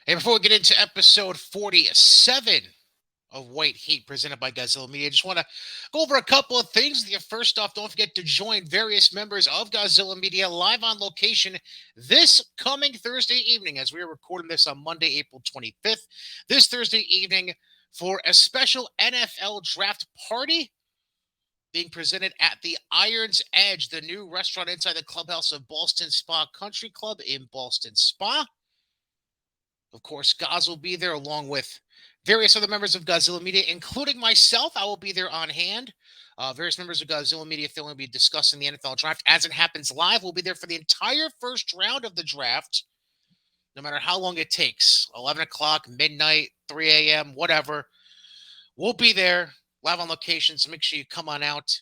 And before we get into episode 47 of White Heat presented by Godzilla Media, I just want to go over a couple of things. First off, don't forget to join various members of Godzilla Media live on location this coming Thursday evening as we are recording this on Monday, April 25th. This Thursday evening for a special NFL draft party being presented at the Iron's Edge, the new restaurant inside the clubhouse of Ballston Spa Country Club in Ballston Spa. Of course, Goz will be there along with various other members of Godzilla Media, including myself. I will be there on hand. Various members of Godzilla Media will be discussing the NFL draft as it happens live. We'll be there for the entire first round of the draft, no matter how long it takes 11 o'clock, midnight, 3 a.m., whatever. We'll be there live on location. So make sure you come on out,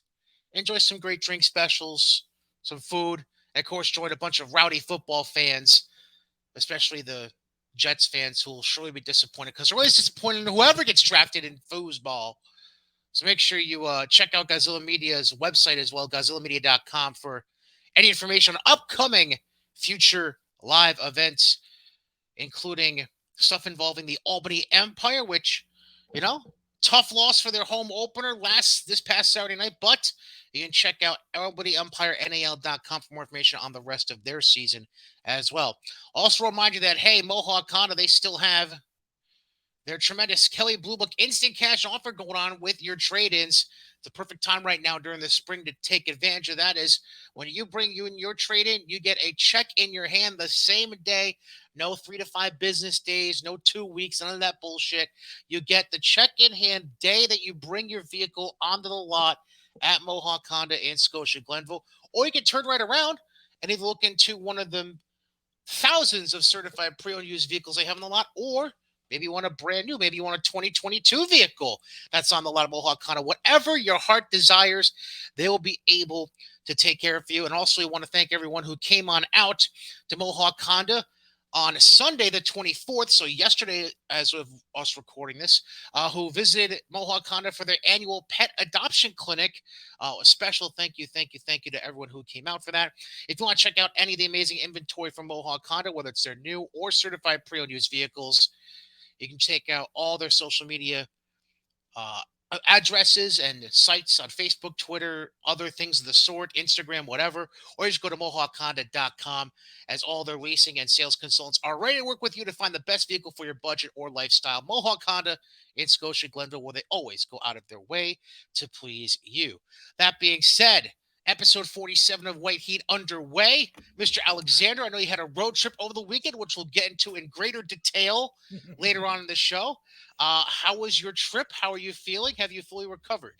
enjoy some great drink specials, some food, and of course, join a bunch of rowdy football fans, especially the Jets fans who will surely be disappointed because they're always disappointed in whoever gets drafted in foosball. So make sure you check out Godzilla Media's website as well, GodzillaMedia.com, for any information on upcoming future live events, including stuff involving the Albany Empire, which, you know, tough loss for their home opener this past Saturday night, but you can check out AlbanyEmpireNAL.com for more information on the rest of their season as well. Also remind you that, hey, Mohawk Honda, they still have their tremendous Kelly Blue Book instant cash offer going on with your trade-ins. It's a perfect time right now during the spring to take advantage of that. Is when you bring you in your trade-in, you get a check in your hand the same day. No 3 to 5 business days, no 2 weeks, none of that bullshit. You get the check in hand day that you bring your vehicle onto the lot at Mohawk Honda in Scotia Glenville. Or you can turn right around and either look into one of the thousands of certified pre-owned used vehicles they have on the lot, or maybe you want a brand new, maybe you want a 2022 vehicle that's on the lot of Mohawk Honda. Whatever your heart desires, they will be able to take care of you. And also, we want to thank everyone who came on out to Mohawk Honda on Sunday, the 24th, so yesterday, as of us recording this, who visited Mohawk Honda for their annual pet adoption clinic. A special thank you to everyone who came out for that. If you want to check out any of the amazing inventory from Mohawk Honda, whether it's their new or certified pre-owned used vehicles, you can check out all their social media uh, addresses and sites on Facebook, Twitter, other things of the sort, Instagram, whatever, or just go to MohawkHonda.com, as all their leasing and sales consultants are ready to work with you to find the best vehicle for your budget or lifestyle. Mohawk Honda in Scotia Glenville, where they always go out of their way to please you. That being said, episode 47 of White Heat underway. Mr. Alexander, I know you had a road trip over the weekend, which we'll get into in greater detail later on in the show. How was your trip? How are you feeling? Have you fully recovered?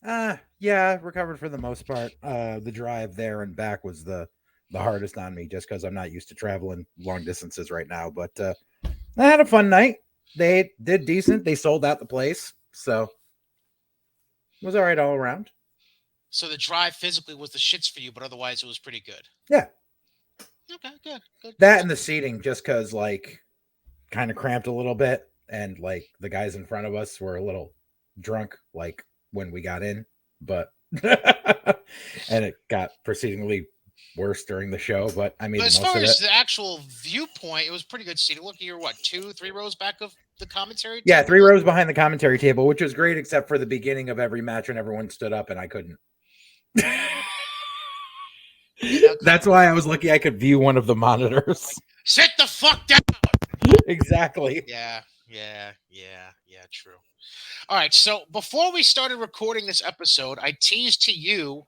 Yeah, recovered for the most part. The drive there and back was the hardest on me just because I'm not used to traveling long distances right now. But I had a fun night. They did decent. They sold out the place, so it was all right all around. So the drive physically was the shits for you, but otherwise it was pretty good. Yeah, Okay, good, good, good. that and the seating just because like kind of cramped a little bit, and like the guys in front of us were a little drunk, like when we got in, but and it got proceedingly worse during the show. But I made But the as most far of as it. the actual viewpoint, it was pretty good seating. Look, you're what, 2, 3 rows back of the commentary Yeah, table three there? rows behind the commentary table, which was great, except for the beginning of every match when everyone stood up and I couldn't. Yeah, that kind of That's why I was lucky I could view one of the monitors. like sit the fuck down. Exactly. Yeah, true. All right, so before we started recording this episode, I teased to you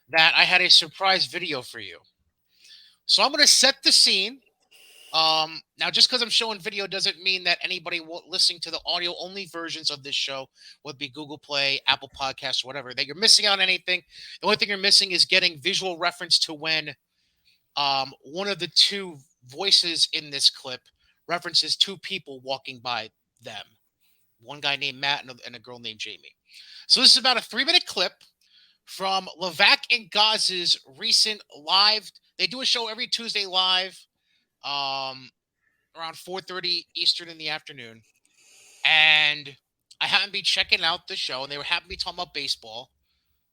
that I had a surprise video for you. So I'm going to set the scene. Now, just because I'm showing video doesn't mean that anybody listening to the audio only versions of this show, would be Google Play, Apple Podcasts, or whatever, that you're missing out on anything. The only thing you're missing is getting visual reference to when one of the two voices in this clip references two people walking by them. One guy named Matt and a girl named Jamie. So this is about a 3-minute clip from Levac and Goz's recent live. They do a show every Tuesday live. Around 4:30 Eastern in the afternoon, and I happened to be checking out the show, and they were happened to be talking about baseball.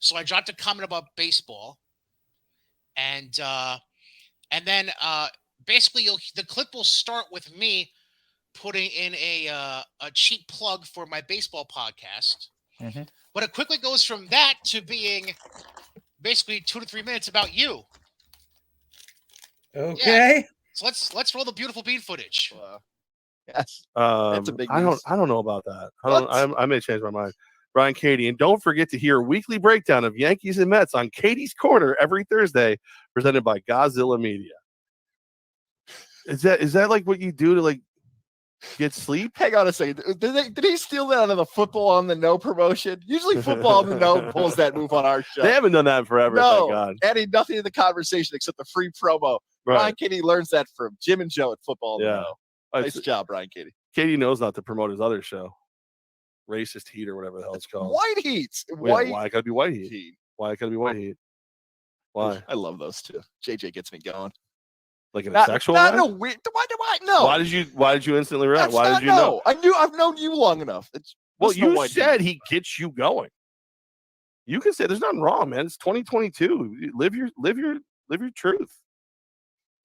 So I dropped a comment about baseball, and then basically the clip will start with me putting in a cheap plug for my baseball podcast. Mm-hmm. But it quickly goes from that to being basically 2 to 3 minutes about you. Okay. So let's roll the beautiful bean footage. Yes, that's a big news. I don't know about that. What? I may change my mind. Brian Katie, and don't forget to hear a weekly breakdown of Yankees and Mets on Katie's Corner every Thursday, presented by Godzilla Media. Is that like what you do to like get sleep? Hang on a second. Did he steal that out of the Football on the No promotion? Usually Football on the No pulls that move on our show. They haven't done that in forever. No, Thank God. adding nothing to the conversation except the free promo. Right. Brian Katie learns that from Jim and Joe at Football on the No. Nice job, Brian Katie. Katie knows not to promote his other show, Racist Heat or whatever the hell it's called. White Heat. Why it gotta be White Heat? Why it gotta be White Heat? Why? I love those two. JJ gets me going. Like in a sexual way? No, weird. Why do I know? Why did you instantly react? Why did you know? I've known you long enough. You said he gets you going. You can say there's nothing wrong, man. It's 2022. Live your truth.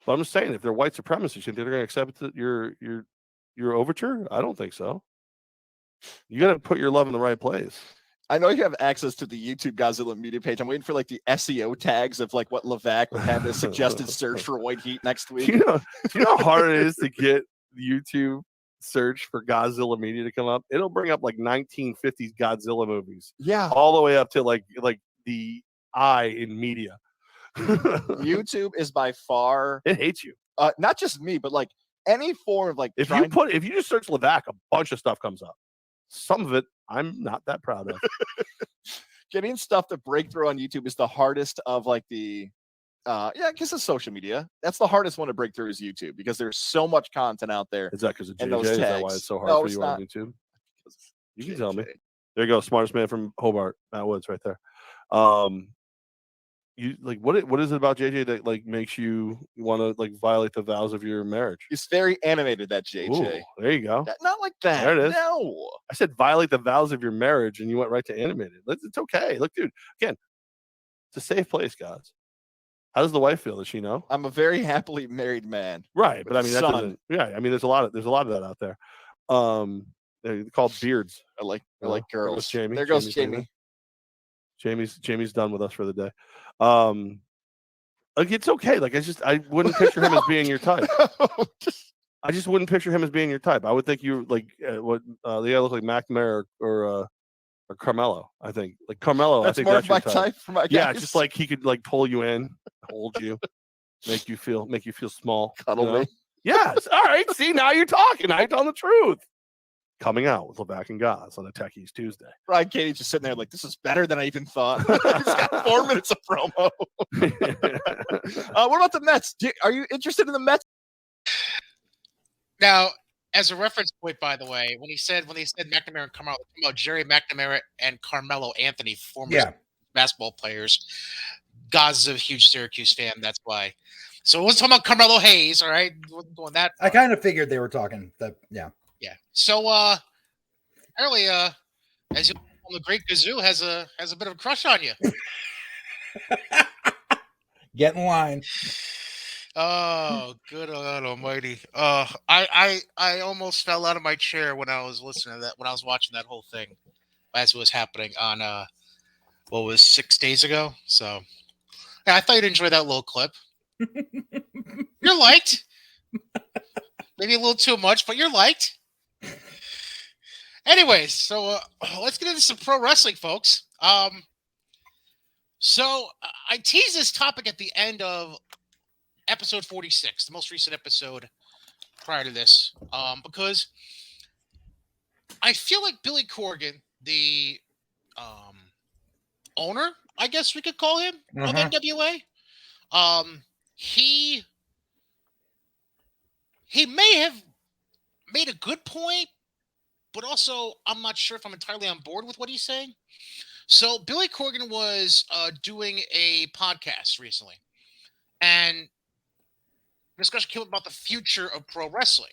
But I'm just saying, if they're white supremacists, you think they're going to accept your overture? I don't think so. You got to put your love in the right place. I know you have access to the YouTube Godzilla Media page. I'm waiting for like the SEO tags of like what Levac would have as suggested search for White Heat next week. Do you know how hard it is to get YouTube search for Godzilla Media to come up? It'll bring up like 1950s Godzilla movies. Yeah. All the way up to like the I in media. YouTube is by far it hates you. Not just me, but like any form of like if you just search Levac, a bunch of stuff comes up. Some of it I'm not that proud of. Getting stuff to break through on YouTube is the hardest of like the I guess it's social media. That's the hardest one to break through is YouTube because there's so much content out there. Is that because of JJ? Is that why it's so hard for you on YouTube? You can tell me. There you go, smartest man from Hobart, Matt Woods, right there. You like what is it about JJ that like makes you want to like violate the vows of your marriage? He's very animated, that JJ. Ooh, there you go. Not like that. There it is. No. I said violate the vows of your marriage, and you went right to animated. It's okay. Look, dude. Again, it's a safe place, guys. How does the wife feel? Does she know? I'm a very happily married man. Right, but I mean, that doesn't. Yeah, I mean, there's a lot of that out there. They're called beards. I like girls. Jamie. There goes Jamie. Jamie's done with us for the day. Like it's okay. Like I wouldn't picture him as being your type. I just wouldn't picture him as being your type. I would think you like the guy look like McNamara or Carmelo. I think like Carmelo. That's I think more that's my your type. type for my guys. Yeah, just like he could like pull you in, hold you, make you feel small, cuddle me. Yes. All right. See, now you're talking. Now you're telling the truth. Coming out with Levac and Goz on a Techies Tuesday. Brian Katie's just sitting there like, this is better than I even thought. He's got 4 minutes of promo. What about the Mets? Are you interested in the Mets? Now, as a reference point, by the way, when he said McNamara and Carmelo, about Jerry McNamara and Carmelo Anthony, former basketball players. Goz is a huge Syracuse fan. That's why. So it was talking about Carmelo Hayes. All right, going that. I kind of figured they were talking that. Yeah. Yeah. So apparently, as you know, the great Gazoo has a bit of a crush on you. Get in line. Oh, good God Almighty! I almost fell out of my chair when I was listening to that. When I was watching that whole thing, as it was happening on what was 6 days ago. So yeah, I thought you'd enjoy that little clip. You're liked. Maybe a little too much, but you're liked. Anyways, so let's get into some pro wrestling, folks. So I teased this topic at the end of episode 46, the most recent episode prior to this, because I feel like Billy Corgan, the owner, I guess we could call him, of NWA, he may have made a good point, but also I'm not sure if I'm entirely on board with what he's saying. So Billy Corgan was doing a podcast recently, and discussion came up about the future of pro wrestling.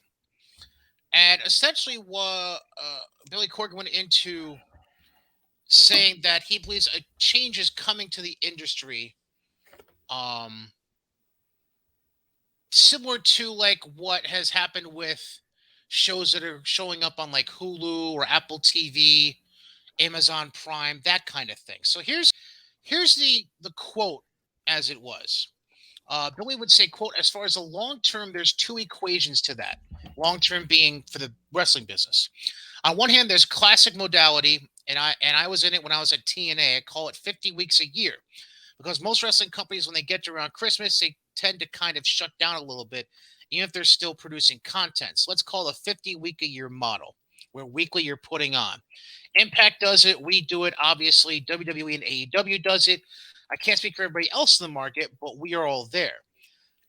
And essentially what Billy Corgan went into saying that he believes a change is coming to the industry, similar to like what has happened with shows that are showing up on like Hulu or Apple TV, Amazon Prime, that kind of thing. So here's the quote as it was. Billy would say, "quote As far as the long term, there's two equations to that. Long term being for the wrestling business. On one hand, there's classic modality, and I was in it when I was at TNA. I call it 50 weeks a year because most wrestling companies, when they get to around Christmas, they tend to kind of shut down a little bit, even if they're still producing content. So let's call it a 50 week a year model, where weekly you're putting on. Impact does it. We do it. Obviously, WWE and AEW does it. I can't speak for everybody else in the market, but we are all there.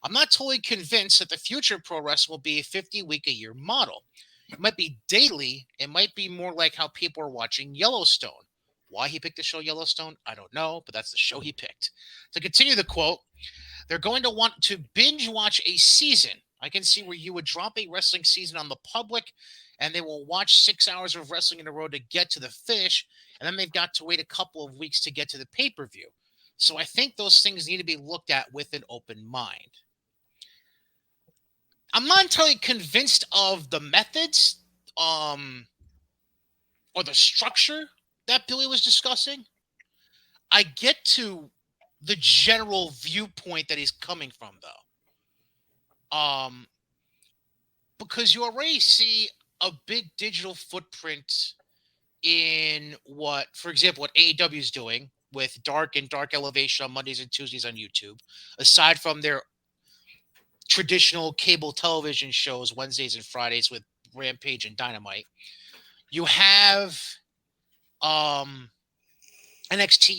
I'm not totally convinced that the future of pro wrestling will be a 50 week a year model. It might be daily. It might be more like how people are watching Yellowstone. Why he picked the show Yellowstone, I don't know, but that's the show he picked. To continue the quote, they're going to want to binge watch a season. I can see where you would drop a wrestling season on the public and they will watch 6 hours of wrestling in a row to get to the finish. And then they've got to wait a couple of weeks to get to the pay-per-view. So I think those things need to be looked at with an open mind. I'm not entirely convinced of the methods or the structure that Billy was discussing. I get to the general viewpoint that he's coming from, though. Because you already see a big digital footprint in what, for example, what AEW is doing with Dark and Dark Elevation on Mondays and Tuesdays on YouTube, aside from their traditional cable television shows Wednesdays and Fridays with Rampage and Dynamite. You have NXT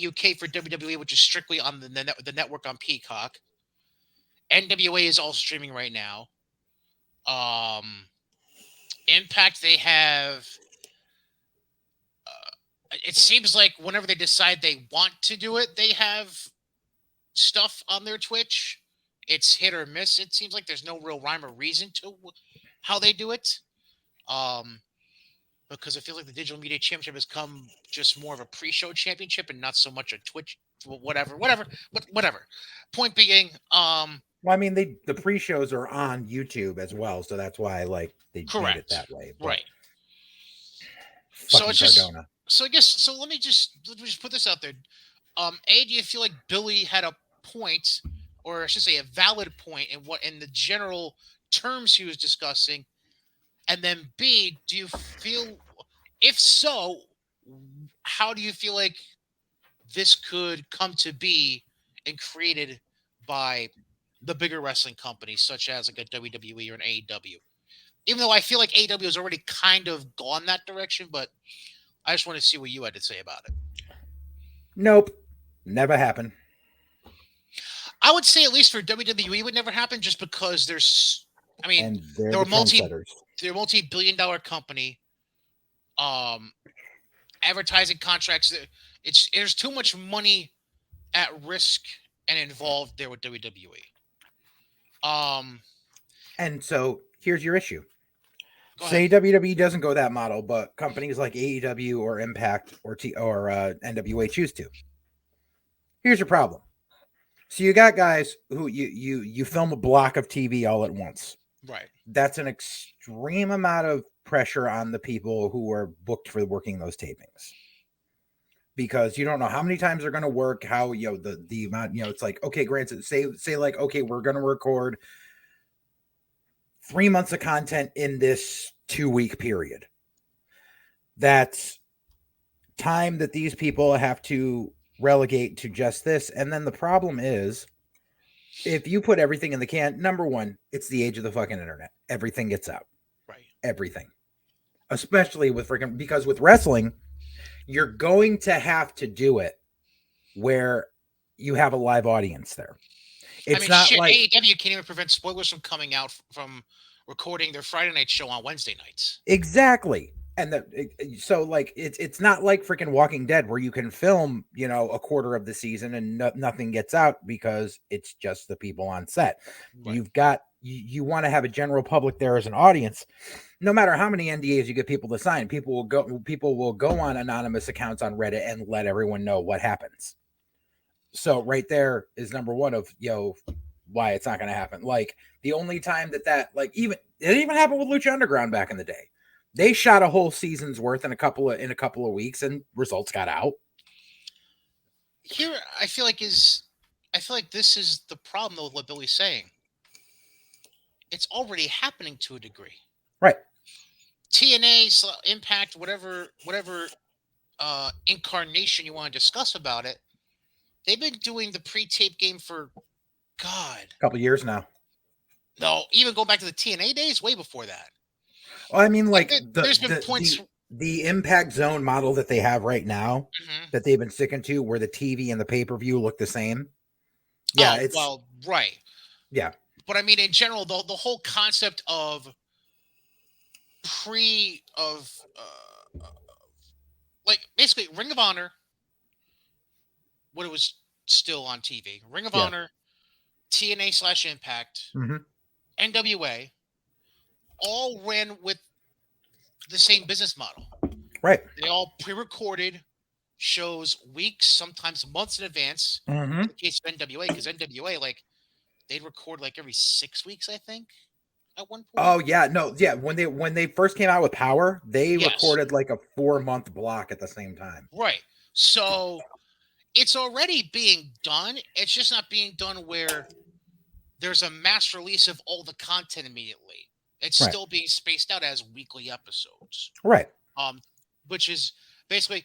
UK for WWE, which is strictly on the network on Peacock. NWA is all streaming right now. Impact, they have. It seems like whenever they decide they want to do it, they have stuff on their Twitch. It's hit or miss. It seems like there's no real rhyme or reason to how they do it. Because I feel like the Digital Media Championship has come just more of a pre-show championship and not so much a Twitch, whatever. Point being, well, I mean, the pre-shows are on YouTube as well, so that's why they made it that way. But right? So it's just Cardona. So I guess so. Let me just put this out there. A, do you feel like Billy had a point, or I should say, a valid point in the general terms he was discussing? And then B, do you feel, if so, how do you feel like this could come to be and created by the bigger wrestling companies, such as like a WWE or an AEW? Even though I feel like AEW has already kind of gone that direction, but I just want to see what you had to say about it. Nope. Never happened. I would say at least for WWE it would never happen just because they're a multi-billion-dollar company. Advertising contracts. There's too much money at risk and involved there with WWE. And so here's your issue. Say WWE doesn't go that model, but companies like AEW or Impact or NWA choose to. Here's your problem. So you got guys who you film a block of TV all at once. Right. That's an extreme amount of pressure on the people who are booked for working those tapings. Because you don't know how many times they're going to work, how the amount, it's like, okay, granted, say like, okay, we're going to record 3 months of content in this 2-week period. That's time that these people have to relegate to just this. And then the problem is, if you put everything in the can, number one, it's the age of the fucking internet. Everything gets out. Right. Everything. Especially because with wrestling, you're going to have to do it where you have a live audience there. It's not like AEW can't even prevent spoilers from coming out from recording their Friday night show on Wednesday nights. Exactly. And so it's not like freaking Walking Dead where you can film, a quarter of the season and nothing gets out because it's just the people on set. Right. You want to have a general public there as an audience. No matter how many NDAs you get people to sign, people will go on anonymous accounts on Reddit and let everyone know what happens. So right there is number one of, why it's not going to happen. Like the only time that like even it even happened with Lucha Underground back in the day. They shot a whole season's worth in a couple of weeks, and results got out. Here, I feel like this is the problem though with what Billy's saying. It's already happening to a degree. Right. TNA, Impact, whatever incarnation you want to discuss about it, they've been doing the pre-tape game for God. A couple years now. No, even go back to the TNA days, way before that. Well, I mean, like there's been points. The Impact Zone model that they have right now that they've been sticking to, where the TV and the pay-per-view look the same. Yeah, it's right. Yeah, but I mean, in general, the whole concept of like basically Ring of Honor, when it was still on TV, Ring of Honor, TNA / Impact, NWA, all ran with the same business model. Right. They all pre-recorded shows weeks, sometimes months in advance. In the case of NWA, because NWA, like, they'd record like every 6 weeks, I think, at one point. Oh yeah, no, yeah. When they first came out with Power, they recorded like a 4-month block at the same time. Right. So it's already being done. It's just not being done where there's a mass release of all the content immediately. It's still being spaced out as weekly episodes. Right. Which is basically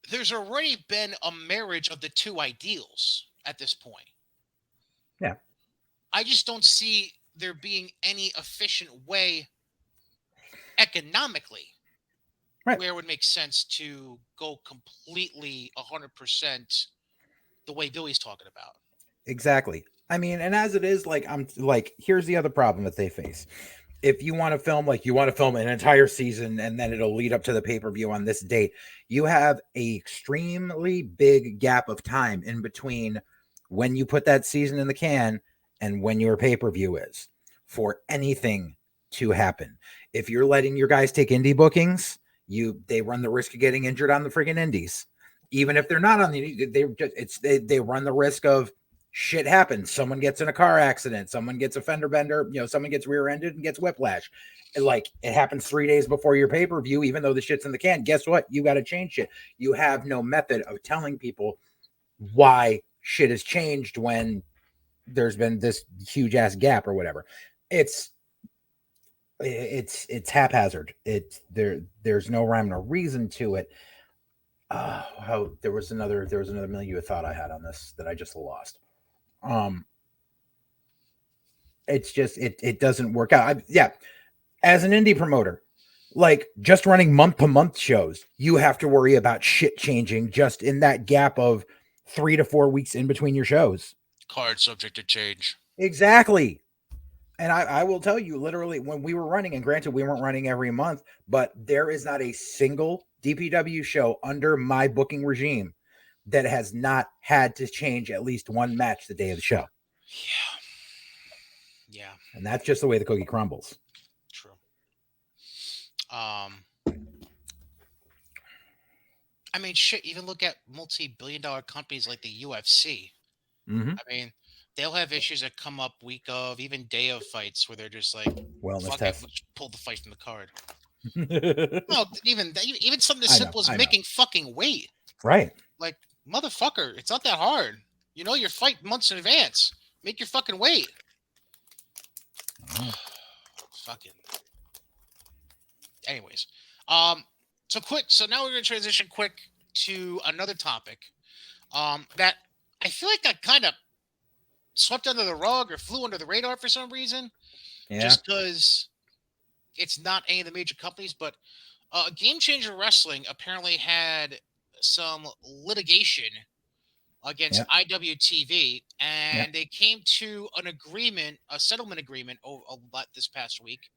there's already been a marriage of the two ideals at this point. Yeah. I just don't see there being any efficient way economically where it would make sense to go completely 100% the way Billy's talking about. Exactly. I mean, and as it is, like, here's the other problem that they face. If you want to film, an entire season and then it'll lead up to the pay-per-view on this date, you have a extremely big gap of time in between when you put that season in the can and when your pay-per-view is for anything to happen. If you're letting your guys take indie bookings, they run the risk of getting injured on the freaking indies. Even if they're not on they run the risk of shit happens. Someone gets in a car accident. Someone gets a fender bender. Someone gets rear-ended and gets whiplash. Like, it happens 3 days before your pay-per-view, even though the shit's in the can. Guess what? You got to change shit. You have no method of telling people why shit has changed when there's been this huge ass gap or whatever. It's haphazard. There's no rhyme or reason to it. There was another million thought I had on this that I just lost. It's just it doesn't work out. As an indie promoter, like, just running month to month shows, you have to worry about shit changing just in that gap of 3 to 4 weeks in between your shows. Card subject to change. Exactly. And I will tell you, literally, when we were running, and granted, we weren't running every month, but there is not a single DPW show under my booking regime that has not had to change at least one match the day of the show. Yeah. And that's just the way the cookie crumbles. True. I mean, shit, even look at multi-billion-dollar companies like the UFC. I mean, they'll have issues that come up week of, even day of fights where they're just like, wellness test. Let's pull the fight from the card. No, even something as simple as making fucking weight. Right. Like, motherfucker, it's not that hard. You're fighting months in advance. Make your fucking weight. Fucking. Anyways, so now we're gonna transition quick to another topic that I feel like got kind of swept under the rug or flew under the radar for some reason. Yeah. Just because it's not any of the major companies, but Game Changer Wrestling apparently had some litigation against IWTV, and they came to a settlement agreement this past week,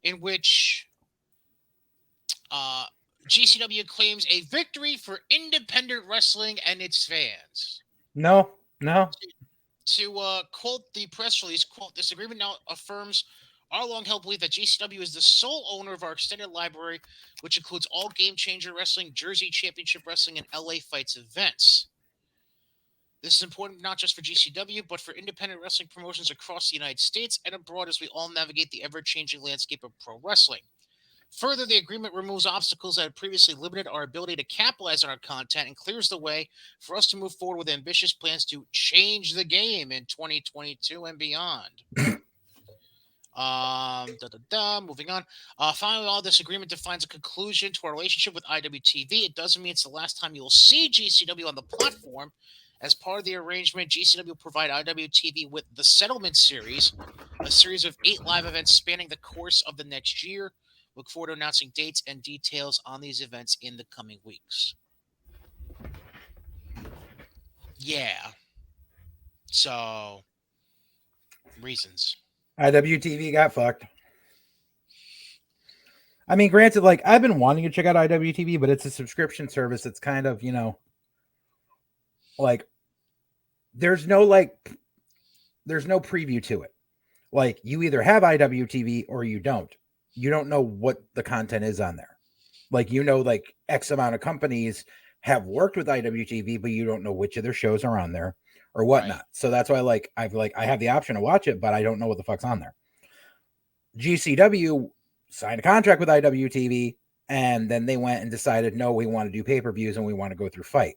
in which GCW claims a victory for independent wrestling and its fans. No. To quote the press release, quote, "This agreement now affirms our long-held belief that GCW is the sole owner of our extended library, which includes all Game Changer Wrestling, Jersey Championship Wrestling, and LA Fights events." This is important not just for GCW, but for independent wrestling promotions across the United States and abroad as we all navigate the ever-changing landscape of pro wrestling. Further, the agreement removes obstacles that had previously limited our ability to capitalize on our content and clears the way for us to move forward with ambitious plans to change the game in 2022 and beyond. Moving on. Finally, all this agreement defines a conclusion to our relationship with IWTV. It doesn't mean it's the last time you'll see GCW on the platform. As part of the arrangement, GCW will provide IWTV with the Settlement Series, a series of 8 live events spanning the course of the next year. Look forward to announcing dates and details on these events in the coming weeks. Yeah. So, reasons. IWTV got fucked. I mean, granted, like I've been wanting to check out IWTV, but it's a subscription service. It's kind of, like there's no preview to it. Like you either have IWTV or you don't. You don't know what the content is on there. Like, like X amount of companies have worked with IWTV, but you don't know which of their shows are on there or whatnot. Right. So that's why I have the option to watch it, but I don't know what the fuck's on there. GCW signed a contract with IWTV, and then they went and decided, no, we want to do pay-per-views and we want to go through Fight.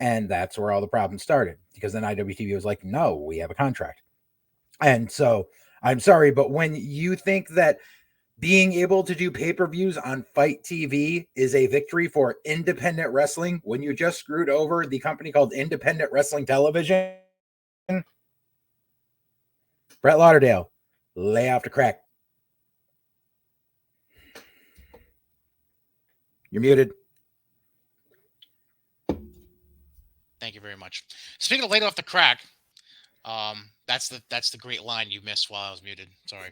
And that's where all the problems started, because then IWTV was like, no, we have a contract. And so I'm sorry, but when you think that being able to do pay-per-views on Fight TV is a victory for independent wrestling, when you just screwed over the company called Independent Wrestling Television, Brett Lauderdale, lay off the crack. You're muted. Thank you very much. Speaking of laid off the crack, that's the great line you missed while I was muted. Sorry.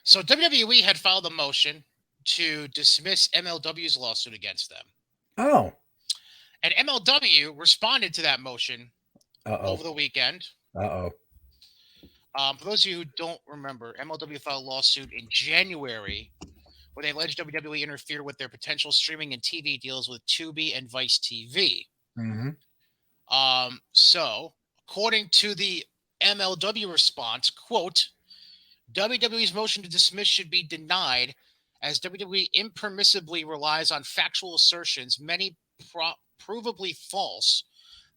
So WWE had filed a motion to dismiss MLW's lawsuit against them. Oh. And MLW responded to that motion over the weekend. For those of you who don't remember, MLW filed a lawsuit in January where they alleged WWE interfered with their potential streaming and TV deals with Tubi and Vice TV. Mm-hmm. So, according to the MLW response, quote, WWE's motion to dismiss should be denied as WWE impermissibly relies on factual assertions, many provably false,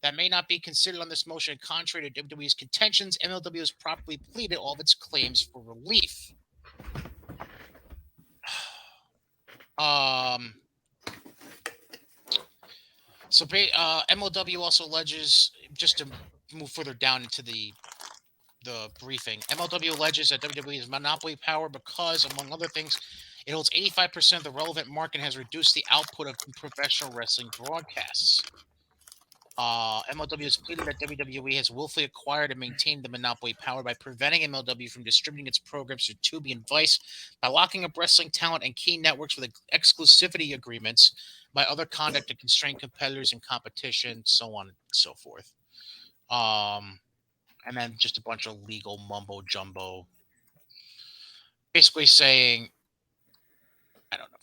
that may not be considered on this motion. Contrary to WWE's contentions, MLW has properly pleaded all of its claims for relief. So MLW also alleges, just to move further down into the briefing, MLW alleges that WWE has monopoly power because, among other things, it holds 85% of the relevant market and has reduced the output of professional wrestling broadcasts. MLW has pleaded that WWE has willfully acquired and maintained the monopoly power by preventing MLW from distributing its programs to Tubi and Vice, by locking up wrestling talent and key networks with exclusivity agreements, by other conduct to constrain competitors in competition, so on and so forth. And then just a bunch of legal mumbo jumbo, basically saying, I don't know.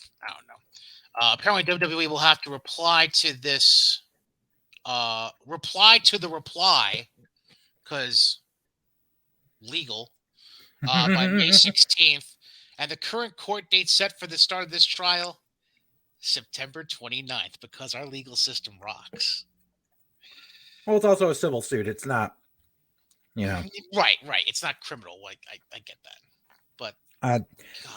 Apparently, WWE will have to reply to this. Reply to the reply, because legal, by May 16th, and the current court date set for the start of this trial, September 29th, because our legal system rocks. Well, it's also a civil suit. It's not, Right. It's not criminal. Like I get that, but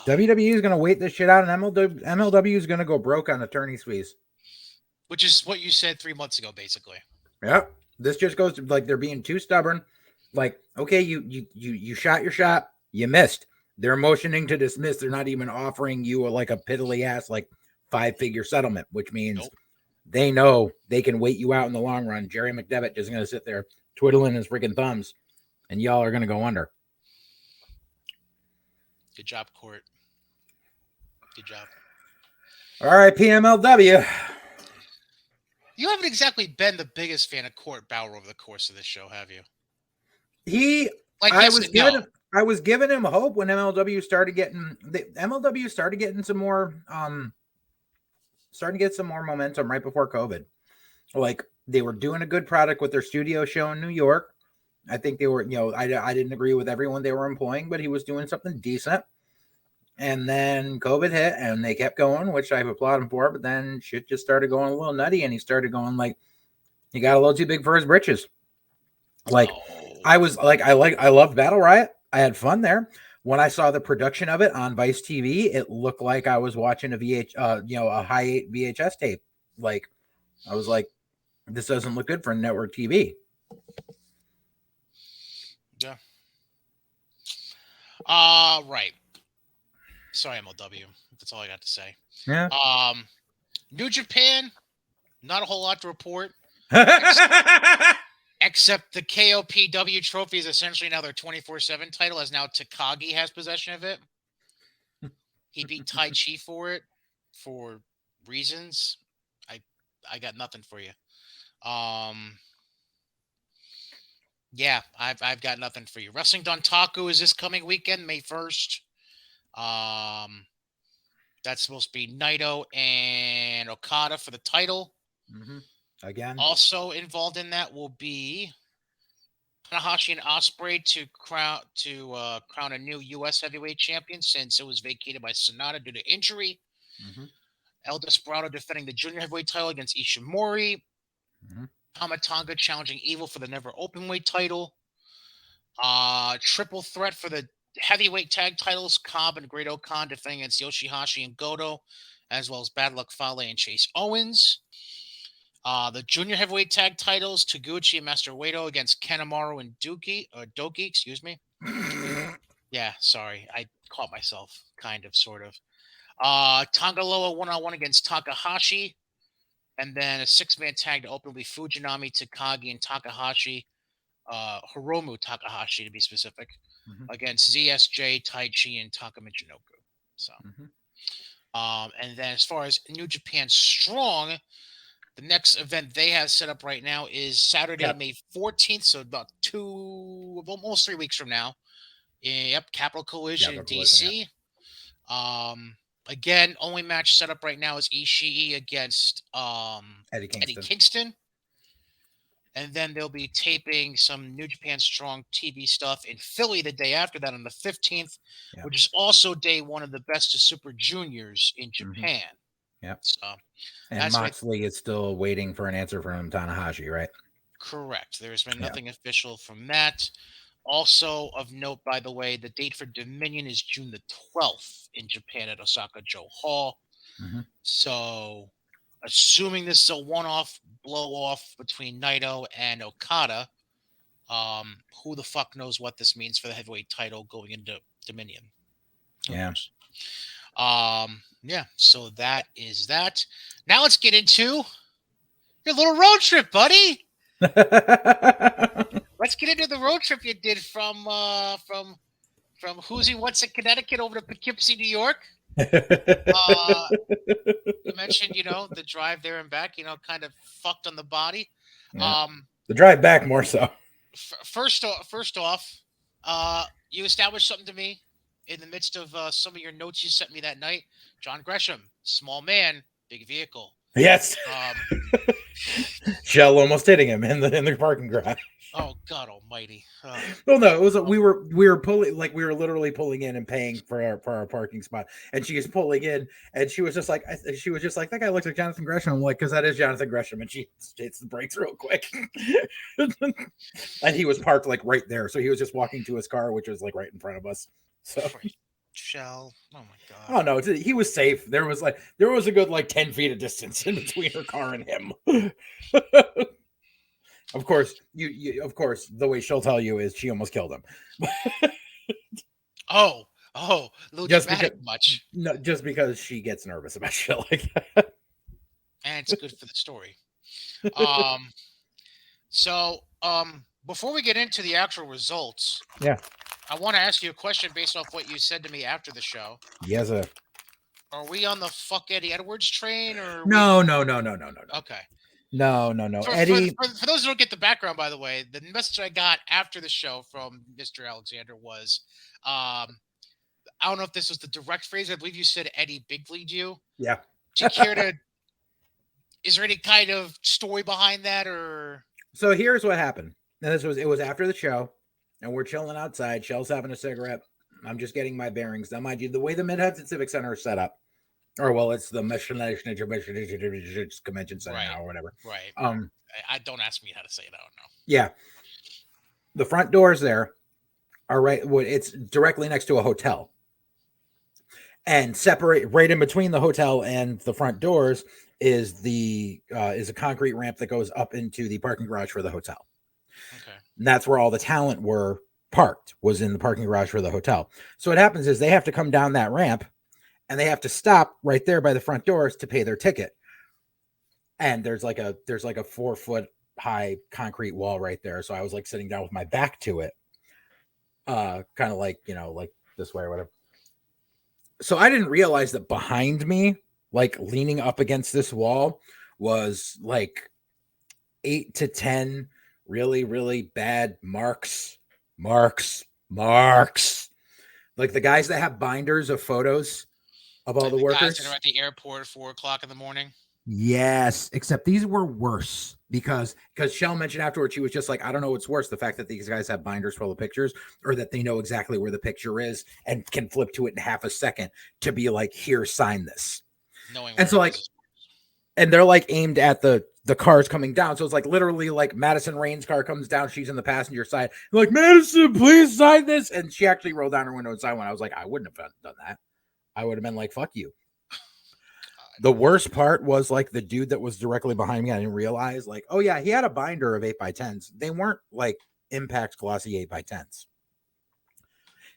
WWE is going to wait this shit out, and MLW is going to go broke on attorney's fees. Which is what you said 3 months ago, basically. Yep. This just goes to, like, they're being too stubborn. Like, okay, you shot your shot, you missed. They're motioning to dismiss. They're not even offering you a piddly ass 5-figure settlement, which means they know they can wait you out in the long run. Jerry McDevitt is going to sit there twiddling his freaking thumbs, and y'all are going to go under. Good job, court. Good job. All right, PMLW. You haven't exactly been the biggest fan of Court Bauer over the course of this show, have you? I was giving him hope when MLW started getting some more starting to get some more momentum right before COVID. They were doing a good product with their studio show in New York. I think they were, I didn't agree with everyone they were employing, but he was doing something decent. And then COVID hit and they kept going, which I applaud him for. But then shit just started going a little nutty and he started going like, he got a little too big for his britches. Like, I loved Battle Riot. I had fun there. When I saw the production of it on Vice TV, it looked like I was watching a high 8 VHS tape. Like, I was like, this doesn't look good for network TV. Yeah. Right. Sorry, MLW. That's all I got to say. Yeah. New Japan, not a whole lot to report. Except the KOPW trophy is essentially now their 24/7 title, as now Takagi has possession of it. He beat Tai Chi for it for reasons. I got nothing for you. Yeah, I've got nothing for you. Wrestling Dontaku is this coming weekend, May 1st. That's supposed to be Naito and Okada for the title. Mm-hmm. Again. Also involved in that will be Tanahashi and Ospreay to crown a new U.S. heavyweight champion since it was vacated by Sonata due to injury. Mm-hmm. El Desperado defending the junior heavyweight title against Ishimori. Mm-hmm. Hamatanga challenging Evil for the never openweight title. Triple threat for the heavyweight tag titles. Cobb and Great Okan defending against Yoshihashi and Goto, as well as Bad Luck Fale and Chase Owens. The junior heavyweight tag titles, Taguchi and Master Waito against Kanemaru and Doki, excuse me. Yeah, sorry. I caught myself, kind of, sort of. Tangaloa 1-on-1 against Takahashi. And then a 6-man tag to open will be Fujinami, Takagi, and Takahashi. Hiromu Takahashi, to be specific, against ZSJ, Taichi, and Taka Michinoku. So, and then as far as New Japan Strong, the next event they have set up right now is Saturday, May 14th, so about almost 3 weeks from now. Yep, Capital Collision in DC. Yeah. Again, only match set up right now is Ishii against Eddie Kingston. And then they'll be taping some New Japan Strong TV stuff in Philly the day after that on the 15th, which is also day one of the Best of Super Juniors in Japan. Yep. So, and Moxley is still waiting for an answer from Tanahashi, right? Correct. There's been nothing official from that. Also of note, by the way, the date for Dominion is June the 12th in Japan at Osaka Joe Hall. So, assuming this is a one-off blow-off between Naito and Okada, who the fuck knows what this means for the heavyweight title going into Dominion? Yeah. Yeah, so that is that. Now let's get into your little road trip, buddy. Let's get into the road trip you did from Who's He What's in Connecticut over to Poughkeepsie, New York. You mentioned, the drive there and back, kind of fucked on the body. The drive back more so. First off, you established something to me in the midst of some of your notes you sent me that night. John Gresham, small man, big vehicle. Yes. Shell almost hitting him in the parking garage. Oh God Almighty! Well, no, it was we were pulling, like we were literally pulling in and paying for our parking spot, and she was pulling in, and she was just like that guy looks like Jonathan Gresham. I'm like, because that is Jonathan Gresham, and she hits the brakes real quick, and he was parked like right there, so he was just walking to his car, which was like right in front of us. So. Shell. Oh my God. Oh no, he was safe. There was a good 10 feet of distance in between her car and him. Of course, of course, the way she'll tell you is she almost killed him. Oh, little dramatic much. No, just because she gets nervous about shit like that. And it's good for the story. So, before we get into the actual results, I want to ask you a question based off what you said to me after the show. Yes, sir. Are we on the fuck Eddie Edwards train or? No. Okay. No. Eddie. For those who don't get the background, by the way, the message I got after the show from Mr. Alexander was, I don't know if this was the direct phrase. I believe you said Eddie big leagued you. Yeah. Do you care to is there any kind of story behind that, or? So here's what happened. And it was after the show, and we're chilling outside. Shell's having a cigarette. I'm just getting my bearings. Now, mind you, the way the Mid-Hudson Civic Center is set up, or well, it's the Convention Center now, or whatever. Right. I don't ask me how to say it. I don't know. Yeah. The front doors there are right. It's directly next to a hotel, and separate right in between the hotel and the front doors is a concrete ramp that goes up into the parking garage for the hotel. Okay. And that's where all the talent were parked, was in the parking garage for the hotel. So what happens is they have to come down that ramp and they have to stop right there by the front doors to pay their ticket. And there's like a 4-foot high concrete wall right there. So I was like sitting down with my back to it. Kind of like, like this way or whatever. So I didn't realize that behind me, like leaning up against this wall, was like 8 to 10 really, really bad marks. Like the guys that have binders of photos of all the workers. Guys that are at the airport at 4:00 in the morning. Yes, except these were worse because Shell mentioned afterwards, she was just like, I don't know what's worse, the fact that these guys have binders full of pictures, or that they know exactly where the picture is and can flip to it in half a second to be like, here, sign this. And so like, and they're like aimed at the cars coming down. So it's like literally like Madison Rain's car comes down. She's in the passenger side. I'm like, Madison, please sign this. And she actually rolled down her window and signed one. I was like, I wouldn't have done that. I would have been like, fuck you. The worst part was like the dude that was directly behind me. I didn't realize like, oh yeah, he had a binder of 8x10s. They weren't like Impact glossy 8x10s.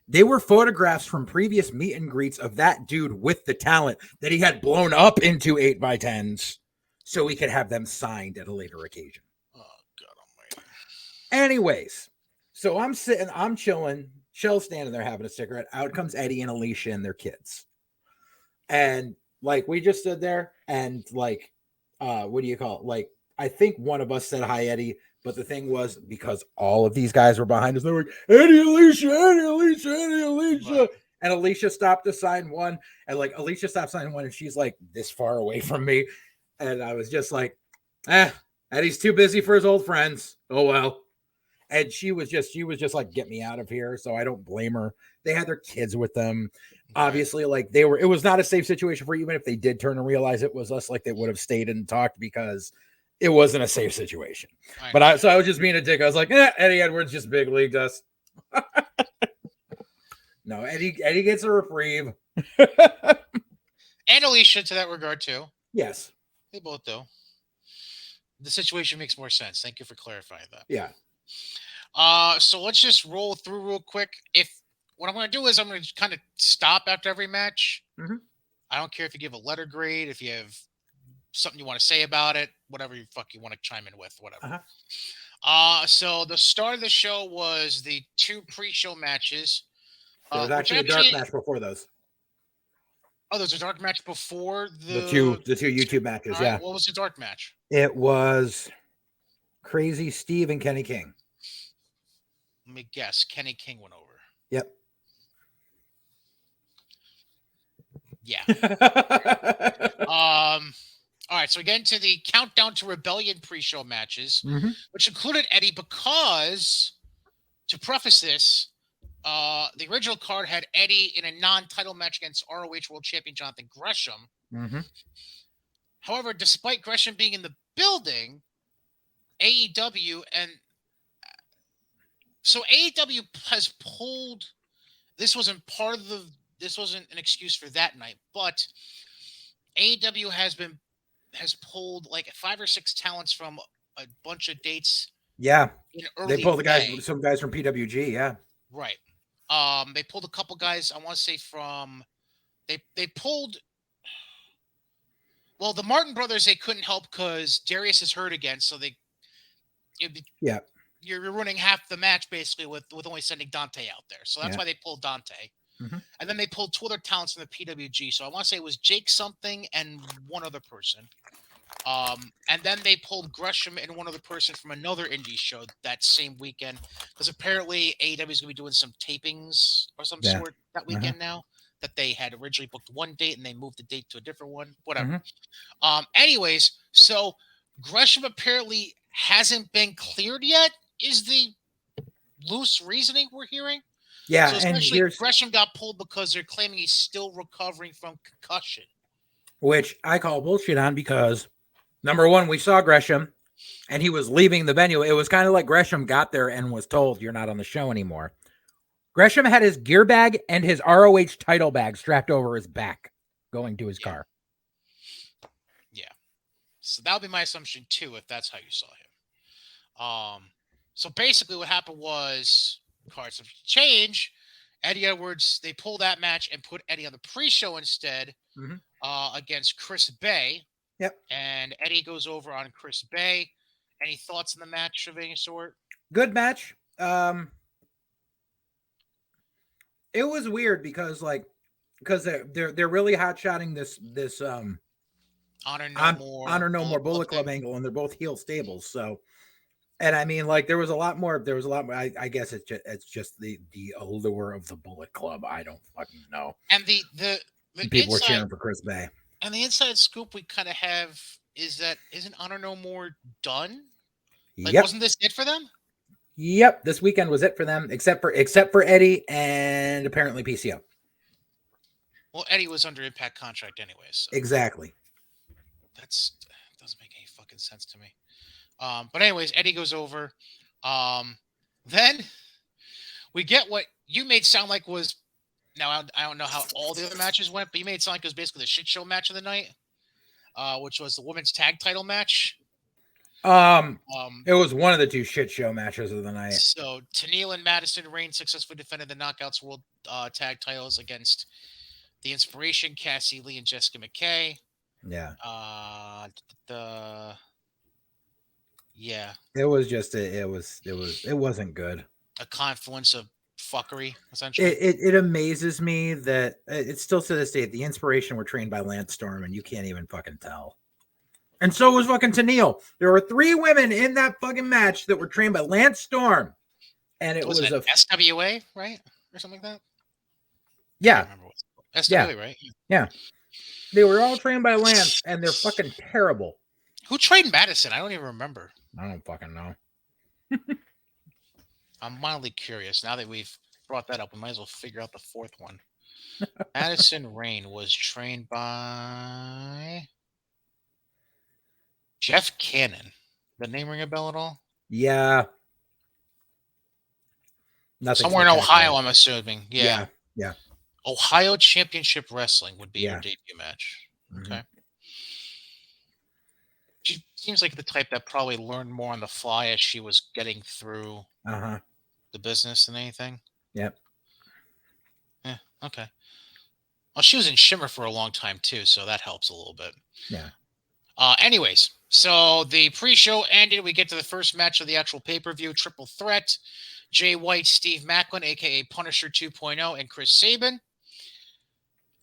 They were photographs from previous meet and greets of that dude with the talent that he had blown up into 8x10s so we could have them signed at a later occasion. Oh, God almighty. Anyways, so I'm sitting, I'm chilling. Shell's standing there having a cigarette. Out comes Eddie and Alicia and their kids. And like, we just stood there and like, what do you call it? Like, I think one of us said, hi, Eddie. But the thing was, because all of these guys were behind us, they were like, Eddie, Alicia, Eddie, Alicia, Eddie, Alicia. Right. And Alicia stopped to sign one. And like, Alicia stopped signing one. And she's like this far away from me. And I was just like, Eddie's too busy for his old friends. Oh, well. And she was just like, get me out of here. So I don't blame her. They had their kids with them. Obviously, like it was not a safe situation for even if they did turn and realize it was us, like they would have stayed and talked because it wasn't a safe situation. But I was just being a dick. I was like, Eddie Edwards just big leagued us. No, Eddie gets a reprieve. And Alicia to that regard too. Yes. They both do. The situation makes more sense. Thank you for clarifying that. Yeah. So let's just roll through real quick. What I'm going to do is I'm going to kind of stop after every match. Mm-hmm. I don't care if you give a letter grade, if you have something you want to say about it, whatever you want to chime in with, whatever. So the start of the show was the 2 pre-show matches. There was actually a dark match before those. Oh, there's a dark match before the two YouTube matches. Right, yeah. What was the dark match? It was Crazy Steve and Kenny King. Let me guess. Kenny King went over. Yep. Yeah. All right. So we get into the Countdown to Rebellion pre-show matches, which included Eddie because, to preface this, the original card had Eddie in a non-title match against ROH World Champion Jonathan Gresham. However, despite Gresham being in the building, AEW has pulled. This wasn't an excuse for that night, but AEW has pulled like 5 or 6 talents from a bunch of dates. Yeah, they pulled some guys from PWG. Yeah, right. They pulled a couple guys. I want to say from they pulled. Well, the Martin brothers they couldn't help because Darius is hurt again, so you're running half the match basically with only sending Dante out there. So that's why they pulled Dante. And then they pulled 2 other talents from the PWG. So I want to say it was Jake something and one other person. And then they pulled Gresham and one other person from another indie show that same weekend. Because apparently AEW is going to be doing some tapings or some sort that weekend now. that they had originally booked one date and they moved the date to a different one. Whatever. Mhm. Anyways, so Gresham apparently hasn't been cleared yet. Is the loose reasoning we're hearing? Yeah, So and essentially, here's Gresham got pulled because they're claiming he's still recovering from concussion. which I call bullshit on because number one, we saw Gresham and he was leaving the venue. It was kind of like Gresham got there and was told, "You're not on the show anymore." Gresham had his gear bag and his ROH title bag strapped over his back going to his Yeah. car. Yeah. So that would be my assumption too, if that's how you saw him. So basically what happened was cards have changed. Eddie Edwards, they pulled that match and put Eddie on the pre-show instead Mhm. Against Chris Bay. Yep. And Eddie goes over on Chris Bay. Any thoughts on the match of any sort? Good match. It was weird because they're really hot-shotting this Honor No More Bullet Club thing. angle, and they're both heel stables. So, and I mean, like there was a lot more. I guess it's just the allure of the Bullet Club. I don't fucking know. And the People were inside cheering for Chris Bay. and the inside scoop we kind of have is that isn't Honor No More done? Like, Yep. wasn't this it for them? Yep. This weekend was it for them, except for Eddie and apparently PCO. Well, Eddie was under Impact contract anyways. So Exactly. that doesn't make any fucking sense to me. But anyways, Eddie goes over. Then we get what you made sound like was. Now I don't know how all the other matches went, but you made it sound like it was basically the shit show match of the night, which was the women's tag title match. It was one of the two shit show matches of the night. So Tenille and Madison Rain successfully defended the Knockouts World Tag titles against the Inspiration, Cassie Lee and Jessica McKay. Yeah. Yeah. It was just it wasn't good. A confluence of fuckery, essentially. It amazes me that it's still to this day the Inspiration were trained by Lance Storm, and you can't even fucking tell. And so was fucking Tenille. There were 3 women in that fucking match that were trained by Lance Storm, and it was a SWA, right, or something like that. Yeah, SWA, right? Yeah. They were all trained by Lance, and they're fucking terrible. Who trained Madison? I don't even remember. I don't fucking know. I'm mildly curious. Now that we've brought that up, we might as well figure out the 4th one. Madison Rain was trained by Jeff Cannon. The name ring a bell at all? Yeah. Nothing. Somewhere in Ohio, I'm assuming. Yeah. Yeah. Ohio Championship Wrestling would be your debut match. Okay. Mm-hmm. She seems like the type that probably learned more on the fly as she was getting through the business than anything. Yep. Yeah. Okay. Well, she was in Shimmer for a long time too, so that helps a little bit. Yeah. Anyways, so the pre-show ended. We get to the first match of the actual pay-per-view, Triple Threat. Jay White, Steve Macklin, a.k.a. Punisher 2.0, and Chris Sabin.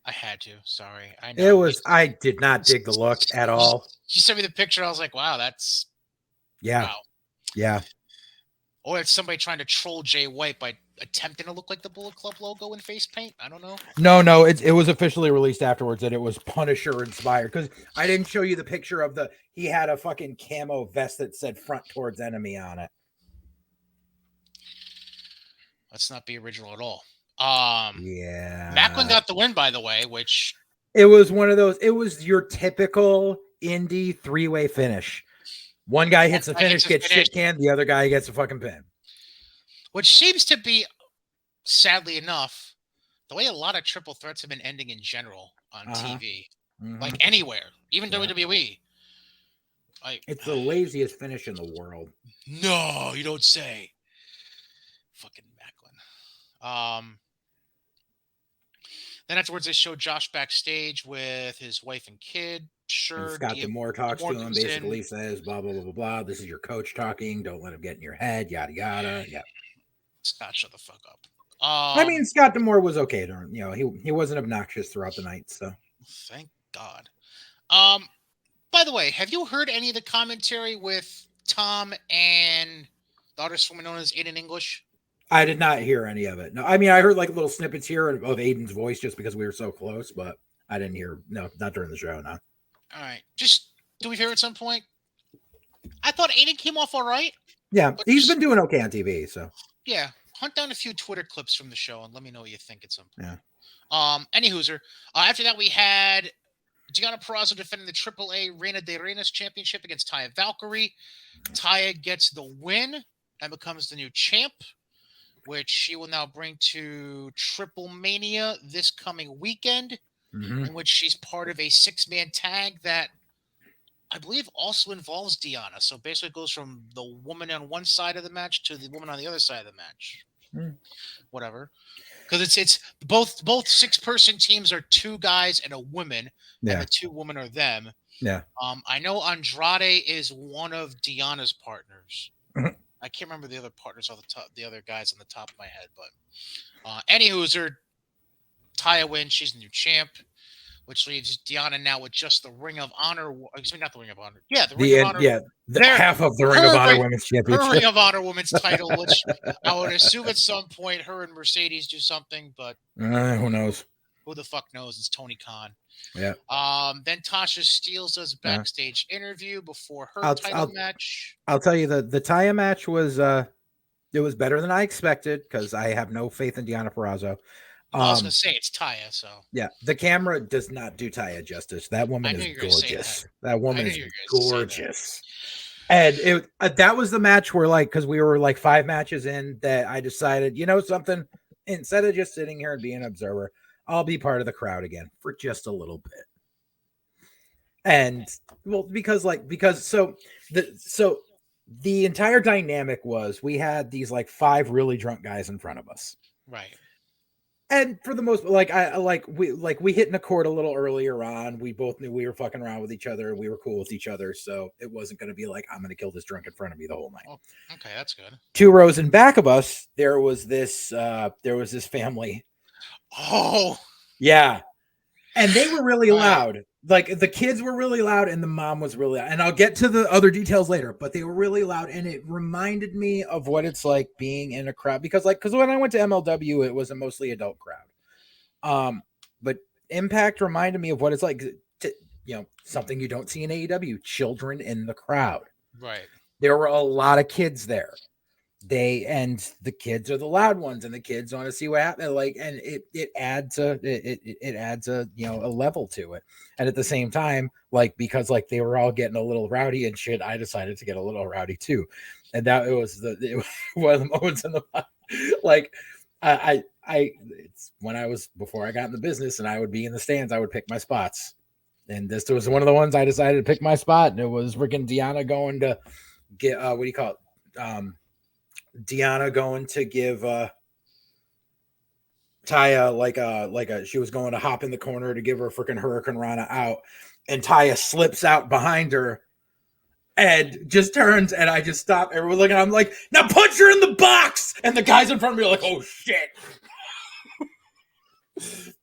I had to. Sorry. I know. It was. I did not dig the look at all. You sent me the picture. I was like, wow, that's. Yeah. Wow. Yeah. Or it's somebody trying to troll Jay White by attempting to look like the Bullet Club logo in face paint. I don't know. No. It was officially released afterwards that it was Punisher inspired, because I didn't show you the picture of he had a fucking camo vest that said "Front Towards Enemy" on it. Let's not be original at all. Yeah. Macklin got the win, by the way, which it was one of those. It was your typical indie 3-way finish. One guy hits the finish, gets shit canned. The other guy gets a fucking pin. Which seems to be, sadly enough, the way a lot of triple threats have been ending in general on TV, like anywhere, even WWE. Like, it's the laziest finish in the world. No, you don't say. Fucking Macklin. Then afterwards, they showed Josh backstage with his wife and kid. Sure. And Scott D'Amore talks to him, basically says, blah, blah, blah, blah, blah. This is your coach talking. Don't let him get in your head, yada, yada. Yeah. Scott, shut the fuck up. I mean, Scott D'Amore was okay during, he wasn't obnoxious throughout the night, so. Thank God. By the way, have you heard any of the commentary with Tom and the artist woman known as Aiden English? I did not hear any of it. No, I mean I heard like little snippets here of Aiden's voice just because we were so close, but I didn't hear not during the show. No. All right. Just do we hear at some point? I thought Aiden came off all right. Yeah, But he's just- been doing okay on TV. So Yeah. Hunt down a few Twitter clips from the show and let me know what you think at some point. Yeah. Anywho's, after that we had Deonna Purrazzo defending the AAA Reina de Reinas championship against Taya Valkyrie. Taya gets the win and becomes the new champ, which she will now bring to Triple Mania this coming weekend, Mhm. in which she's part of a 6-man tag that I believe also involves Deonna. So basically it goes from the woman on one side of the match to the woman on the other side of the match. Whatever. Because it's both 6-person teams are 2 guys and a woman, and the 2 women are them. Yeah. I know Andrade is one of Deonna's partners. Mhm. I can't remember the other partners on the top, the other guys on the top of my head, but anywho's, Taya wins. She's the new champ, which leaves Deonna now with just the Ring of Honor. Excuse me, not the Ring of Honor. Yeah, the Ring of Honor. Half of the Ring of Honor Women's Her Championship. Ring of Honor Women's title, which I would assume at some point her and Mercedes do something, but Who knows? who the fuck knows? It's Tony Khan. Yeah. Then Tasha Steelz does a backstage interview before her title match. I'll tell you the Taya match was it was better than I expected because I have no faith in Deonna Purrazzo. I was gonna say it's Taya, so yeah, the camera does not do Taya justice. That woman is gorgeous. That woman is gorgeous. And that was the match where, like, because we were like 5 matches in, that I decided, you know something, instead of just sitting here and being an observer, I'll be part of the crowd again for just a little bit. And well, because the entire dynamic was we had these like 5 really drunk guys in front of us. Right. And for the most, we hit an accord a little earlier on. We both knew we were fucking around with each other. We were cool with each other. So it wasn't going to be like, I'm going to kill this drunk in front of me the whole night. Oh, okay, that's good. 2 rows in back of us, there was this family. Oh, yeah. And they were really loud. Like the kids were really loud and the mom was really loud. And I'll get to the other details later, but they were really loud. And it reminded me of what it's like being in a crowd because when I went to MLW, it was a mostly adult crowd. But Impact reminded me of what it's like to, something you don't see in AEW, children in the crowd. Right. There were a lot of kids there. The kids are the loud ones, and the kids want to see what happens. Like, and it adds a a level to it. And at the same time, like, because like they were all getting a little rowdy and shit, I decided to get a little rowdy too. And that it was one of the moments in the like it's when I was before I got in the business and I would be in the stands, I would pick my spots. And this was one of the ones I decided to pick my spot, and it was freaking Deonna going to get what do you call it? Deonna going to give Taya she was going to hop in the corner to give her freaking Hurricane Rana out, and Taya slips out behind her and just turns, and I just stop. Everyone looking, I'm like, now punch her in the box, and the guys in front of me are like, oh shit.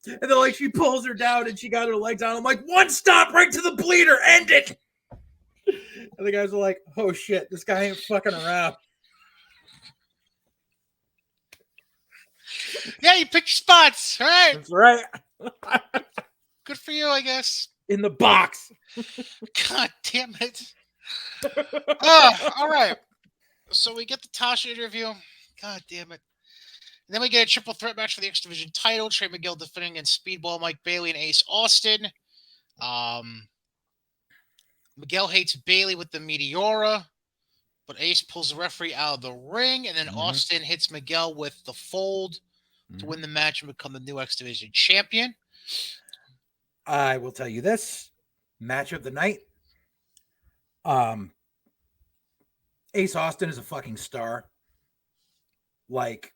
And then like she pulls her down and she got her legs out. I'm like, one stop right to the bleeder, end it. And the guys are like, oh shit, this guy ain't fucking around. Yeah, you picked your spots. All right. That's right. Good for you, I guess. In the box. God damn it. All right. So we get the Tasha interview. God damn it. And then we get a triple threat match for the X Division title. Trey Miguel defending against Speedball, Mike Bailey, and Ace Austin. Miguel hates Bailey with the Meteora, but Ace pulls the referee out of the ring, and then Austin hits Miguel with the fold to win the match and become the new X Division champion. I will tell you this. Match of the night. Ace Austin is a fucking star. Like,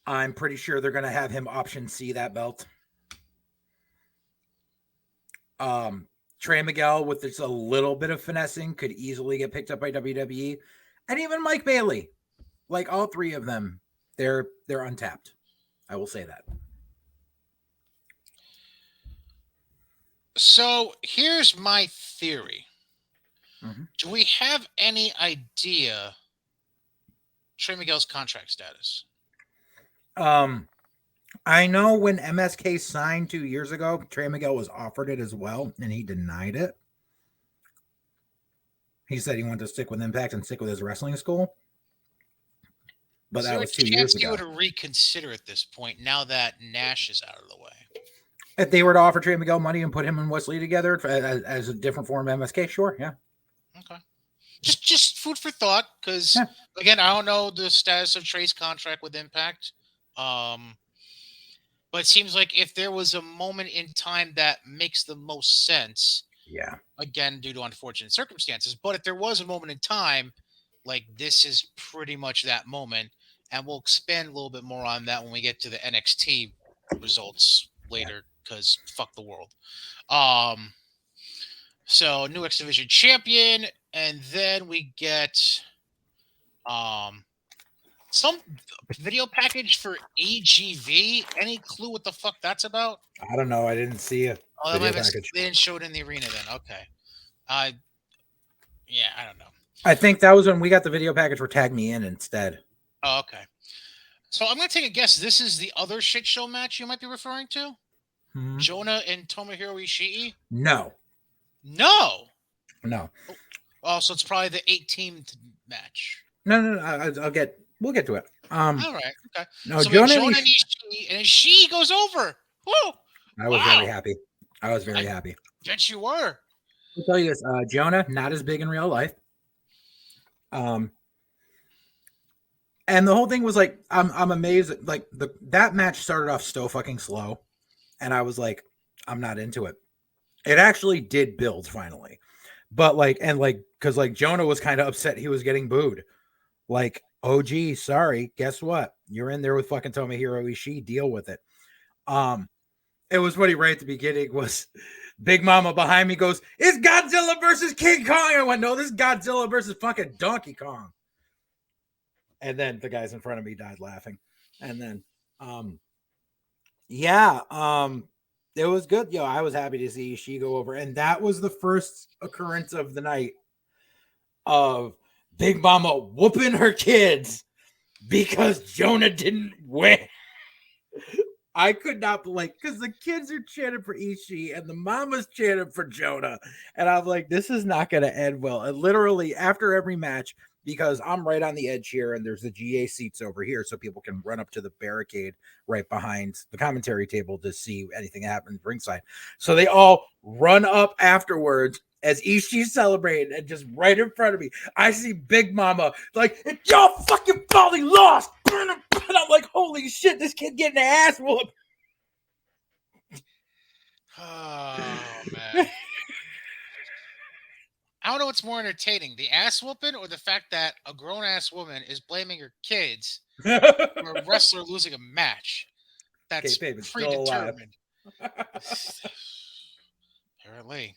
I'm pretty sure they're going to have him option C that belt. Trey Miguel, with just a little bit of finessing, could easily get picked up by WWE. And even Mike Bailey. Like, all 3 of them, they're untapped. I will say that. So here's my theory. Do we have any idea Trey Miguel's contract status? I know when MSK signed 2 years ago, Trey Miguel was offered it as well, and he denied it. He said he wanted to stick with Impact and stick with his wrestling school. But Is that there was a 2 years chance he ago. would reconsider at this point now that Nash is out of the way? If they were to offer Trey Miguel money and put him and Wesley together as a different form of MSK, sure, yeah. Okay. Just food for thought, because Yeah. again, I don't know the status of Trey's contract with Impact. But it seems like if there was a moment in time that makes the most sense, Yeah. again, due to unfortunate circumstances, but if there was a moment in time, like this is pretty much that moment, and we'll expand a little bit more on that when we get to the NXT results later, because fuck the world. So new X Division champion, and then we get some video package for EGV. Any clue what the fuck that's about? I don't know. I didn't see a Oh, that video might have been, package. they didn't show it in the arena then. Okay. Yeah, I don't know. I think that was when we got the video package for Tag Me In instead. Oh, okay. So I'm gonna take a guess. This is the other shit show match you might be referring to? Hmm. Jonah and Tomohiro Ishii? No. No. Oh, so it's probably the 18th match. No. We'll get to it. All right. Okay. No, So Jonah and Ishii, and Ishii goes over. Woo! I was very happy. I was very happy. Bet you were. I'll tell you this, Jonah, not as big in real life. And the whole thing was like, I'm amazed. Like that match started off so fucking slow, and I was like, I'm not into it. It actually did build finally, but because Jonah was kind of upset he was getting booed. Like, oh gee, sorry. Guess what? You're in there with fucking Tomohiro Ishii. Deal with it. It was funny right at the beginning was Big Mama behind me goes, it's Godzilla versus King Kong. I went, no, this is Godzilla versus fucking Donkey Kong. And then the guys in front of me died laughing. And then, it was good. Yo, I was happy to see Ishii go over. And that was the first occurrence of the night of Big Mama whooping her kids because Jonah didn't win. I could not believe, because the kids are chanting for Ishii and the mama's chanting for Jonah. And I'm like, this is not going to end well. And literally after every match, because I'm right on the edge here and there's the GA seats over here so people can run up to the barricade right behind the commentary table to see anything happen ringside. So they all run up afterwards as Ishii celebrated, and just right in front of me, I see Big Mama like, it's your fucking fault he lost. And I'm like, holy shit, this kid getting an ass whoop. Oh, man. I don't know what's more entertaining, the ass whooping or the fact that a grown ass woman is blaming her kids for a wrestler losing a match. That's predetermined. Apparently.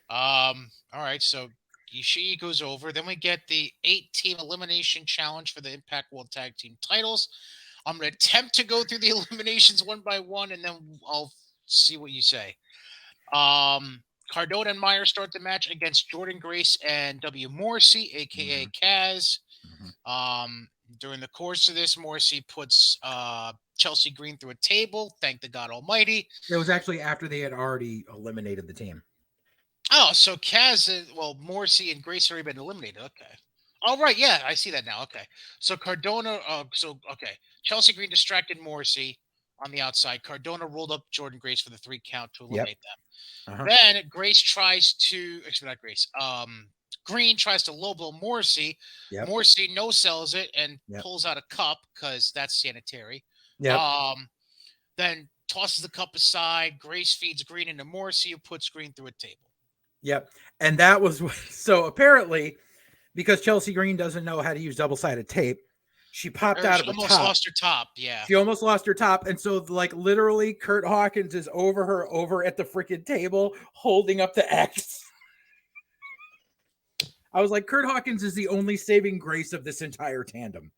All right, so Ishii goes over. Then we get the 8-team elimination challenge for the Impact World Tag Team titles. I'm going to attempt to go through the eliminations one by one, and then I'll see what you say. Cardona and Meyer start the match against Jordan Grace and W. Morrissey, a.k.a. Kaz. During the course of this, Morrissey puts Chelsea Green through a table. Thank the God Almighty. It was actually after they had already eliminated the team. Oh, so Morrissey and Grace have already been eliminated. Okay. All right. Yeah, I see that now. Okay. So Cardona, Chelsea Green distracted Morrissey on the outside. Cardona rolled up Jordan Grace for the 3 count to eliminate them. Then Grace tries to, actually not Grace, Green tries to low blow Morrissey. Morrissey no sells it and pulls out a cup because that's sanitary. Then tosses the cup aside. Grace feeds Green into Morrissey, who puts Green through a table. Yep. And that was so apparently because Chelsea Green doesn't know how to use double-sided tape, she popped out of the top. Almost lost her top. Yeah. She almost lost her top. And so like literally Kurt Hawkins is over her over at the freaking table holding up the X. I was like, Kurt Hawkins is the only saving grace of this entire tandem.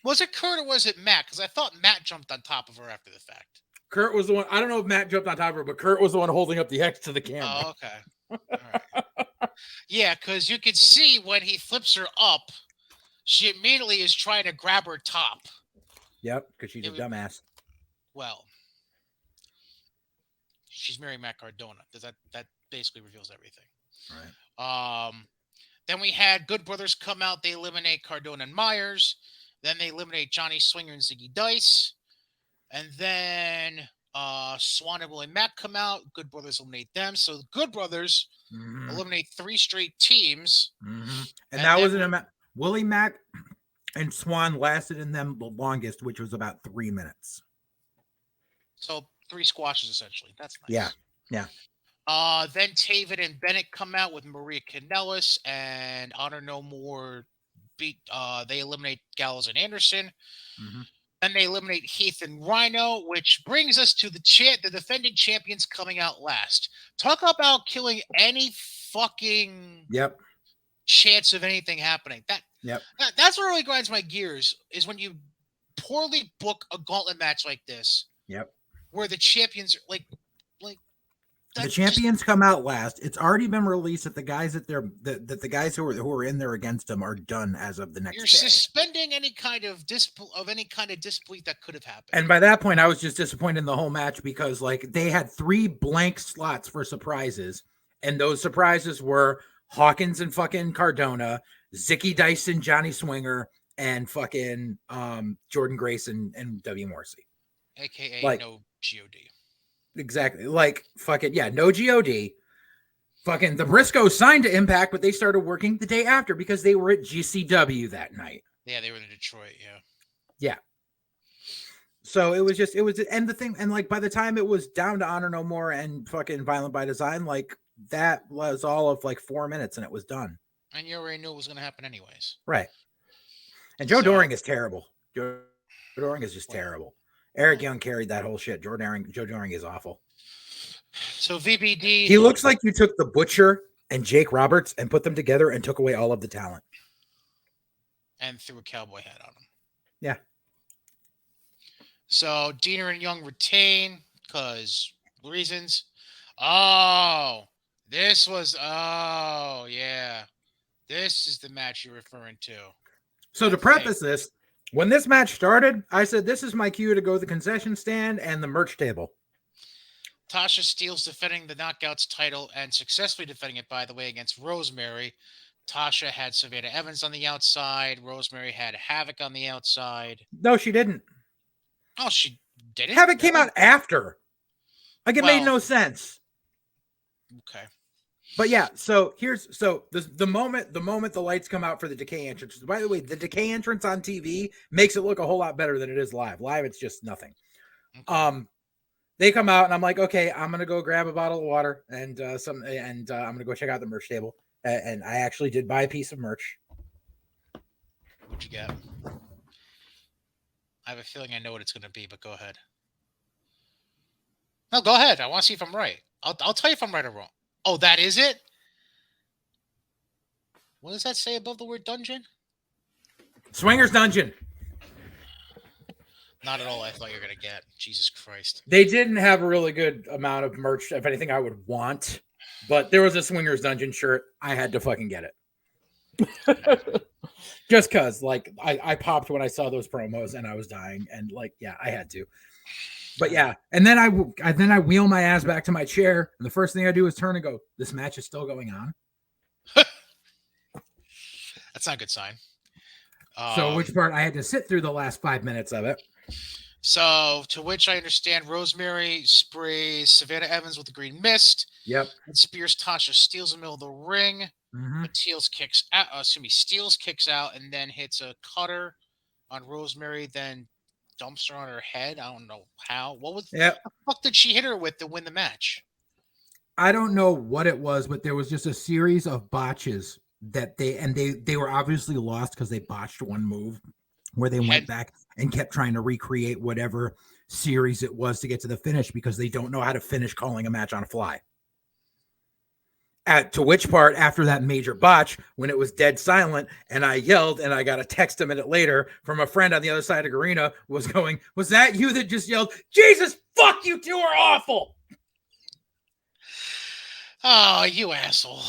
Was it Kurt or was it Matt? Because I thought Matt jumped on top of her after the fact. Kurt was the one. I don't know if Matt jumped on top of her, but Kurt was the one holding up the X to the camera. Oh, okay. All right. Yeah, because you can see when he flips her up, she immediately is trying to grab her top. Yep, because she's a It would- dumbass. Well, she's marrying Matt Cardona. That basically reveals everything. Right. Then we had Good Brothers come out. They eliminate Cardona and Myers. Then they eliminate Johnny Swinger and Ziggy Dice. And then Swan and Willie Mack come out. Good Brothers eliminate them. So the Good Brothers Mhm. eliminate 3 straight teams. And And that then was an Willie Mack and Swan lasted in them the longest, which was about 3 minutes. So 3 squashes essentially. That's nice. Yeah. Yeah. Then Taven and Bennett come out with Maria Kanellis and Honor No More. They eliminate Gallows and Anderson. Mhm. Then they eliminate Heath and Rhino, which brings us to the defending champions coming out last. Talk about killing any fucking Yep. chance of anything happening. That's what really grinds my gears, is when you poorly book a gauntlet match like this. Yep. Where the champions are like The champions come out last. It's already been released that the guys that the guys who are in there against them are done as of the next you're day. suspending any kind of disbelief that could have happened. And by that point, I was just disappointed in the whole match because like they had 3 blank slots for surprises, and those surprises were Hawkins and fucking Cardona, Zicky Dyson, Johnny Swinger, and fucking Jordan Grace and W. Morrissey. AKA like, no GOD. Exactly. Like fucking no GOD. Fucking the Briscoes signed to Impact, but they started working the day after because they were at GCW that night. Yeah, they were in Detroit, yeah. Yeah. So and the thing, and like by the time it was down to Honor No More and fucking Violent by Design, like that was all of like 4 minutes and it was done. And you already knew it was going to happen anyways. Right. And Joe Doring is terrible. Joe Doring is just terrible. Eric Young carried that whole shit. Joe Doring is awful. So VBD. He looks like you took the Butcher and Jake Roberts and put them together and took away all of the talent. And threw a cowboy hat on him. Yeah. So Diener and Young retain because reasons. Oh, yeah. This is the match you're referring to. So to preface this, when this match started, I said, this is my cue to go to the concession stand and the merch table. Tasha Steele's defending the Knockouts title and successfully defending it, by the way, against Rosemary. Tasha had Savannah Evans on the outside. Rosemary had Havoc on the outside. No, she didn't. Oh, she didn't? Havoc came out after. Like, it made no sense. Okay. But yeah, so the moment the lights come out for the Decay entrance. By the way, the Decay entrance on TV makes it look a whole lot better than it is live. Live, it's just nothing. Okay. They come out and I'm like, okay, I'm gonna go grab a bottle of water and I'm gonna go check out the merch table. And I actually did buy a piece of merch. What'd you get? I have a feeling I know what it's gonna be, but go ahead. No, go ahead. I want to see if I'm right. I'll tell you if I'm right or wrong. Oh, that is it? What does that say above the word dungeon? Swingers Dungeon. Not at all I thought you were going to get. Jesus Christ. They didn't have a really good amount of merch, if anything I would want. But there was a Swingers Dungeon shirt. I had to fucking get it. Just because, like, I popped when I saw those promos and I was dying. And, like, yeah, I had to. But yeah, and then I wheel my ass back to my chair, and the first thing I do is turn and go, this match is still going on. That's not a good sign. So which part? I had to sit through the last 5 minutes of it. So to which I understand Rosemary sprays Savannah Evans with the green mist. Yep. And spears Tasha Steele's in the middle of the ring. Mm-hmm. Steele's kicks out and then hits a cutter on Rosemary, then dumps her on her head. I don't know how. What the fuck did she hit her with to win the match? I don't know what it was, but there was just a series of botches that they were obviously lost because they botched one move where they went back and kept trying to recreate whatever series it was to get to the finish because they don't know how to finish calling a match on a fly. To which part, after that major botch, when it was dead silent, and I yelled, and I got a text a minute later from a friend on the other side of the arena, was going, was that you that just yelled, Jesus, fuck, you two are awful? Oh, you asshole.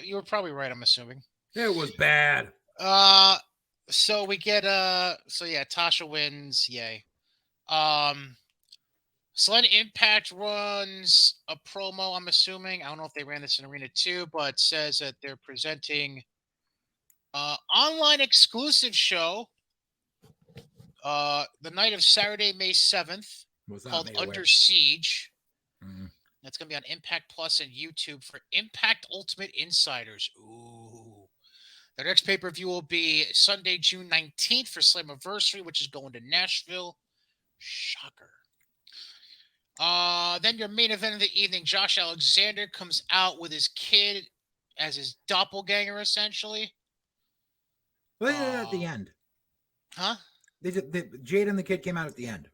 You were probably right. I'm assuming. It was bad. So we get so yeah, Tasha wins. Yay. Select Impact runs a promo. I'm assuming. I don't know if they ran this in Arena 2, but says that they're presenting online exclusive show the night of Saturday, May 7th, called Under Siege. Mm. That's going to be on Impact Plus and YouTube for Impact Ultimate Insiders. Ooh. The next pay-per-view will be Sunday, June 19th for Slammiversary, which is going to Nashville. Shocker. Then your main event of the evening, Josh Alexander comes out with his kid as his doppelganger, essentially. Well, they did it at the end. Huh? Jade and the kid came out at the end.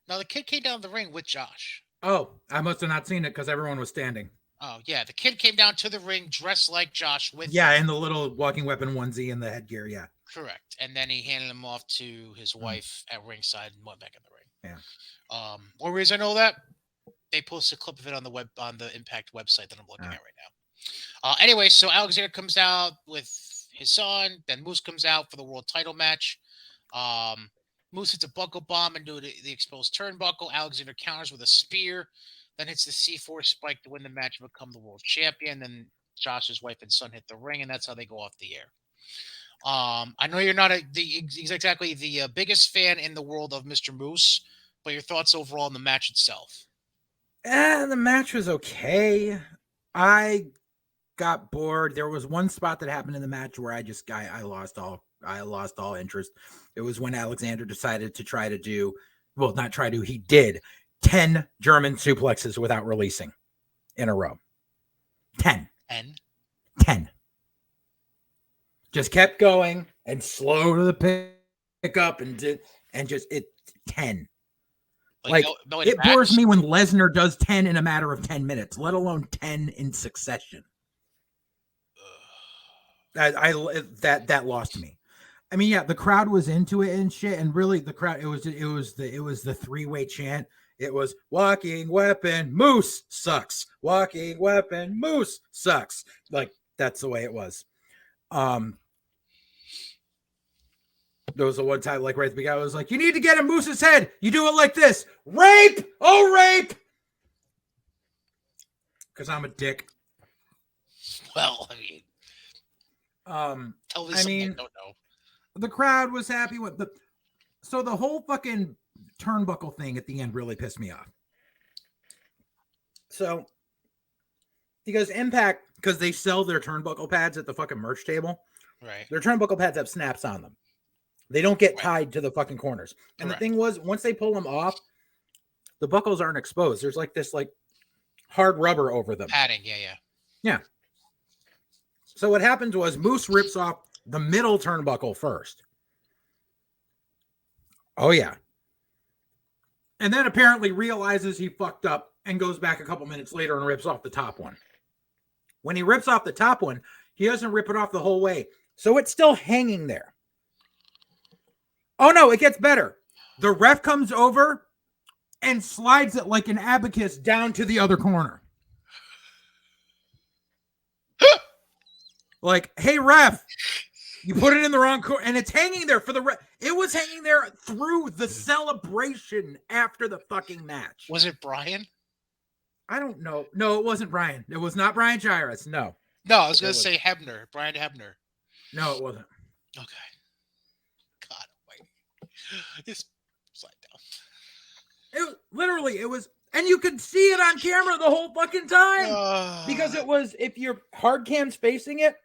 No, the kid came down the ring with Josh. Oh, I must have not seen it because everyone was standing. Oh, yeah. The kid came down to the ring dressed like Josh with Yeah, him. in the little walking weapon onesie and the headgear, yeah. Correct. And then he handed him off to his wife at ringside and went back in the ring. Yeah. One reason I know that, they posted a clip of it on the Impact website that I'm looking at right now. Anyway, so Alexander comes out with his son, then Moose comes out for the world title match. Moose hits a buckle bomb into the exposed turnbuckle. Alexander counters with a spear, then hits the C4 spike to win the match and become the world champion. Then Josh's wife and son hit the ring, and that's how they go off the air. I know you're not exactly the biggest fan in the world of Mr. Moose, but your thoughts overall on the match itself? The match was okay. I got bored. There was one spot that happened in the match where I lost all interest. It was when Alexander decided to he did 10 German suplexes without releasing in a row. 10. Just kept going and slow to the pick up and 10. It bores me when Lesnar does 10 in a matter of 10 minutes, let alone 10 in succession. That lost me. I mean, yeah, the crowd was into it and shit, and really the crowd, it was the three-way chant. It was walking weapon, Moose sucks. Walking weapon, Moose sucks. Like, that's the way it was. There was a one time, like right at the beginning, I was like, you need to get in Moose's head. You do it like this. Rape! Oh, rape! Because I'm a dick. Well, I mean, tell me something I don't know. The crowd was happy with the whole fucking turnbuckle thing at the end really pissed me off. So, because Impact, because they sell their turnbuckle pads at the fucking merch table, right? Their turnbuckle pads have snaps on them. They don't get tied to the fucking corners. And the thing was, once they pull them off, the buckles aren't exposed. There's like this hard rubber over them. Padding, yeah. So what happens was Moose rips off the middle turnbuckle first. Oh, yeah. And then apparently realizes he fucked up and goes back a couple minutes later and rips off the top one. When he rips off the top one, he doesn't rip it off the whole way. So it's still hanging there. Oh, no, it gets better. The ref comes over and slides it like an abacus down to the other corner. Like, hey, ref, you put it in the wrong corner, and it's hanging there for the ref. It was hanging there through the celebration after the fucking match. Was it Brian? I don't know. No, it wasn't Brian. It was not Brian Gyrus. No. No, I was going to say Hebner. Brian Hebner. No, it wasn't. Okay. God, wait. Just slide down. It was, and you could see it on camera the whole fucking time. Because it was, if your hard cam's facing it,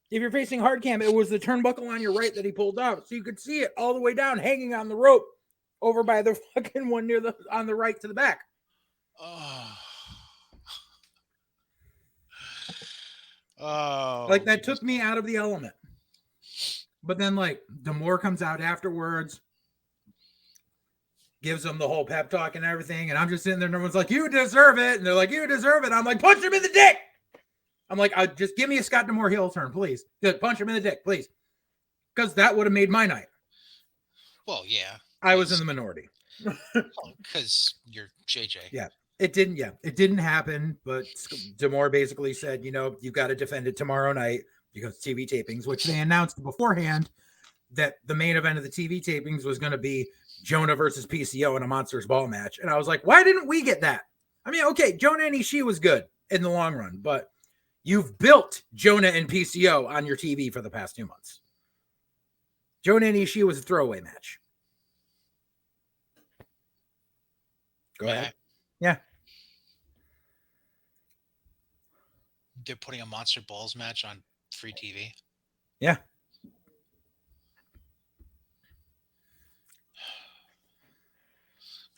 if you're facing hard cam, it was the turnbuckle on your right that he pulled out. So you could see it all the way down, hanging on the rope over by the fucking one on the right to the back. Oh. Like, that took me out of the element. But then, like, D'Amore comes out afterwards, gives them the whole pep talk and everything, and I'm just sitting there and everyone's like, you deserve it. And they're like, you deserve it. I'm like, punch him in the dick. I'm like, just give me a Scott D'Amore heel turn, please. Just punch him in the dick, please. Because that would have made my night. Well, yeah. I was in the minority. Because you're JJ. Yeah. It didn't. Yeah, it didn't happen. But D'Amore basically said, you've got to defend it tomorrow night because TV tapings, which they announced beforehand that the main event of the TV tapings was going to be Jonah versus PCO in a Monsters Ball match. And I was like, why didn't we get that? I mean, okay, Jonah and Ishii was good in the long run, but you've built Jonah and PCO on your TV for the past 2 months. Jonah and Ishii was a throwaway match. Go ahead. Yeah. They're putting a Monster Balls match on free TV. Yeah.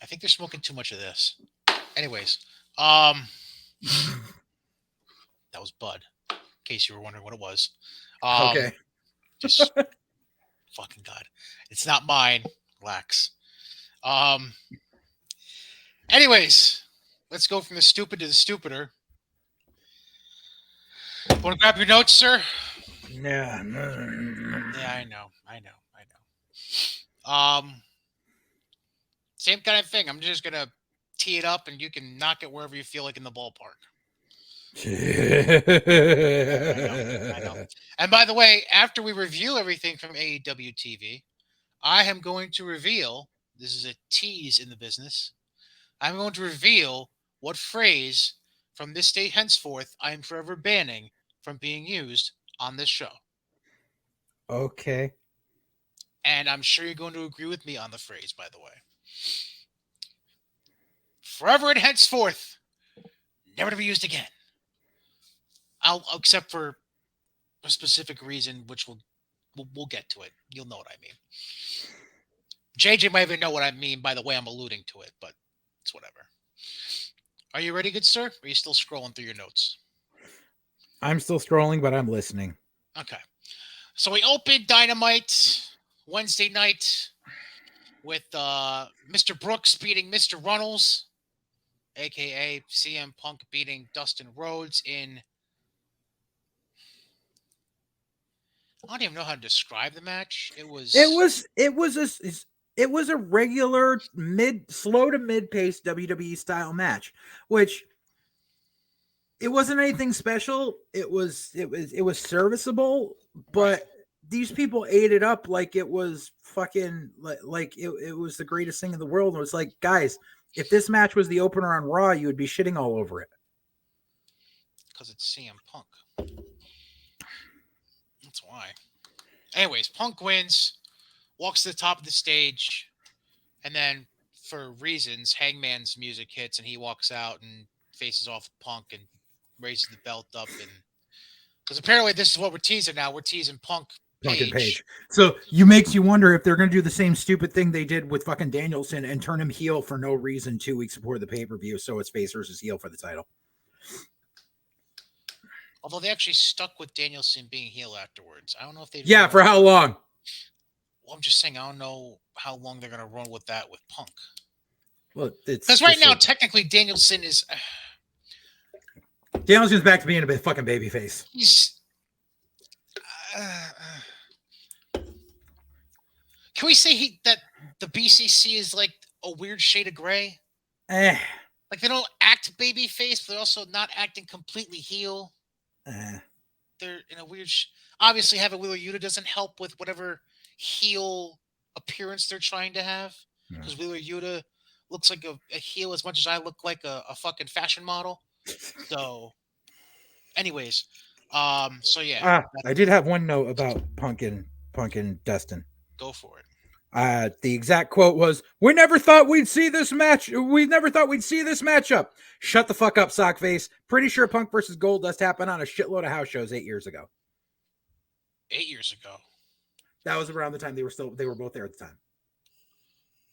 I think they're smoking too much of this. Anyways, that was Bud. In case you were wondering what it was. Okay. Just fucking God. It's not mine. Relax. Anyways, let's go from the stupid to the stupider. Want to grab your notes, sir? Yeah. Yeah, I know. Same kind of thing. I'm just gonna tee it up, and you can knock it wherever you feel like in the ballpark. I know. And by the way, after we review everything from AEW TV, I am going to reveal. This is a tease in the business. I'm going to reveal what phrase from this day henceforth I am forever banning from being used on this show. Okay. And I'm sure you're going to agree with me on the phrase, by the way. Forever and henceforth, never to be used again. Except for a specific reason, which we'll get to it. You'll know what I mean. JJ might even know what I mean by the way I'm alluding to it, but it's whatever. Are you ready, good sir? Or are you still scrolling through your notes? I'm still scrolling, but I'm listening. Okay. So we opened Dynamite Wednesday night with Mr. Brooks beating Mr. Runnels, a.k.a. CM Punk beating Dustin Rhodes in... I don't even know how to describe the match. It was a regular slow to mid pace WWE style match, which it wasn't anything special. It was serviceable, but these people ate it up like it was fucking like it was the greatest thing in the world. And it was like, guys, if this match was the opener on Raw, you would be shitting all over it. Because it's CM Punk. That's why. Anyways, Punk wins, walks to the top of the stage, and then for reasons, Hangman's music hits and he walks out and faces off Punk and raises the belt up. And because apparently this is what we're teasing now. We're teasing Punk and Page. So makes you wonder if they're going to do the same stupid thing they did with fucking Danielson and turn him heel for no reason 2 weeks before the pay-per-view. So it's face versus heel for the title. Although they actually stuck with Danielson being heel afterwards. I don't know if they... Yeah, for how long? Well, I'm just saying, I don't know how long they're going to run with that with Punk. Well, it's... Because right now, technically, Danielson is... Danielson's back to being a fucking babyface. He's... Can we say that the BCC is like a weird shade of gray? Like they don't act babyface, but they're also not acting completely heel. They're in a weird... Obviously, having Wheeler Yuta doesn't help with whatever heel appearance they're trying to have. Because Wheeler Yuta looks like a heel as much as I look like a fucking fashion model. So, anyways, so yeah. I did have one note about Punk and Dustin. Go for it. The exact quote was, "We never thought we'd see this match. We never thought we'd see this matchup." Shut the fuck up, sockface. Pretty sure Punk versus Goldust happened on a shitload of house shows 8 years ago. 8 years ago. That was around the time they were both there at the time.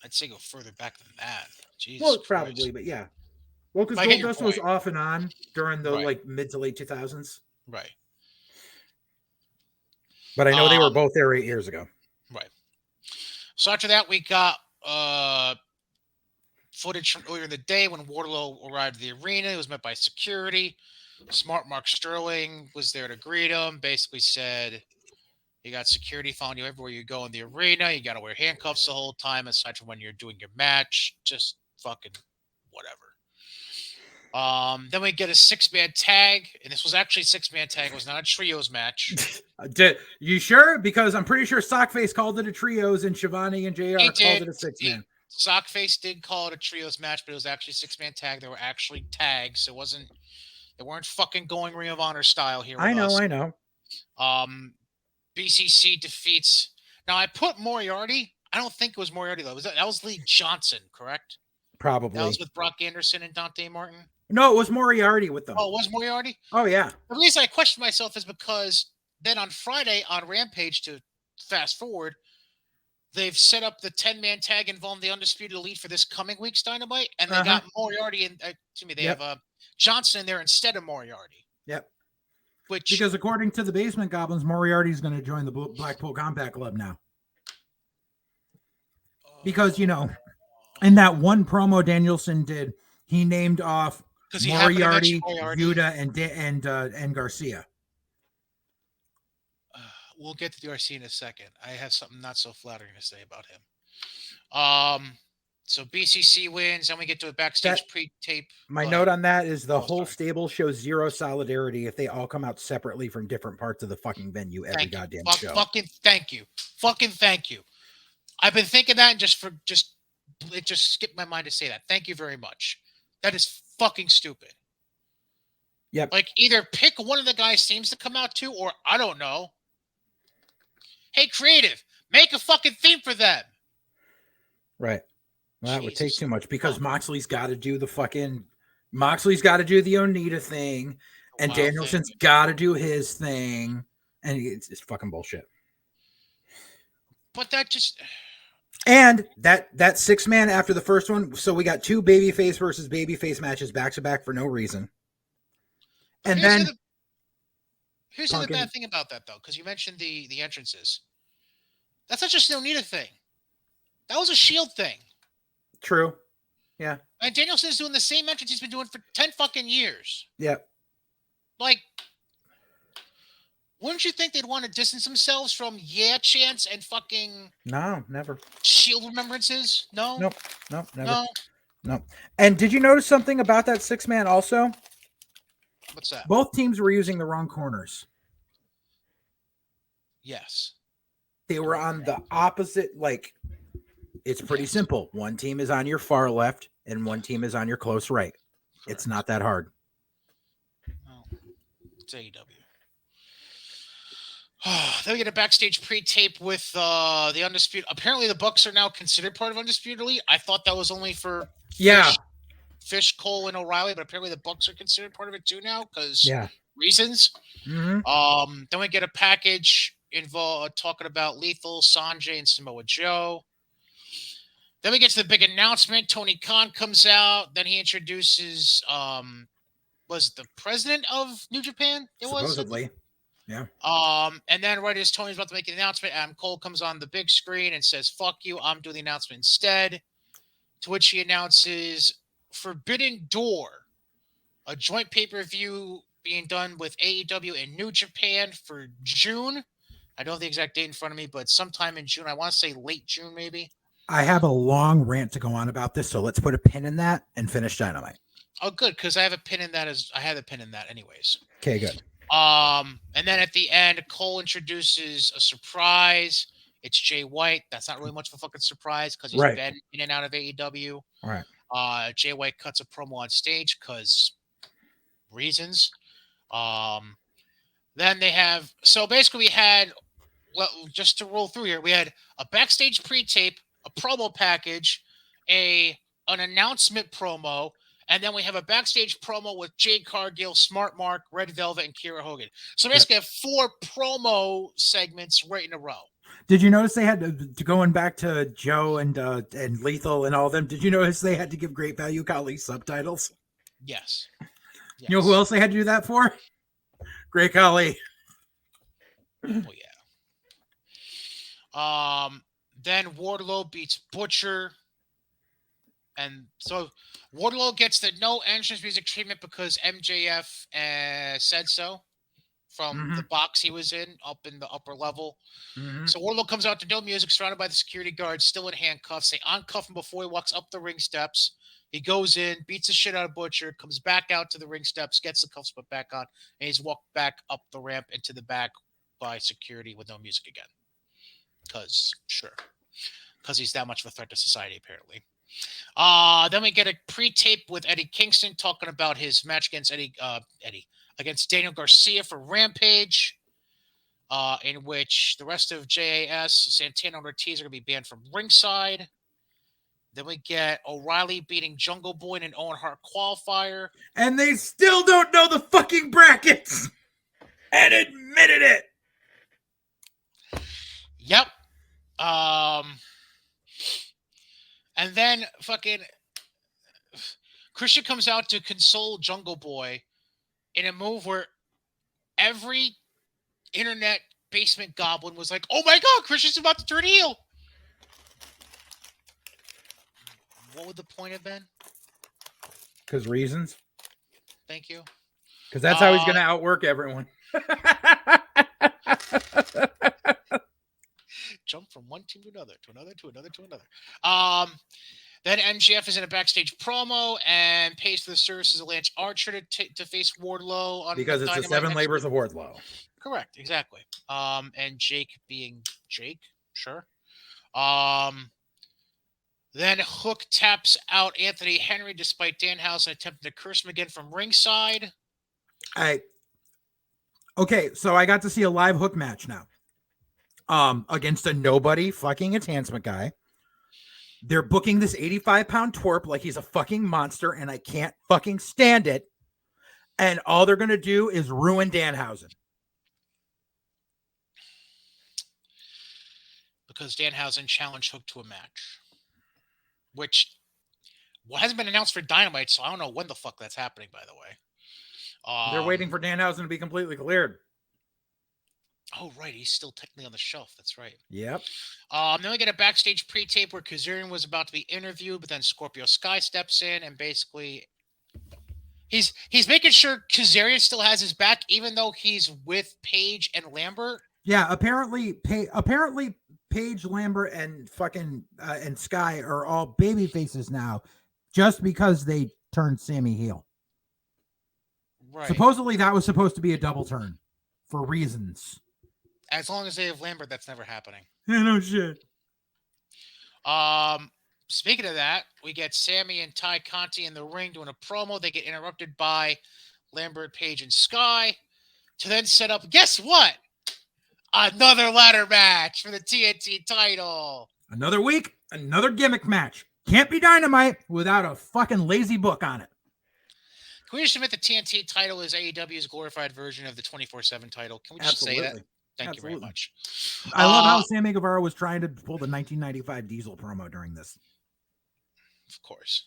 I'd say go further back than that. Jesus well, Christ. probably, but yeah. Well, because Goldust was off and on during the like mid to late 2000s. Right. But I know they were both there 8 years ago. Right. So after that, we got footage from earlier in the day when Wardlow arrived at the arena. He was met by security. Smart Mark Sterling was there to greet him. Basically said, you got security following you everywhere you go in the arena. You got to wear handcuffs the whole time, aside from when you're doing your match. Just fucking whatever. Then we get a 6-man tag, and this was actually a 6-man tag. It was not a trios match. You sure? Because I'm pretty sure Sockface called it a trios and Shivani and JR He called did. it a 6-man. Sockface did call it a trios match, but it was actually a 6-man tag. They were actually tags. It wasn't. They weren't fucking going Ring of Honor style here. I know. BCC defeats. Now I put Moriarty. I don't think it was Moriarty though. That was Lee Johnson, correct? Probably. That was with Brock Anderson and Dante Martin. No, it was Moriarty with them. Oh, it was Moriarty? Oh, yeah. The reason I questioned myself is because then on Friday on Rampage, to fast forward, they've set up the 10-man tag involving the Undisputed Elite for this coming week's Dynamite, and they got Moriarty and they have Johnson in there instead of Moriarty. Yep. Because according to the Basement Goblins, Moriarty's going to join the Blackpool Combat Club now. Because, in that one promo Danielson did, he named off Moriarty, Yuta, and Garcia. We'll get to Garcia in a second. I have something not so flattering to say about him. So BCC wins, and we get to a backstage pre-tape. My note on that is the whole stable shows zero solidarity if they all come out separately from different parts of the fucking venue every goddamn show. Fucking thank you. Fucking thank you. I've been thinking that, and it just skipped my mind to say that. Thank you very much. That is fucking stupid. Yep. Like, either pick one of the guys' teams to come out to, or I don't know. Hey, creative, make a fucking theme for them. Right. Well, that would take too much because Moxley's got to do the Onita thing, and Danielson's got to do his thing, and it's fucking bullshit. But that just... And that 6-man after the first one, so we got 2 babyface versus babyface matches back to back for no reason. And here's the bad thing about that, though, because you mentioned the entrances. That's not just an Onita thing. That was a Shield thing. True. Yeah. And Danielson's doing the same entrance he's been doing for 10 fucking years. Yep. Like, wouldn't you think they'd want to distance themselves from chants and fucking... No, never. Shield remembrances? No? Nope, never. No. And did you notice something about that 6-man also? What's that? Both teams were using the wrong corners. Yes. They were on the opposite, it's pretty simple. One team is on your far left and one team is on your close right. Correct. It's not that hard. Oh, it's AEW. Then we get a backstage pre-tape with the Undisputed. Apparently, the Bucks are now considered part of Undisputed Elite. I thought that was only for Fish, Cole, and O'Reilly, but apparently the Bucks are considered part of it too now because reasons. Mm-hmm. Then we get a package talking about Lethal, Sanjay, and Samoa Joe. Then we get to the big announcement. Tony Khan comes out. Then he introduces was the president of New Japan? Supposedly. Yeah. And then right as Tony's about to make an announcement, Adam Cole comes on the big screen and says, "Fuck you, I'm doing the announcement instead." To which he announces Forbidden Door, a joint pay-per-view being done with AEW and New Japan for June. I don't have the exact date in front of me, but sometime in June. I want to say late June, maybe. I have a long rant to go on about this, so let's put a pin in that and finish Dynamite. Oh, good, because I have a pin in that. I had a pin in that anyways. Okay, good. And then at the end, Cole introduces a surprise. It's Jay White. That's not really much of a fucking surprise because he's been in and out of AEW. All right. Jay White cuts a promo on stage because reasons. Then they have, so basically we had, well, just to roll through here, we had a backstage pre-tape, a promo package, an announcement promo, and then we have a backstage promo with Jade Cargill, Smart Mark, Red Velvet, and Kiera Hogan. So basically, I have 4 promo segments right in a row. Did you notice they had to going back to Joe and Lethal and all of them? Did you notice they had to give Great Value Khali subtitles? Yes. You know who else they had to do that for? Great Khali. Oh yeah. Then Wardlow beats Butcher. And so Wardlow gets the no entrance music treatment because MJF said so from the box he was in up in the upper level. Mm-hmm. So Wardlow comes out to no music, surrounded by the security guards, still in handcuffs. They uncuff him before he walks up the ring steps. He goes in, beats the shit out of Butcher, comes back out to the ring steps, gets the cuffs put back on, and he's walked back up the ramp into the back by security with no music again. Because he's that much of a threat to society, apparently. Then we get a pre-tape with Eddie Kingston talking about his match against against Daniel Garcia for Rampage, in which the rest of JAS, Santana and Ortiz are going to be banned from ringside. Then we get O'Reilly beating Jungle Boy in an Owen Hart qualifier. And they still don't know the fucking brackets and admitted it. Yep. And then fucking Christian comes out to console Jungle Boy in a move where every internet basement goblin was like, "Oh my god, Christian's about to turn heel." What would the point have been? Because reasons. Thank you. Because that's how he's going to outwork everyone. Jump from one team to another, to another, to another, to another. Then MJF is in a backstage promo and pays for the services of Lance Archer to face Wardlow on because it's the 7 labors of Wardlow. Correct, exactly. And Jake being Jake, sure. Then Hook taps out Anthony Henry despite Danhausen attempting to curse him again from ringside. Okay, so I got to see a live Hook match now. Against a nobody fucking enhancement guy. They're booking this 85-pound twerp like he's a fucking monster, and I can't fucking stand it. And all they're going to do is ruin Danhausen. Because Danhausen challenged Hook to a match. Which hasn't been announced for Dynamite, so I don't know when the fuck that's happening, by the way. They're waiting for Danhausen to be completely cleared. Oh, right. He's still technically on the shelf. That's right. Yep. Then we get a backstage pre-tape where Kazarian was about to be interviewed, but then Scorpio Sky steps in and basically he's making sure Kazarian still has his back, even though he's with Paige and Lambert. Yeah, apparently Paige, Lambert, and fucking and Sky are all baby faces now, just because they turned Sammy heel. Right. Supposedly that was supposed to be a double turn for reasons. As long as they have Lambert, that's never happening. Yeah, no shit. Speaking of that, we get Sammy and Ty Conti in the ring doing a promo. They get interrupted by Lambert, Paige, and Sky to then set up, guess what? Another ladder match for the TNT title. Another week, another gimmick match. Can't be Dynamite without a fucking lazy book on it. Can we just admit the TNT title is AEW's glorified version of the 24/7 title? Can we just say that? Thank you very much. I love how Sammy Guevara was trying to pull the 1995 Diesel promo during this. Of course.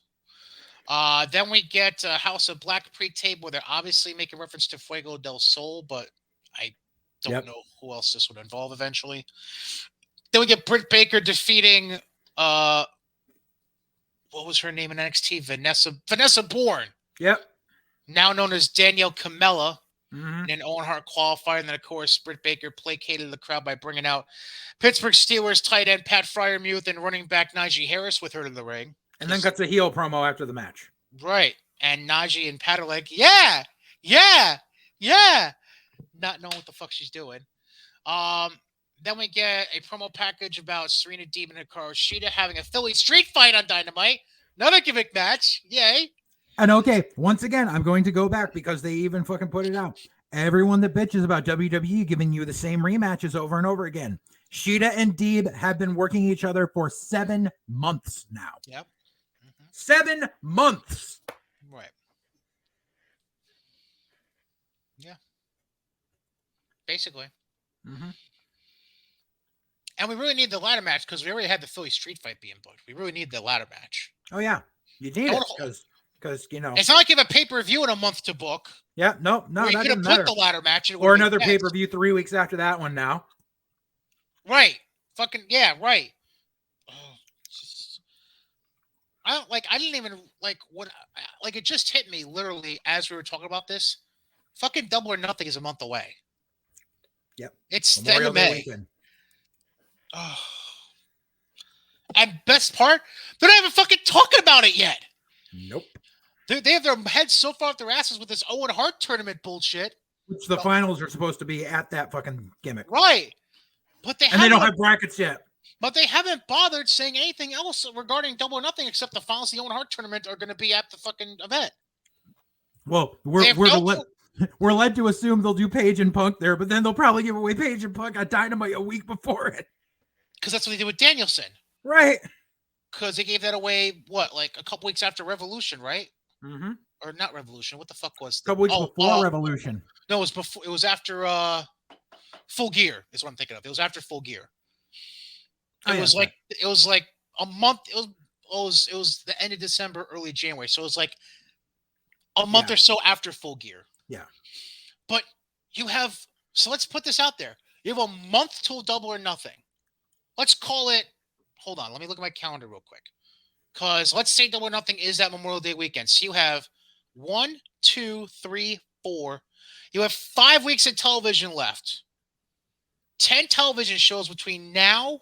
Then we get House of Black pre-tape where they're obviously making reference to Fuego del Sol, but I don't know who else this would involve eventually. Then we get Britt Baker defeating what was her name in NXT? Vanessa Bourne. Yep. Now known as Danielle Camella. In an Owen Hart qualifier. And then, of course, Britt Baker placated the crowd by bringing out Pittsburgh Steelers tight end Pat Freiermuth and running back Najee Harris with her to the ring. And then cuts a heel promo after the match. Right. And Najee and Pat are like, yeah. Not knowing what the fuck she's doing. Then we get a promo package about Serena Deeb and Hikaru Shida having a Philly street fight on Dynamite. Another gimmick match. Yay. And okay, once again, I'm going to go back because they even fucking put it out. Everyone that bitches about WWE giving you the same rematches over and over again. Shida and Deeb have been working each other for 7 months now. Yep. 7 months. Right. Yeah. Basically. And we really need the ladder match because we already had the Philly street fight being booked. We really need the ladder match. Oh, yeah. You need it because, you know. It's not like you have a pay-per-view in a month to book. Yeah, no, you could have put the ladder match in. Or another pay-per-view 3 weeks after that one now. Right. Fucking, yeah, right. Oh, just, I didn't even, it just hit me literally as we were talking about this. Fucking Double or Nothing is a month away. Yep. It's the end of May. Weekend. Oh. And best part, they're not even fucking talking about it yet. Nope. They have their heads so far off their asses with this Owen Hart tournament bullshit. Which the finals are supposed to be at that fucking gimmick. Right. But they don't have brackets yet. But they haven't bothered saying anything else regarding Double or Nothing except the finals of the Owen Hart tournament are going to be at the fucking event. Well, we're led to assume they'll do Page and Punk there, but then they'll probably give away Page and Punk on Dynamite a week before it. Because that's what they did with Danielson. Right. Because they gave that away, like a couple weeks after Revolution, right? Mm-hmm. Or not Revolution. What the fuck was that? A couple weeks before Revolution. No, it was before. It was after Full Gear is what I'm thinking of. It was after Full Gear. It was like a month. It was the end of December, early January. So it was like a month or so after Full Gear. Yeah. But so let's put this out there. You have a month till Double or Nothing. Let's call it, hold on, let me look at my calendar real quick. Because let's say Double or Nothing is that Memorial Day weekend. So you have 1, 2, 3, 4. You have 5 weeks of television left. 10 television shows between now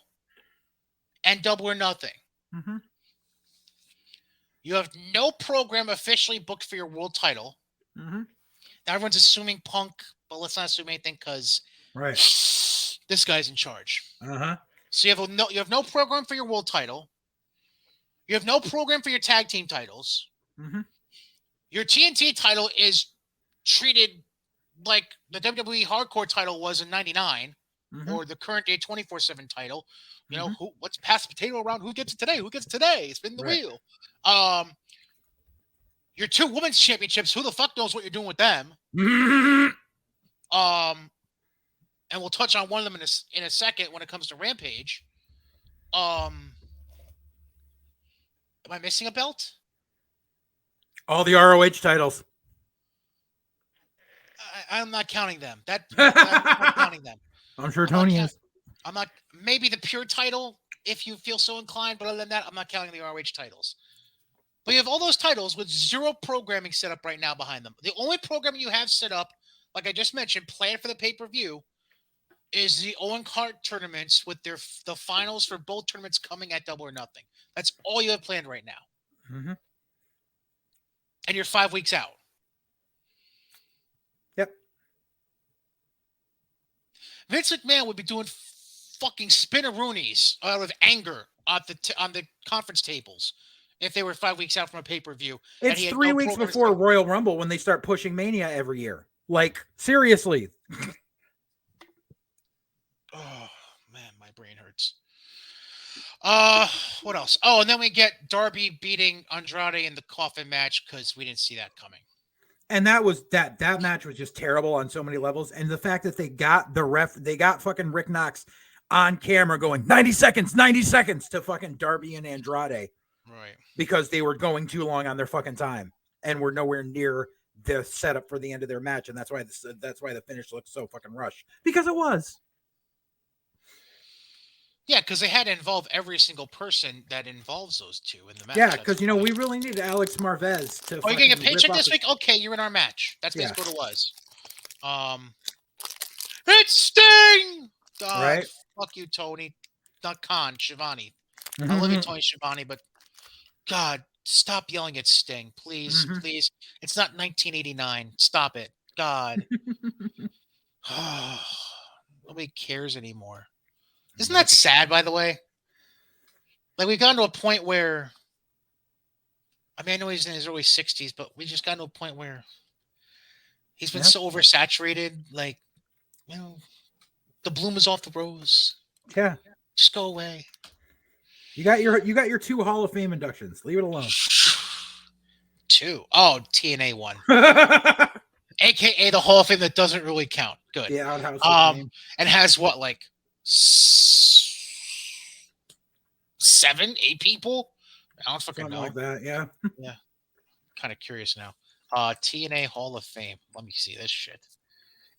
and Double or Nothing. Mm-hmm. You have no program officially booked for your world title. Mm-hmm. Now everyone's assuming Punk, but let's not assume anything because this guy's in charge. Uh-huh. So you have no program for your world title. You have no program for your tag team titles. Mm-hmm. Your TNT title is treated like the WWE Hardcore title was in '99, or the current day 24/7 title. You know, let's pass the potato around. Who gets it today? Who gets it today? Spin the wheel. Your 2 women's championships. Who the fuck knows what you're doing with them? And we'll touch on one of them in a second when it comes to Rampage. Am I missing a belt? All the ROH titles. I'm not counting them. I'm not counting them. I'm sure Tony is. I'm not. Maybe the pure title, if you feel so inclined. But other than that, I'm not counting the ROH titles. But you have all those titles with 0 programming set up right now behind them. The only programming you have set up, like I just mentioned, planned for the pay-per-view, is the Owen Hart tournaments with the finals for both tournaments coming at Double or Nothing. That's all you have planned right now. Mm-hmm. And you're 5 weeks out. Yep. Vince McMahon would be doing fucking spinneroonies out of anger on the conference tables if they were 5 weeks out from a pay-per-view. It's 3 weeks before Royal Rumble when they start pushing Mania every year. Like, seriously. Oh, man, my brain hurts. What else? Oh, and then we get Darby beating Andrade in the coffin match because we didn't see that coming. And that match was just terrible on so many levels. And the fact that they got fucking Rick Knox on camera going 90 seconds to fucking Darby and Andrade. Right. Because they were going too long on their fucking time and were nowhere near the setup for the end of their match. And that's why the finish looked so fucking rushed, because it was. Yeah, because they had to involve every single person that involves those two in the match. Yeah, because we really needed Alex Marvez to. Oh, you're getting a paycheck this week? Okay, you're in our match. That's basically what it was. It's Sting. Right. Fuck you, Tony. Not Khan, Shivani. I love you, Tony Schiavone, but God, stop yelling at Sting, please, please. It's not 1989. Stop it, God. Nobody cares anymore. Isn't that sad, by the way? Like, we've gotten to a point where, I mean, I know he's in his early 60s, but we just got to a point where he's been so oversaturated. Like, the bloom is off the rose. Yeah. Just go away. You got your 2 Hall of Fame inductions. Leave it alone. 2. Oh, TNA 1. AKA the Hall of Fame that doesn't really count. Good. Yeah, outhouse. And has what, like 7, 8 people? I don't fucking know. Like that, yeah. Yeah. Kind of curious now. TNA Hall of Fame. Let me see this shit.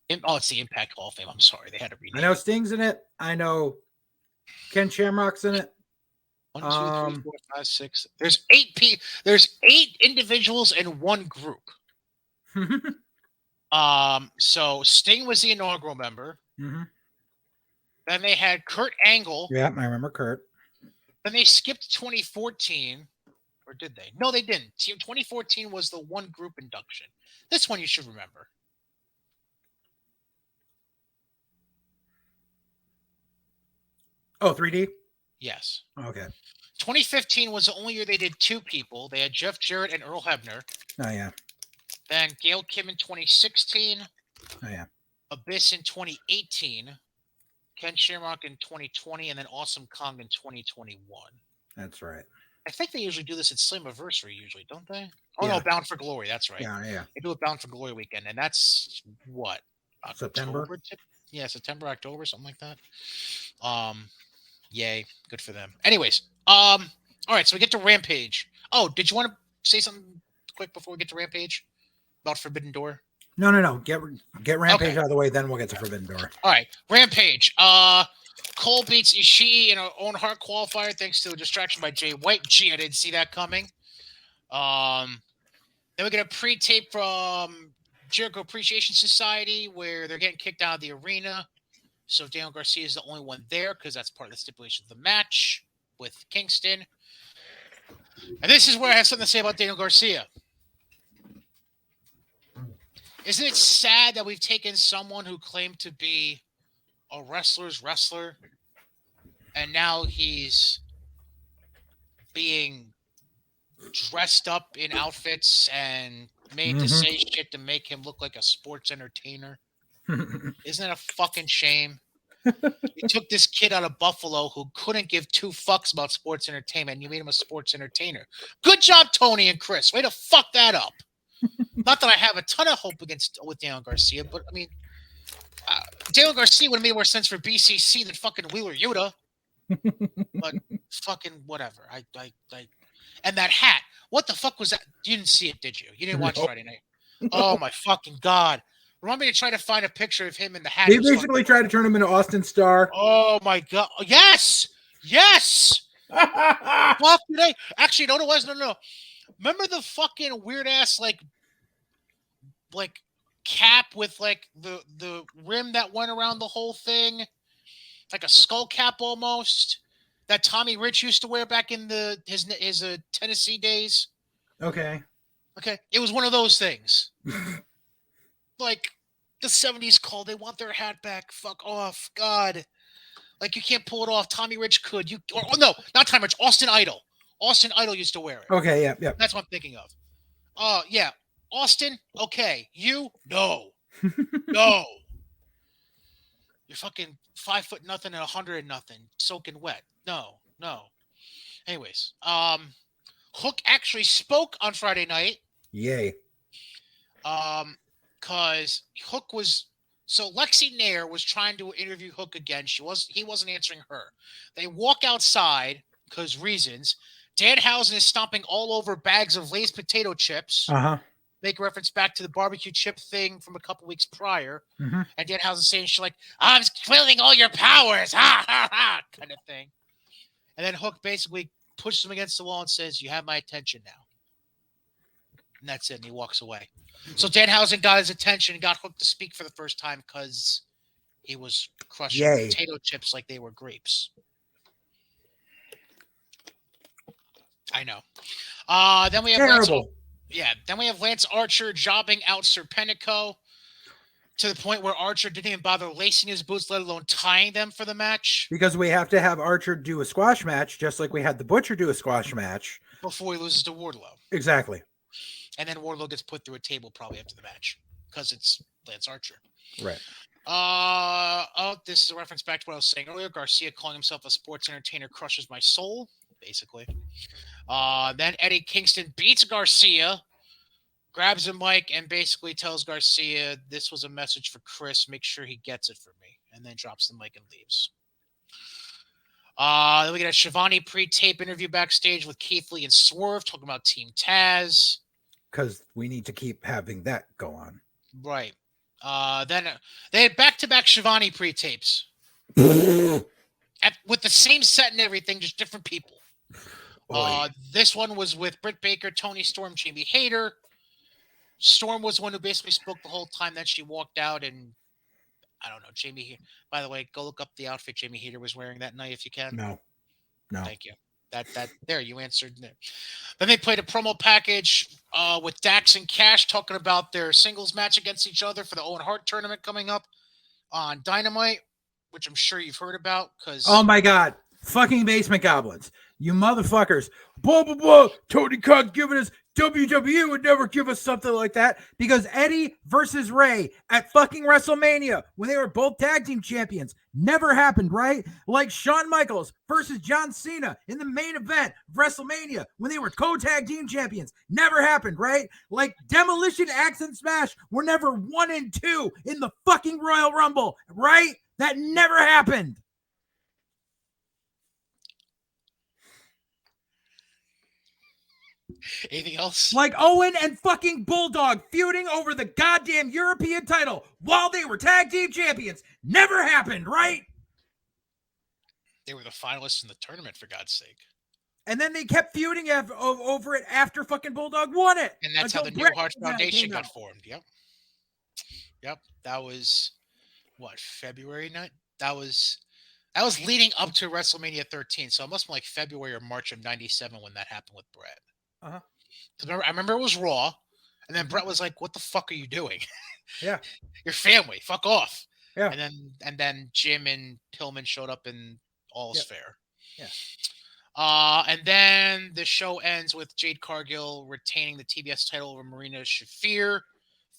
It's the Impact Hall of Fame. I'm sorry. They had to rename I know Sting's in it. I know Ken Shamrock's in it. 1, 2, 3, 4, 5, 6. There's 8 There's 8 individuals in one group. So Sting was the inaugural member. Mm-hmm. Then they had Kurt Angle. Yeah, I remember Kurt. Then they skipped 2014 or Or did they? No, they didn't. Team 2014 was the one group induction. This one you should remember. Oh, 3D? Yes. Okay. 2015 was the only year they did two people. They had Jeff Jarrett and Earl Hebner. Oh, yeah. Then Gail Kim in 2016. Oh, yeah. Abyss in 2018. Ken Shamrock in 2020. And then Awesome Kong in 2021. That's right. I think they usually do this at Slammiversary, usually, don't they? Oh, Yeah. no, Bound for Glory. That's right. Yeah. They do a Bound for Glory weekend. And that's what? September? Yeah, September, October, something like that. Yay. Good for them. Anyways, all right, so we get to Rampage. Oh, did you want to say something quick before we get to Rampage about Forbidden Door? No. Get Rampage out of the way, then we'll get to Forbidden Door. All right, Rampage. Cole beats Ishii in our own heart qualifier thanks to a distraction by Jay White. Gee, I didn't see that coming. Then we get a pre-tape from Jericho Appreciation Society where they're getting kicked out of the arena. So Daniel Garcia is the only one there because that's part of the stipulation of the match with Kingston. And this is where I have something to say about Daniel Garcia. Isn't it sad that we've taken someone who claimed to be a wrestler's wrestler and now he's being dressed up in outfits and made to say shit to make him look like a sports entertainer? Isn't it a fucking shame? You took this kid out of Buffalo who couldn't give two fucks about sports entertainment, and you made him a sports entertainer. Good job, Tony and Chris. Way to fuck that up. Not that I have a ton of hope with Daniel Garcia, but I mean, Daniel Garcia would have made more sense for BCC than fucking Wheeler Yuta. But fucking whatever. And that hat. What the fuck was that? You didn't see it, did you? You didn't watch Friday night. Oh my fucking God. Remind me to try to find a picture of him in the hat. They basically tried to turn him into Austin Starr. Oh my God. Yes. Fuck today. Actually, no, it was. No. Remember the fucking weird ass like cap with like the rim that went around the whole thing? Like a skull cap almost. That Tommy Rich used to wear back in his Tennessee days. Okay. It was one of those things. Like the 70s call, they want their hat back. Fuck off. God. Like you can't pull it off. Tommy Rich could. No, not Tommy Rich. Austin Idol. Austin Idol used to wear it. Okay, yeah. That's what I'm thinking of. Yeah. Austin, okay. You? No. No. You're fucking 5 foot nothing and 100 nothing, soaking wet. No. Anyways, Hook actually spoke on Friday night. Yay. Because Hook was Lexi Nair was trying to interview Hook again. He wasn't answering her. They walk outside because reasons. Danhausen is stomping all over bags of Lay's potato chips. Make a reference back to the barbecue chip thing from a couple weeks prior. And Danhausen saying shit like, I'm quelling all your powers, ha ha ha, kind of thing. And then Hook basically pushes him against the wall and says, you have my attention now. And that's it. And he walks away. So Danhausen got his attention and got Hook to speak for the first time because he was crushing potato chips like they were grapes. I know. Then we have Then we have Lance Archer jobbing out Serpentico to the point where Archer didn't even bother lacing his boots, let alone tying them for the match. Because we have to have Archer do a squash match, just like we had the Butcher do a squash match. Before he loses to Wardlow. Exactly. And then Wardlow gets put through a table probably after the match because it's Lance Archer. Right. This is a reference back to what I was saying earlier. Garcia calling himself a sports entertainer crushes my soul, basically. Then Eddie Kingston beats Garcia, grabs a mic, and basically tells Garcia, this was a message for Chris. Make sure he gets it for me. And then drops the mic and leaves. Then we get a Shivani pre-tape interview backstage with Keith Lee and Swerve talking about Team Taz. Because we need to keep having that go on. Right. Then they had back-to-back Shivani pre-tapes. With the same set and everything, just different people. This one was with Britt Baker, Tony Storm, Jamie Hayter. Storm was the one who basically spoke the whole time. Then she walked out, and I don't know, Jamie. By the way, go look up the outfit Jamie Hayter was wearing that night if you can. No. Thank you. There, you answered. Then they played a promo package with Dax and Cash talking about their singles match against each other for the Owen Hart tournament coming up on Dynamite, which I'm sure you've heard about. Because Oh my God, fucking basement goblins, you motherfuckers! Blah blah blah. Tony Khan's giving us WWE would never give us something like that because Eddie versus Ray at fucking WrestleMania when they were both tag team champions never happened, right? Like Shawn Michaels versus John Cena in the main event of WrestleMania when they were co-tag team champions never happened, right? Like Demolition Axe and Smash were never 1 and 2 in the fucking Royal Rumble, right? That never happened. anything else? Like Owen and fucking Bulldog feuding over the goddamn European title while they were tag team champions. Never happened, right? They were the finalists in the tournament, for God's sake. And then they kept feuding over it after fucking Bulldog won it. And that's how the New Heart Foundation got formed. Yep. That was what, February night? That was leading up to WrestleMania 13. So it must have been like February or March of '97 when that happened with Brett. I remember it was Raw, and then Brett was like, "What the fuck are you doing? Yeah, your family, fuck off." Yeah, and then Jim and Pillman showed up, and all is fair. Yeah. And then the show ends with Jade Cargill retaining the TBS title over Marina Shafir,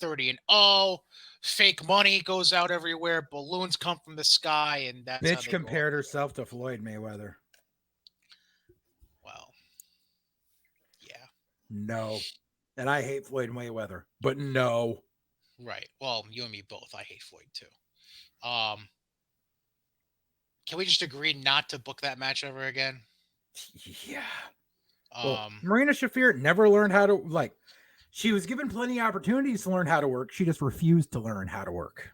30-0. Fake money goes out everywhere. Balloons come from the sky, and that's bitch compared herself to Floyd Mayweather. Well, yeah. No. And I hate Floyd Mayweather, but no. Right. Well, you and me both. I hate Floyd too. Can we just agree not to book that match ever again? Yeah. Well, Marina Shafir never learned how to, like, she was given plenty of opportunities to learn how to work. She just refused to learn how to work.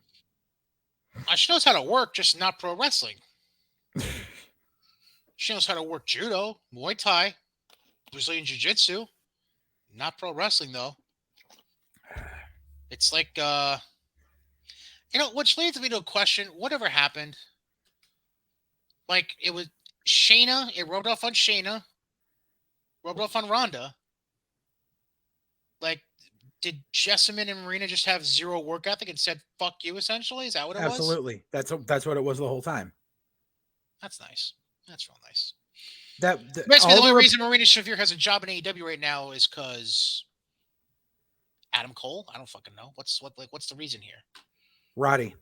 She knows how to work, just not pro wrestling. She knows how to work judo, Muay Thai, Brazilian Jiu-Jitsu. Not pro wrestling, though. It's like, which leads me to a question. Whatever happened? Like, it was Shayna. It rubbed off on Shayna. Rubbed off on Ronda. Like, did Jessamine and Marina just have zero work ethic and said, fuck you, essentially? Is that what it was? Absolutely. That's what it was the whole time. That's nice. That's real nice. Basically, the only reason Marina Shafir has a job in AEW right now is because Adam Cole? I don't fucking know. What's the reason here? Roddy.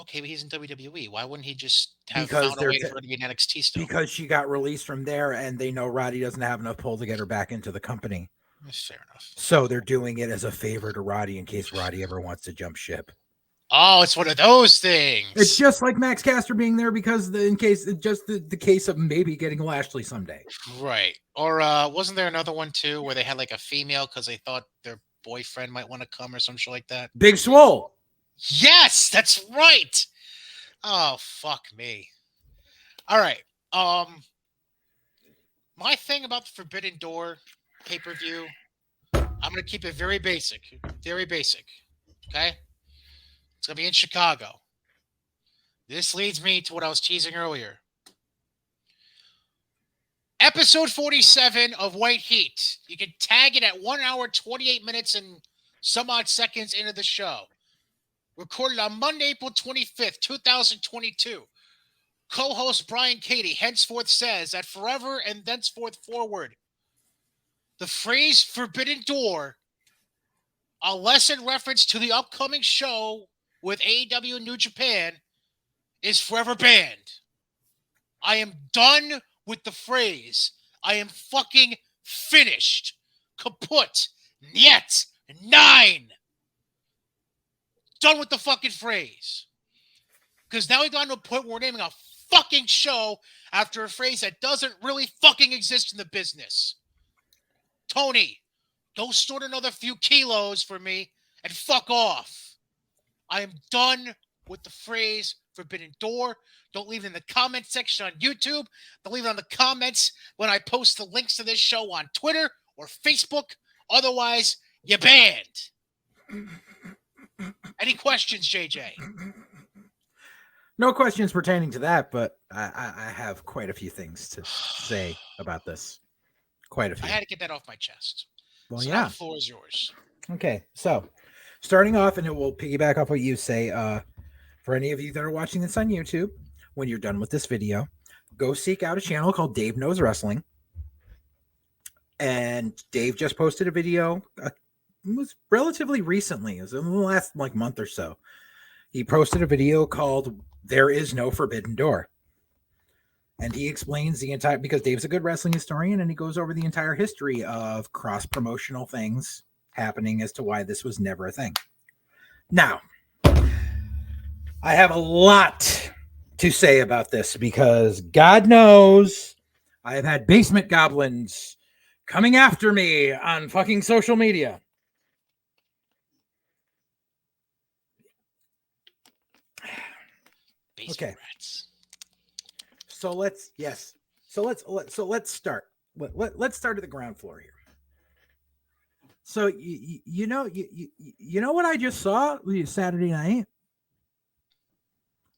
Okay, but he's in WWE. Why wouldn't he just have found a way for her to be an NXT still? Because she got released from there, and they know Roddy doesn't have enough pull to get her back into the company. Fair enough. So they're doing it as a favor to Roddy in case Roddy ever wants to jump ship. Oh, it's one of those things. It's just like Max Caster being there because the case of maybe getting Lashley someday. Right. Or wasn't there another one too where they had like a female because they thought their boyfriend might want to come or some shit like that? Big Swole. Yes, that's right. Oh, fuck me. All right. My thing about the Forbidden Door pay-per-view, I'm going to keep it very basic. Very basic. Okay? It's going to be in Chicago. This leads me to what I was teasing earlier. Episode 47 of White Heat. You can tag it at 1 hour, 28 minutes, and some odd seconds into the show. Recorded on Monday, April 25th, 2022. Co-host Brian Cady henceforth says that forever and thenceforth forward, the phrase Forbidden Door, unless in reference to the upcoming show with AEW New Japan, is forever banned. I am done with the phrase. I am fucking finished. Kaput. Niet. Nine. Done with the fucking phrase. Because now we've gotten to a point where we're naming a fucking show after a phrase that doesn't really fucking exist in the business. Tony, go snort another few kilos for me and fuck off. I am done with the phrase Forbidden Door. Don't leave it in the comment section on YouTube. Don't leave it on the comments when I post the links to this show on Twitter or Facebook. Otherwise, you're banned. Any questions, JJ? No questions pertaining to that, but I have quite a few things to say about this. Quite a I few. had to get that off my chest. Well, So now yeah. the floor is yours. Okay, so starting off, and it will piggyback off what you say. For any of you that are watching this on YouTube, when you're done with this video, go seek out a channel called Dave Knows Wrestling. And Dave just posted a video. It was relatively recently. It was in the last month or so. He posted a video called "There Is No Forbidden Door." And he explains the entire, because Dave's a good wrestling historian, and he goes over the entire history of cross-promotional things happening as to why this was never a thing. Now, I have a lot to say about this because God knows I have had basement goblins coming after me on fucking social media. Basement Okay. rats. So let's start. Let's start at the ground floor here. So you know what I just saw Saturday night?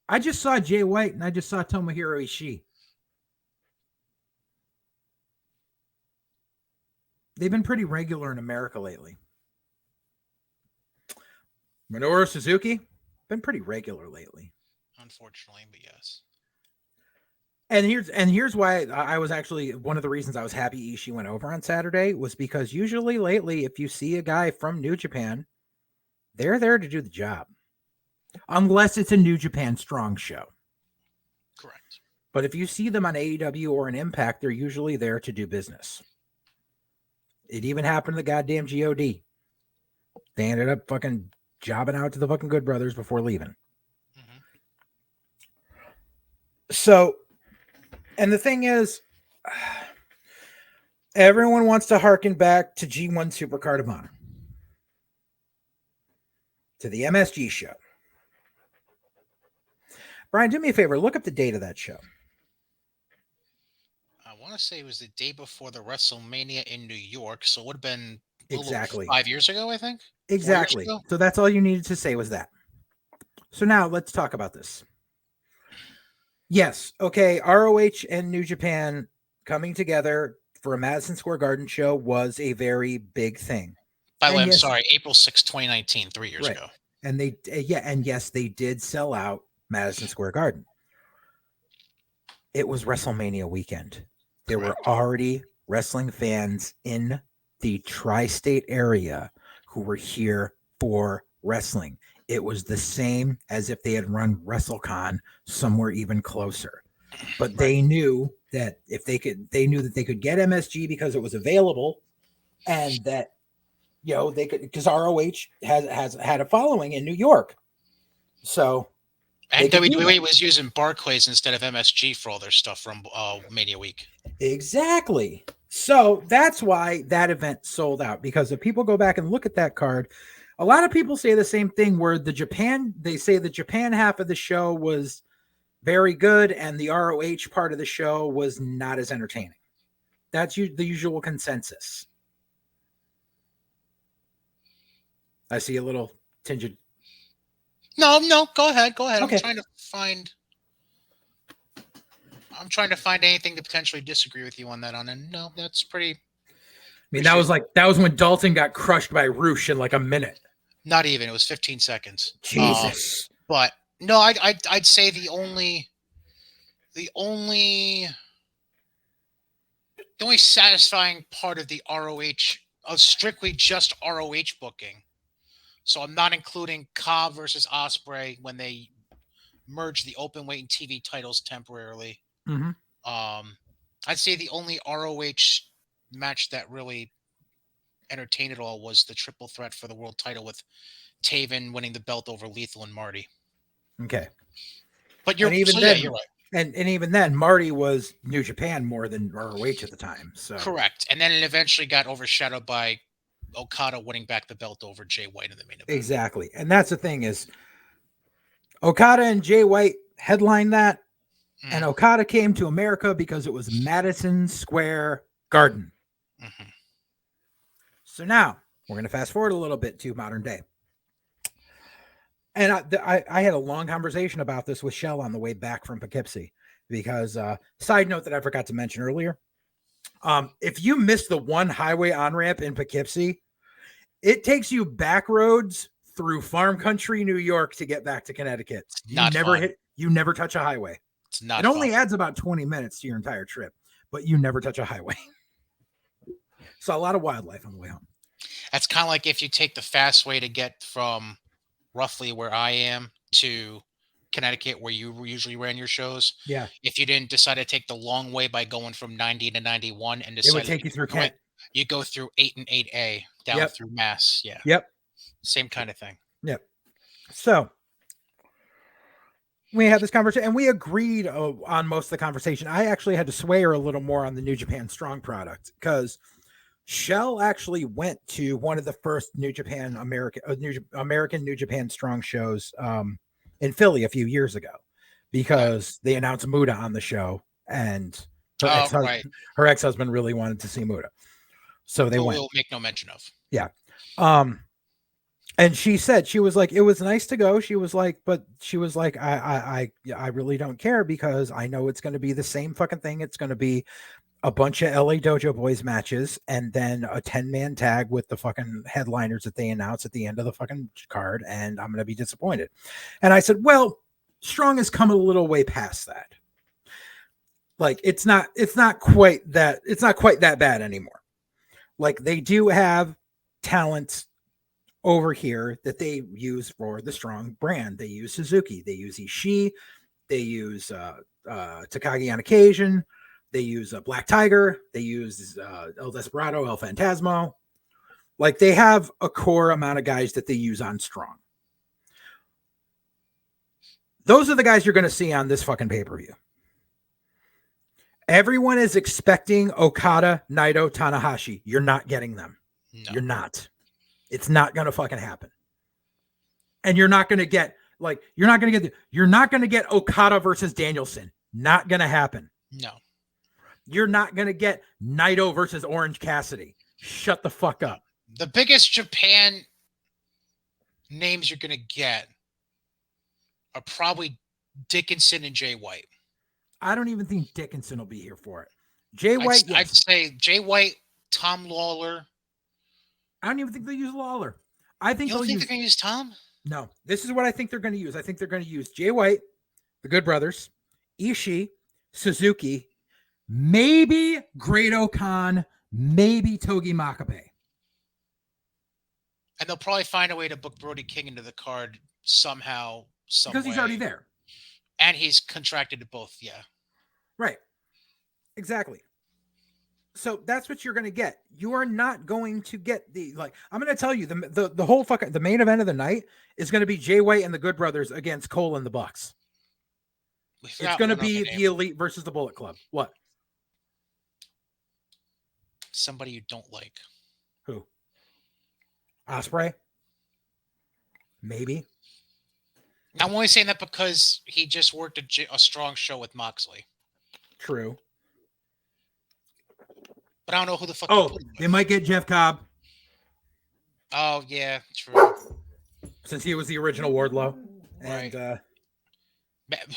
I just saw Jay White and I just saw Tomohiro Ishii. They've been pretty regular in America lately. Minoru Suzuki been pretty regular lately. Unfortunately, but yes. And here's why I was actually, one of the reasons I was happy Ishii went over on Saturday was because usually lately, if you see a guy from New Japan, they're there to do the job. Unless it's a New Japan Strong show. Correct. But if you see them on AEW or an Impact, they're usually there to do business. It even happened to the goddamn GOD. They ended up fucking jobbing out to the fucking Good Brothers before leaving. Mm-hmm. So, and the thing is, everyone wants to harken back to G1 Supercard of Honor, to the MSG show. Brian, do me a favor. Look up the date of that show. I want to say it was the day before the WrestleMania in New York, so it would have been Exactly 5 years ago, I think. Exactly. So that's all you needed to say was that. So now let's talk about this. Yes. Okay. ROH and New Japan coming together for a Madison Square Garden show was a very big thing. By the way, I'm sorry, April 6, 2019, 3 years ago. And they, and yes, they did sell out Madison Square Garden. It was WrestleMania weekend. There were already wrestling fans in the tri-state area who were here for wrestling. It was the same as if they had run WrestleCon somewhere even closer. But they knew that if they could, they knew that they could get MSG because it was available, and that, you know, they could, because ROH has had a following in New York. So, and WWE was using Barclays instead of MSG for all their stuff from Mania Week. Exactly. So that's why that event sold out, because if people go back and look at that card, a lot of people say the same thing where they say the Japan half of the show was very good and the ROH part of the show was not as entertaining. That's the usual consensus. I see a little tinge of... No, go ahead. Okay. I'm trying to find anything to potentially disagree with you on that. And no, that's pretty... I mean, that was when Dalton got crushed by Roosh in like a minute. Not even. It was 15 seconds. Jesus. But no, I'd say the only satisfying part of the ROH, of strictly just ROH booking. So I'm not including Cobb versus Ospreay when they merged the open weight and TV titles temporarily. Mm-hmm. I'd say the only ROH match that really entertained it all was the triple threat for the world title with Taven winning the belt over Lethal and Marty. Okay. But you're right. And even then, Marty was New Japan more than ROH at the time. So correct. And then it eventually got overshadowed by Okada winning back the belt over Jay White in the main event. Exactly. And that's the thing is Okada and Jay White headlined that. And Okada came to America because it was Madison Square Garden. Mm-hmm. So now we're going to fast forward a little bit to modern day. And I had a long conversation about this with Shell on the way back from Poughkeepsie. because side note that I forgot to mention earlier, if you miss the one highway on-ramp in Poughkeepsie, it takes you back roads through farm country New York to get back to Connecticut. You never touch a highway. It's not It only fun. adds about 20 minutes to your entire trip, but you never touch a highway. So a lot of wildlife on the way home. That's kind of like if you take the fast way to get from roughly where I am to Connecticut, where you usually ran your shows. Yeah. If you didn't decide to take the long way by going from 90 to 91 and It decide would take you through Kent. you go through 8 and 8A down through Mass. Yeah. Yep. Same kind of thing. Yep. So we had this conversation and we agreed on most of the conversation. I actually had to sway her a little more on the New Japan Strong product because Shell actually went to one of the first New Japan American New Japan Strong shows in Philly a few years ago because they announced Muda on the show and her ex-husband really wanted to see Muda. So they went. We'll make no mention of. Yeah. And she said, she was like, it was nice to go. She was like, I really don't care because I know it's going to be the same fucking thing. It's going to be a bunch of LA Dojo Boys matches and then a 10-man tag with the fucking headliners that they announce at the end of the fucking card. And I'm going to be disappointed. And I said, well, Strong has come a little way past that. Like, it's not quite that bad anymore. Like, they do have talent over here that they use for the Strong brand. They use Suzuki, they use Ishii, they use Takagi on occasion, they use Black Tiger, they use El Desperado, El Fantasmo. Like, they have a core amount of guys that they use on Strong. Those are the guys you're going to see on this fucking pay-per-view. Everyone is expecting Okada, Naito, Tanahashi. You're not getting them. No. You're not. It's not going to fucking happen. And you're not going to get Okada versus Danielson. Not going to happen. No. You're not going to get Naito versus Orange Cassidy. Shut the fuck up. The biggest Japan names you're going to get are probably Dickinson and Jay White. I don't even think Dickinson will be here for it. Jay White, I'd say Jay White, Tom Lawler. I don't even think they'll use Lawler. I think they're going to use Tom? No. This is what I think they're going to use. I think they're going to use Jay White, the Good Brothers, Ishii, Suzuki, maybe Great-O-Khan, maybe Togi Makabe. And they'll probably find a way to book Brody King into the card somehow, some because way. He's already there. And he's contracted to both, yeah. Right. Exactly. So that's what you're going to get. You are not going to get I'm going to tell you the whole fucking, the main event of the night is going to be Jay White and the Good Brothers against Cole and the Bucks. It's going to be the Elite versus the Bullet Club. What? Somebody you don't like. Who? Ospreay? Maybe. I'm only saying that because he just worked a Strong show with Moxley. True. But I don't know who the fuck. Oh, they might get Jeff Cobb. Oh yeah, true. Since he was the original Wardlow, right? And,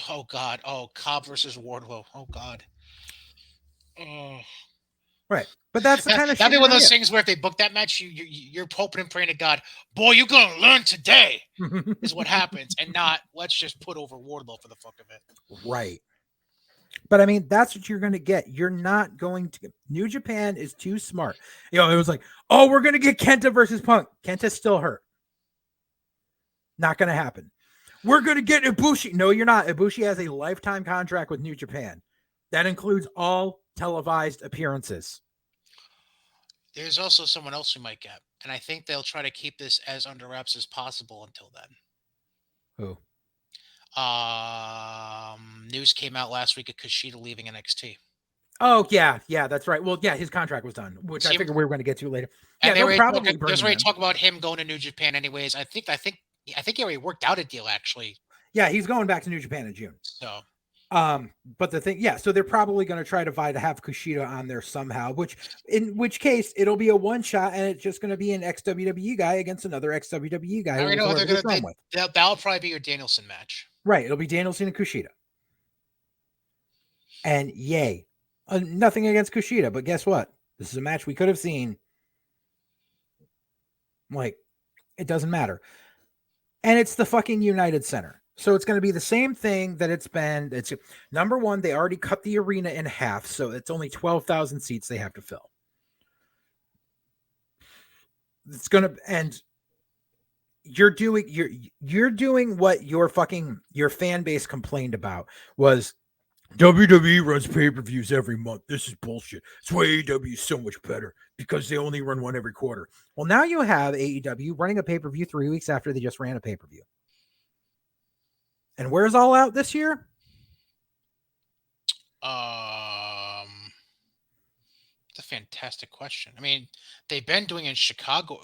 oh God! Oh, Cobb versus Wardlow. Oh God. Oh. Right, but that's the kind of. That'd be one of those things where if they book that match, you're hoping and praying to God, boy, you're gonna learn today. Is what happens, and not let's just put over Wardlow for the fuck of it. Right. But I mean, that's what you're going to get. You're not going to. New Japan is too smart. It was like, oh, we're going to get Kenta versus Punk. Kenta's still hurt. Not going to happen. We're going to get Ibushi. No, you're not. Ibushi has a lifetime contract with New Japan. That includes all televised appearances. There's also someone else we might get. And I think they'll try to keep this as under wraps as possible until then. Who? News came out last week of Kushida leaving NXT. Oh yeah, that's right. Well, yeah, his contract was done, which I figured we were going to get to later. And yeah, there's already talk about him going to New Japan, anyways. I think he already worked out a deal actually. Yeah, he's going back to New Japan in June. So, but the thing, so they're probably going to try to have Kushida on there somehow. In which case, it'll be a one shot, and it's just going to be an ex-WWE guy against another ex-WWE guy. I know that'll probably be your Danielson match. Right, it'll be Danielson and Kushida. And yay. Nothing against Kushida, but guess what? This is a match we could have seen. Like, it doesn't matter. And it's the fucking United Center. So it's going to be the same thing that it's been. It's number one, they already cut the arena in half, so it's only 12,000 seats they have to fill. It's going to, and you're doing what your fan base complained about was WWE runs pay-per-views every month. This is bullshit. That's why AEW is so much better, because they only run one every quarter. Well, now you have AEW running a pay-per-view 3 weeks after they just ran a pay-per-view. And where's All Out this year? It's a fantastic question. I mean, they've been doing it in Chicago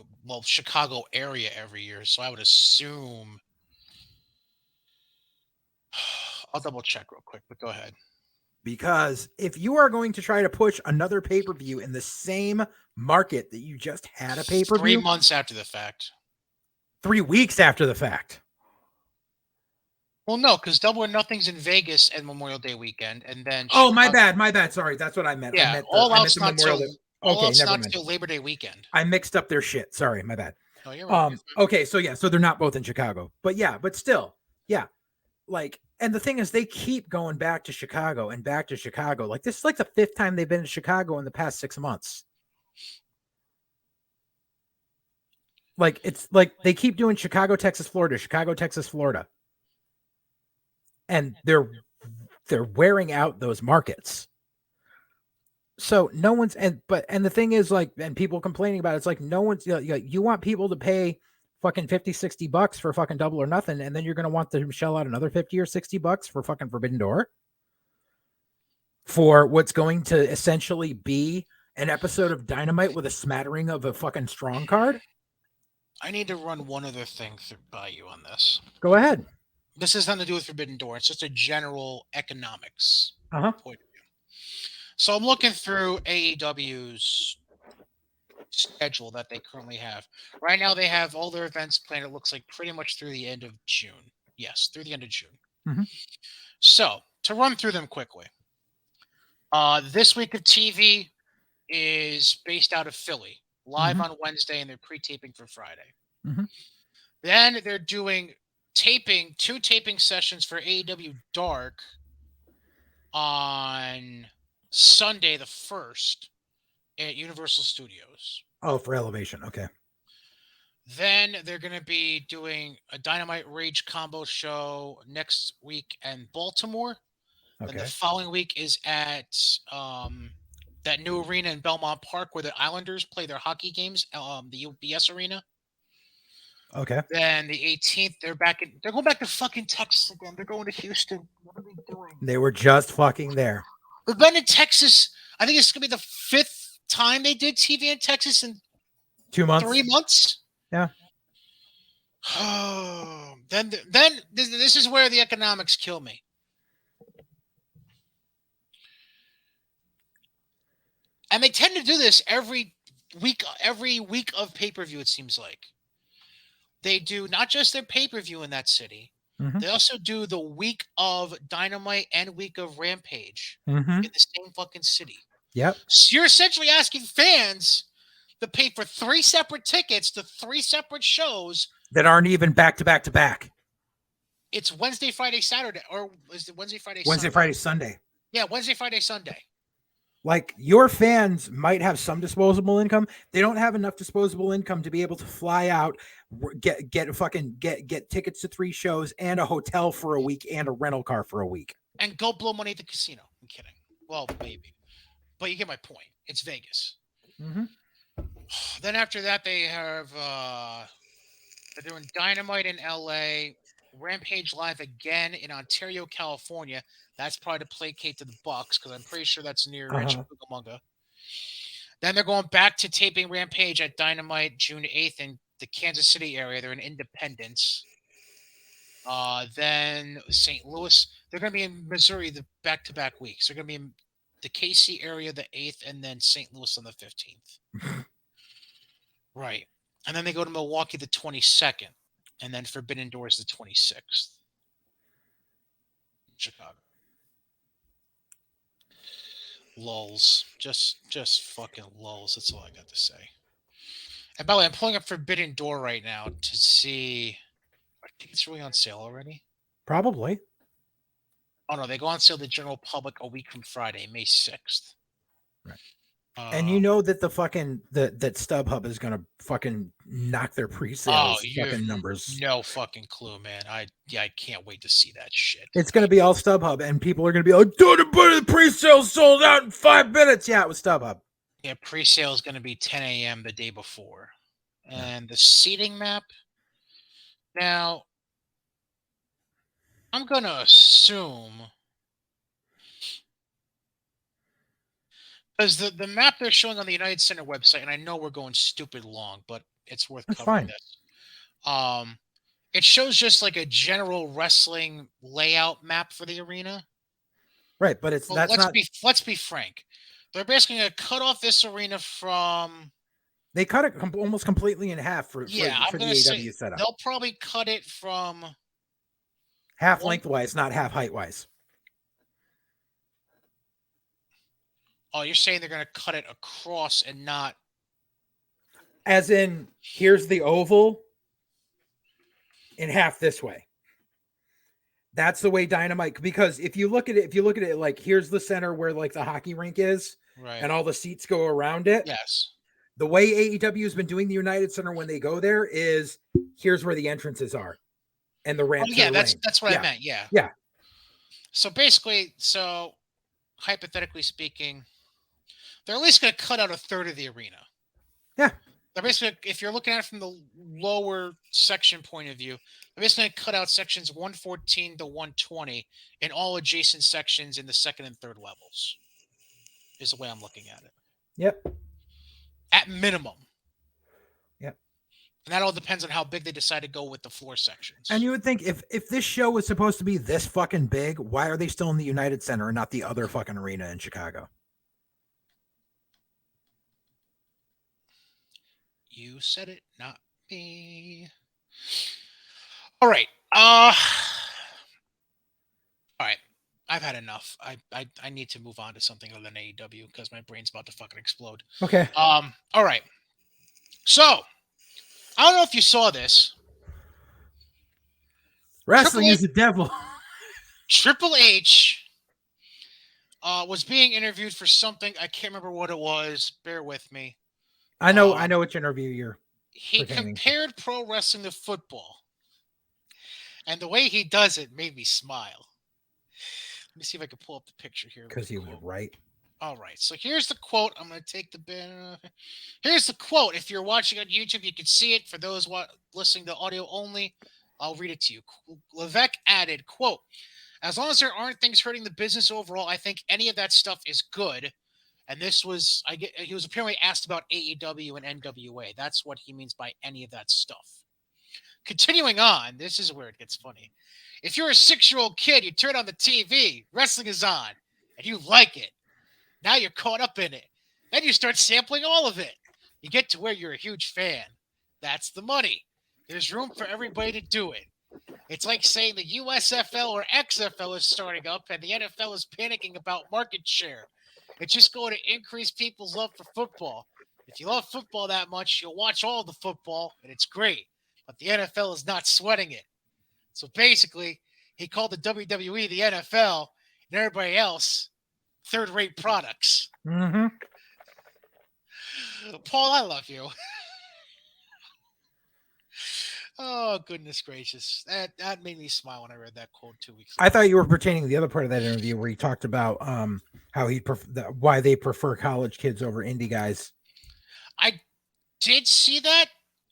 area every year, so I would assume. I'll double check real quick, but go ahead. Because if you are going to try to push another pay-per-view in the same market that you just had a pay-per-view 3 months after the fact. 3 weeks after the fact. Well, no, because Double or Nothing's in Vegas and Memorial Day weekend, and then Oh, my bad. Sorry, that's what I meant. Yeah, I meant All I meant Out's the not Memorial till Day. Okay, never mind. till Labor Day weekend. I mixed up their shit. Sorry, my bad. No, you're right. Okay, so they're not both in Chicago. But yeah, but still, yeah. Like, and the thing is, they keep going back to Chicago and back to Chicago. Like, this is like the 5th time they've been in Chicago in the past 6 months. Like, it's like they keep doing Chicago, Texas, Florida, Chicago, Texas, Florida. And they're wearing out those markets. So no one's, and the thing is, like, and people complaining about it, it's like no one's, you want people to pay fucking $50-$60 for fucking Double or Nothing, and then you're going to want them to shell out another $50 or $60 for fucking Forbidden Door for what's going to essentially be an episode of Dynamite with a smattering of a fucking strong card. I need to run one other thing by you on this. Go ahead. This has nothing to do with Forbidden Door. It's just a general economics point of view. So I'm looking through AEW's schedule that they currently have. Right now, they have all their events planned, it looks like, pretty much through the end of June. Yes, through the end of June. Mm-hmm. So, to run through them quickly. This week of TV is based out of Philly, live on Wednesday, and they're pre-taping for Friday. Mm-hmm. Then they're doing two taping sessions for AEW Dark on Sunday the 1st at Universal Studios. Oh, for Elevation. Okay. Then they're going to be doing a Dynamite Rage combo show next week in Baltimore. Okay. And the following week is at that new arena in Belmont Park where the Islanders play their hockey games, the UBS Arena. Okay. Then the 18th, they're going back to fucking Texas again. They're going to Houston. What are they doing? They were just fucking there. They've been in Texas. I think it's going to be the 5th time they did TV in Texas in 2 months. 3 months. Yeah. Oh, then this is where the economics kill me. And they tend to do this every week of pay-per-view, it seems like. They do not just their pay-per-view in that city. Mm-hmm. They also do the week of Dynamite and week of Rampage in the same fucking city. Yep. So you're essentially asking fans to pay for 3 separate tickets to 3 separate shows that aren't even back to back to back. It's Wednesday, Friday, Saturday, or is it Wednesday, Friday, Wednesday, Sunday? Friday, Sunday. Yeah, Wednesday, Friday, Sunday. Like, your fans might have some disposable income. They don't have enough disposable income to be able to fly out, get tickets to 3 shows and a hotel for a week and a rental car for a week. And go blow money at the casino. I'm kidding. Well, maybe. But you get my point. It's Vegas. Mm-hmm. Then after that, they have they're doing Dynamite in LA, Rampage live again in Ontario, California. That's probably to placate to the Bucks because I'm pretty sure that's near Chickamauga. Then they're going back to taping Rampage at Dynamite June 8th in the Kansas City area. They're in Independence. Then St. Louis. They're going to be in Missouri the back-to-back weeks. They're going to be in the KC area the 8th and then St. Louis on the 15th. Right. And then they go to Milwaukee the 22nd. And then Forbidden Doors the 26th. Chicago. Lulls. Just fucking lulls. That's all I got to say. And by the way, I'm pulling up Forbidden Door right now to see. Are tickets really on sale already? Probably. Oh no, they go on sale to the general public a week from Friday, May 6th. Right. And you know that the fucking that StubHub is gonna fucking knock their pre-sales fucking numbers. No fucking clue, man. I can't wait to see that shit. It's gonna be all StubHub, and people are gonna be like, "Dude, the pre-sale sold out in 5 minutes." Yeah, it was StubHub. Yeah, pre-sale is gonna be 10 a.m. the day before, and the seating map. Now, I'm gonna assume. Because the map they're showing on the United Center website, and I know we're going stupid long, but it's worth covering this. It shows just like a general wrestling layout map for the arena. Right, but let's be frank. They're basically gonna cut off this arena from. They cut it almost completely in half for the AEW setup. They'll probably cut it from half lengthwise, not half height-wise. Oh, you're saying they're going to cut it across and not... As in, here's the oval in half this way. That's the way Dynamite... Because if you look at it like, here's the center where like the hockey rink is, right, and all the seats go around it. Yes. The way AEW has been doing the United Center when they go there is, here's where the entrances are. And the ramp. Oh, yeah, that's what I meant, yeah. Yeah. So basically, hypothetically speaking... They're at least going to cut out a third of the arena. Yeah. They're basically, if you're looking at it from the lower section point of view, they're basically going to cut out sections 114 to 120 and all adjacent sections in the second and third levels, is the way I'm looking at it. Yep. At minimum. Yep. And that all depends on how big they decide to go with the floor sections. And you would think if this show was supposed to be this fucking big, why are they still in the United Center and not the other fucking arena in Chicago? You said it, not me. All right. All right. I've had enough. I need to move on to something other than AEW because my brain's about to fucking explode. Okay. All right. So, I don't know if you saw this. Wrestling is the devil. Triple H was being interviewed for something. I can't remember what it was. Bear with me. I know which interview you're. He compared pro wrestling to football. And the way he does it made me smile. Let me see if I can pull up the picture here. Because he was right. All right. So here's the quote. I'm going to take the banner. Here's the quote. If you're watching on YouTube, you can see it. For those listening to audio only, I'll read it to you. Levesque added, quote, "As long as there aren't things hurting the business overall, I think any of that stuff is good." And this was, he was apparently asked about AEW and NWA. That's what he means by any of that stuff. Continuing on, this is where it gets funny. If you're a 6-year-old kid, you turn on the TV, wrestling is on, and you like it. Now you're caught up in it. Then you start sampling all of it. You get to where you're a huge fan. That's the money. There's room for everybody to do it. It's like saying the USFL or XFL is starting up and the NFL is panicking about market share. It's just going to increase people's love for football. If you love football that much, you'll watch all the football, and it's great. But the NFL is not sweating it. So basically, he called the WWE the NFL, and everybody else third-rate products. Mm-hmm. Paul, I love you. Oh, goodness gracious. That made me smile when I read that quote 2 weeks ago. I thought you were pertaining to the other part of that interview where he talked about how why they prefer college kids over indie guys. I did see that.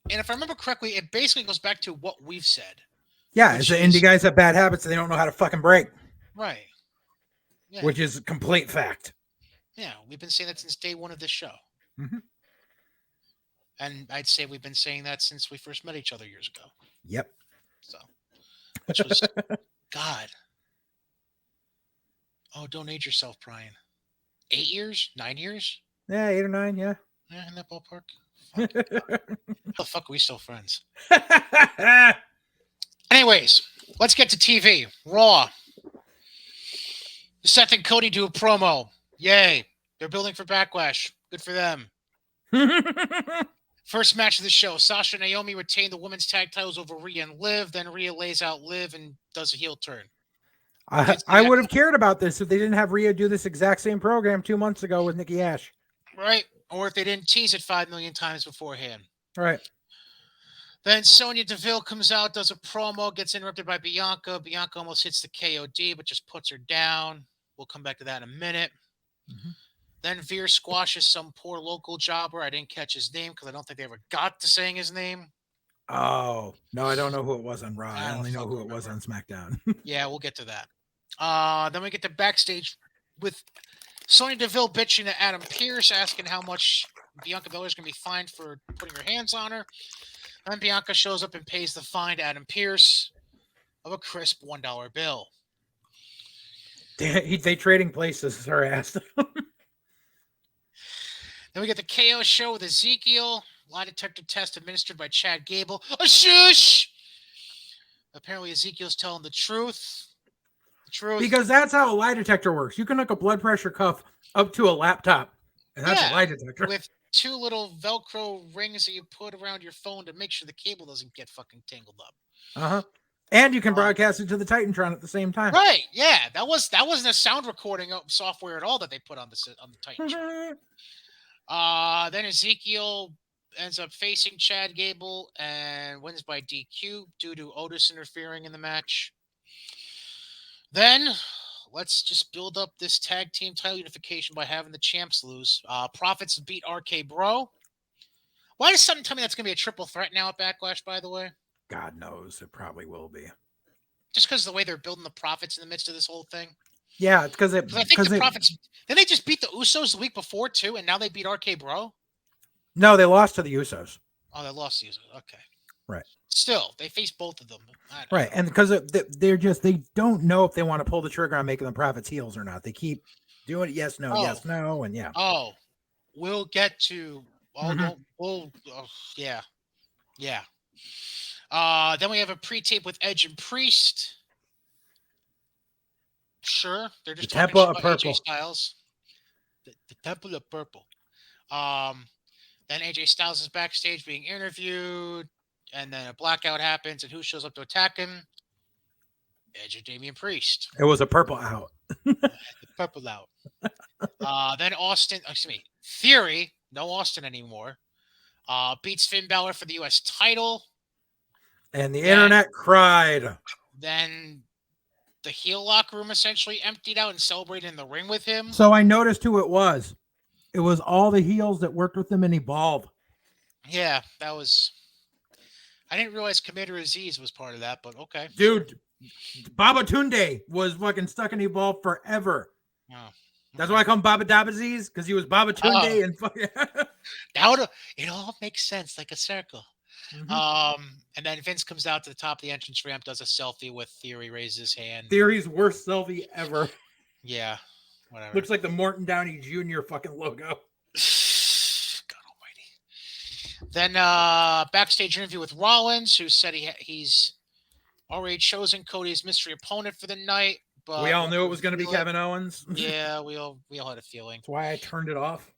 And if I remember correctly, it basically goes back to what we've said. Yeah, it's the indie guys have bad habits and they don't know how to fucking break. Right. Yeah. Which is a complete fact. Yeah, we've been saying that since day one of this show. Mm-hmm. And I'd say we've been saying that since we first met each other years ago. Yep. So, which was, God. Oh, don't age yourself, Brian. 8 years? 9 years? Yeah, 8 or 9, yeah. Yeah, in that ballpark. How the fuck are we still friends? Anyways, let's get to TV. Raw. Seth and Cody do a promo. Yay. They're building for Backlash. Good for them. First match of the show, Sasha and Naomi retain the women's tag titles over Rhea and Liv. Then Rhea lays out Liv and does a heel turn. I would have cared about this if they didn't have Rhea do this exact same program 2 months ago with Nikki Ash. Right. Or if they didn't tease it 5 million times beforehand. Right. Then Sonya Deville comes out, does a promo, gets interrupted by Bianca. Bianca almost hits the KOD, but just puts her down. We'll come back to that in a minute. Mm-hmm. Then Veer squashes some poor local jobber. I didn't catch his name because I don't think they ever got to saying his name. Oh, no, I don't know who it was on Raw. I only know who it was on SmackDown. Yeah, we'll get to that. Then we get to backstage with Sonya Deville bitching to Adam Pearce, asking how much Bianca Belair is going to be fined for putting her hands on her. Then Bianca shows up and pays the fine to Adam Pearce of a crisp $1 bill. They trading places, her ass. Then we get the KO show with Ezekiel. Lie detector test administered by Chad Gable. A shush! Apparently Ezekiel's telling the truth. Because that's how a lie detector works. You can hook a blood pressure cuff up to a laptop, and that's a lie detector. With 2 little Velcro rings that you put around your phone to make sure the cable doesn't get fucking tangled up. Uh-huh. And you can broadcast it to the Titantron at the same time. Right, yeah. That wasn't a sound recording software at all that they put on the Titantron. Then Ezekiel ends up facing Chad Gable and wins by DQ due to Otis interfering in the match. Then let's just build up this tag team title unification by having the champs lose. Profits beat RK Bro. Why does something tell me that's going to be a triple threat now at Backlash, by the way? God knows. It probably will be. Just because of the way they're building the Profits in the midst of this whole thing? Yeah, it's because I think the Profits... Then they just beat the Usos the week before, too, and now they beat RK Bro? No, they lost to the Usos. Oh, they lost to the Usos. Okay. Right. Still, they faced both of them. Right, and because they don't know if they want to pull the trigger on making the Profits heels or not. They keep doing it, yes, no, and yeah. Oh, we'll get to... yeah. Then we have a pre-tape with Edge and Priest. Sure, they're just the Temple of Purple. AJ Styles. The Temple of Purple. Then AJ Styles is backstage being interviewed, and then a blackout happens, and who shows up to attack him? Edge and Damian Priest. It was a purple out. The purple out. Then Theory, no Austin anymore, beats Finn Balor for the U.S. title. And the internet cried. Then the heel locker room essentially emptied out and celebrated in the ring with him. So I noticed who it was. It was all the heels that worked with him in Evolve. Yeah, that was... I didn't realize Commander Aziz was part of that, but okay. Dude, Baba Tunde was fucking stuck in Evolve forever. Oh. That's why I call him Baba Dabaziz, because he was Baba Tunde and fucking... It all makes sense, like a circle. Mm-hmm. And then Vince comes out to the top of the entrance ramp, does a selfie with Theory, raises his hand. Theory's worst selfie ever. Yeah, whatever. Looks like the Morton Downey Jr. fucking logo. God almighty. Then backstage interview with Rollins, who said he's already chosen Cody's mystery opponent for the night. But we all knew it was going to be Kevin Owens. Yeah, we all had a feeling. That's why I turned it off.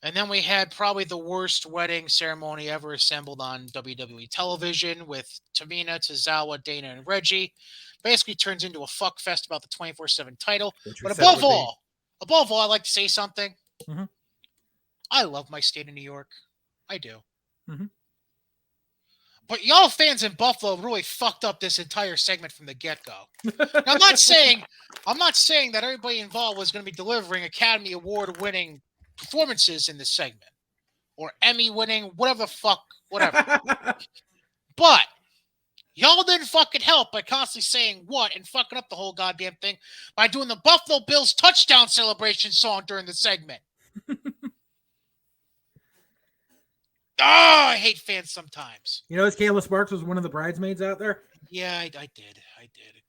And then we had probably the worst wedding ceremony ever assembled on WWE television with Tamina, Tozawa, Dana, and Reggie. Basically turns into a fuck fest about the 24/7 title. But above all, I'd like to say something. Mm-hmm. I love my state of New York. I do. Mm-hmm. But y'all fans in Buffalo really fucked up this entire segment from the get-go. Now, I'm not saying that everybody involved was going to be delivering Academy Award-winning performances in this segment, or Emmy-winning, whatever the fuck, whatever. But y'all didn't fucking help by constantly saying what and fucking up the whole goddamn thing by doing the Buffalo Bills touchdown celebration song during the segment. I hate fans sometimes. You know, Kayla Sparks was one of the bridesmaids out there? Yeah, I did.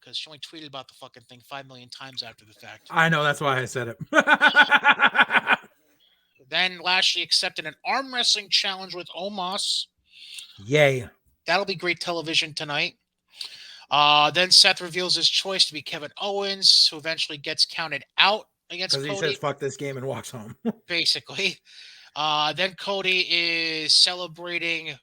Because she only tweeted about the fucking thing 5 million times after the fact. I know, that's why I said it. Then Lashley accepted an arm wrestling challenge with Omos. Yay. That'll be great television tonight. Then Seth reveals his choice to be Kevin Owens, who eventually gets counted out against Because he Cody, says "fuck this game" and walks home. basically. Then Cody is celebrating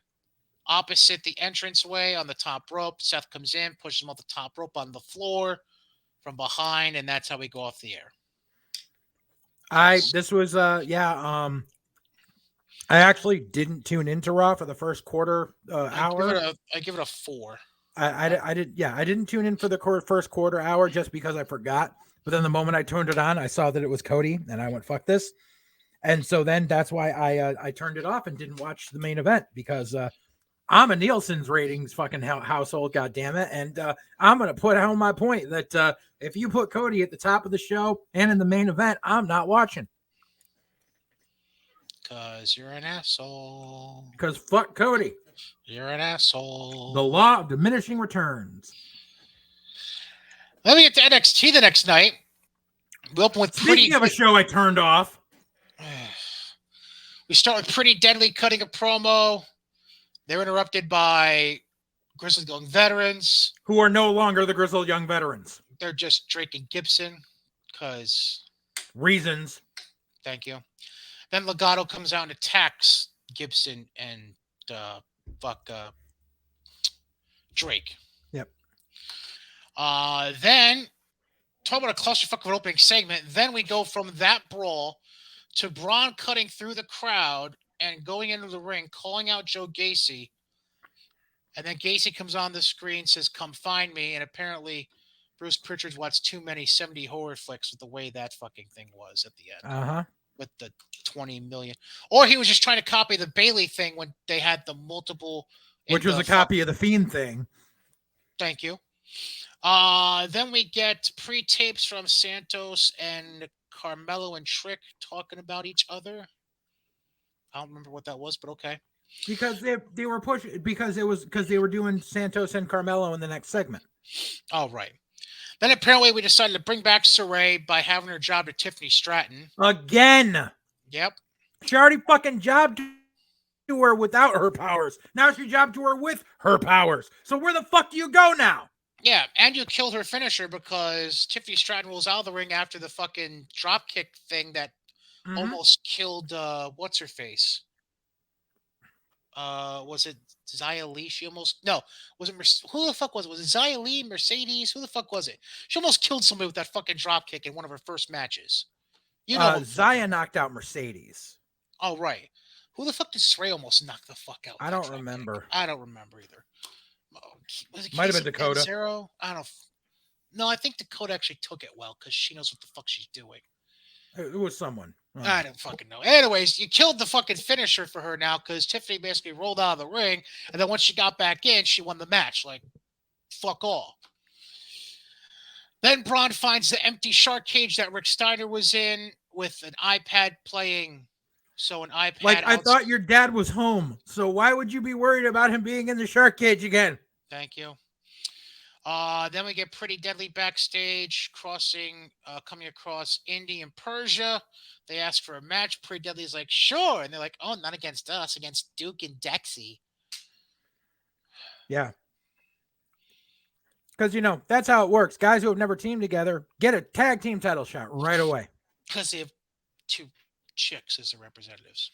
opposite the entranceway on the top rope. Seth comes in, pushes him off the top rope on the floor from behind, and that's how we go off the air. This was I actually didn't tune into Raw for the first quarter hour. I give it a 4. I didn't tune in for the first quarter hour just because I forgot. But then the moment I turned it on, I saw that it was Cody, and I went, "Fuck this!" And so then that's why I turned it off and didn't watch the main event, because I'm a Nielsen's ratings fucking household, goddammit, and I'm gonna put out my point that if you put Cody at the top of the show and in the main event, I'm not watching. Because you're an asshole. Because fuck Cody. You're an asshole. The law of diminishing returns. Let me get to NXT the next night. We open with Speaking of a show I turned off. We start with Pretty Deadly cutting a promo. They're interrupted by Grizzled Young Veterans. Who are no longer the Grizzled Young Veterans. They're just Drake and Gibson. Because... reasons. Thank you. Then Legato comes out and attacks Gibson and Drake. Yep. Then, talk about a clusterfuck of an opening segment. Then we go from that brawl to Braun cutting through the crowd and going into the ring, calling out Joe Gacy. And then Gacy comes on the screen, says, "Come find me." And apparently, Bruce Pritchard's watched too many 70 horror flicks with the way that fucking thing was at the end. With the 20 million. Or he was just trying to copy the Bailey thing when they had the multiple. Which was a copy of the Fiend thing. Thank you. Then we get pre-tapes from Santos and Carmelo and Trick talking about each other. I don't remember what that was, but okay. Because they were pushing, because they were doing Santos and Carmelo in the next segment. Oh, right. Then apparently we decided to bring back Saray by having her job to Tiffany Stratton. Again. Yep. She already fucking jobbed to her without her powers. Now she jobbed to her with her powers. So where the fuck do you go now? Yeah, and you killed her finisher because Tiffany Stratton rolls out of the ring after the fucking dropkick thing that almost killed what's her face? Was it Xia Li? She almost was it who the fuck was it? Was it Xia Li, Mercedes? Who the fuck was it? She almost killed somebody with that fucking dropkick in one of her first matches. You know, Xia knocked out Mercedes. Oh right. Who the fuck did Saray almost knock the fuck out? I don't remember. Kick? I don't remember either. Was it might have been Dakota. Zero? I don't. No, I think Dakota actually took it well because she knows what the fuck she's doing. It was someone. I don't fucking know. Anyways, you killed the fucking finisher for her now because Tiffany basically rolled out of the ring, and then once she got back in, she won the match. Like, fuck all. Then Braun finds the empty shark cage that Rick Steiner was in with an iPad playing. So an iPad. Like, I thought your dad was home, so why would you be worried about him being in the shark cage again? Thank you. Then we get Pretty Deadly backstage, coming across Indy and Persia. They ask for a match. Pretty Deadly's like, sure. And they're like, oh, not against us, against Duke and Dexy. Yeah. Because, that's how it works. Guys who have never teamed together get a tag team title shot right away. Because they have two chicks as the representatives.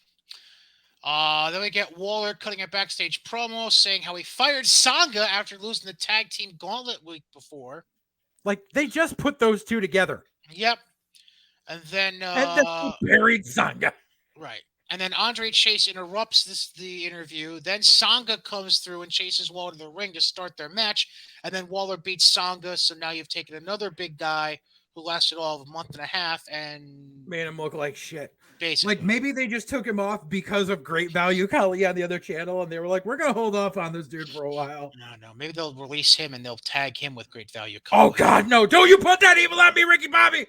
Then we get Waller cutting a backstage promo saying how he fired Sangha after losing the tag team gauntlet week before. Like, they just put those two together. Yep. And then buried Sangha. Right. And then Andre Chase interrupts the interview. Then Sangha comes through and chases Waller to the ring to start their match. And then Waller beats Sangha. So now you've taken another big guy who lasted all of a month and a half and made him look like shit. Basically. Like, maybe they just took him off because of Great Value Kali on the other channel, and they were like, we're going to hold off on this dude for a while. No. Maybe they'll release him and they'll tag him with Great Value Kali. Oh, God, no. Don't you put that evil on me, Ricky Bobby.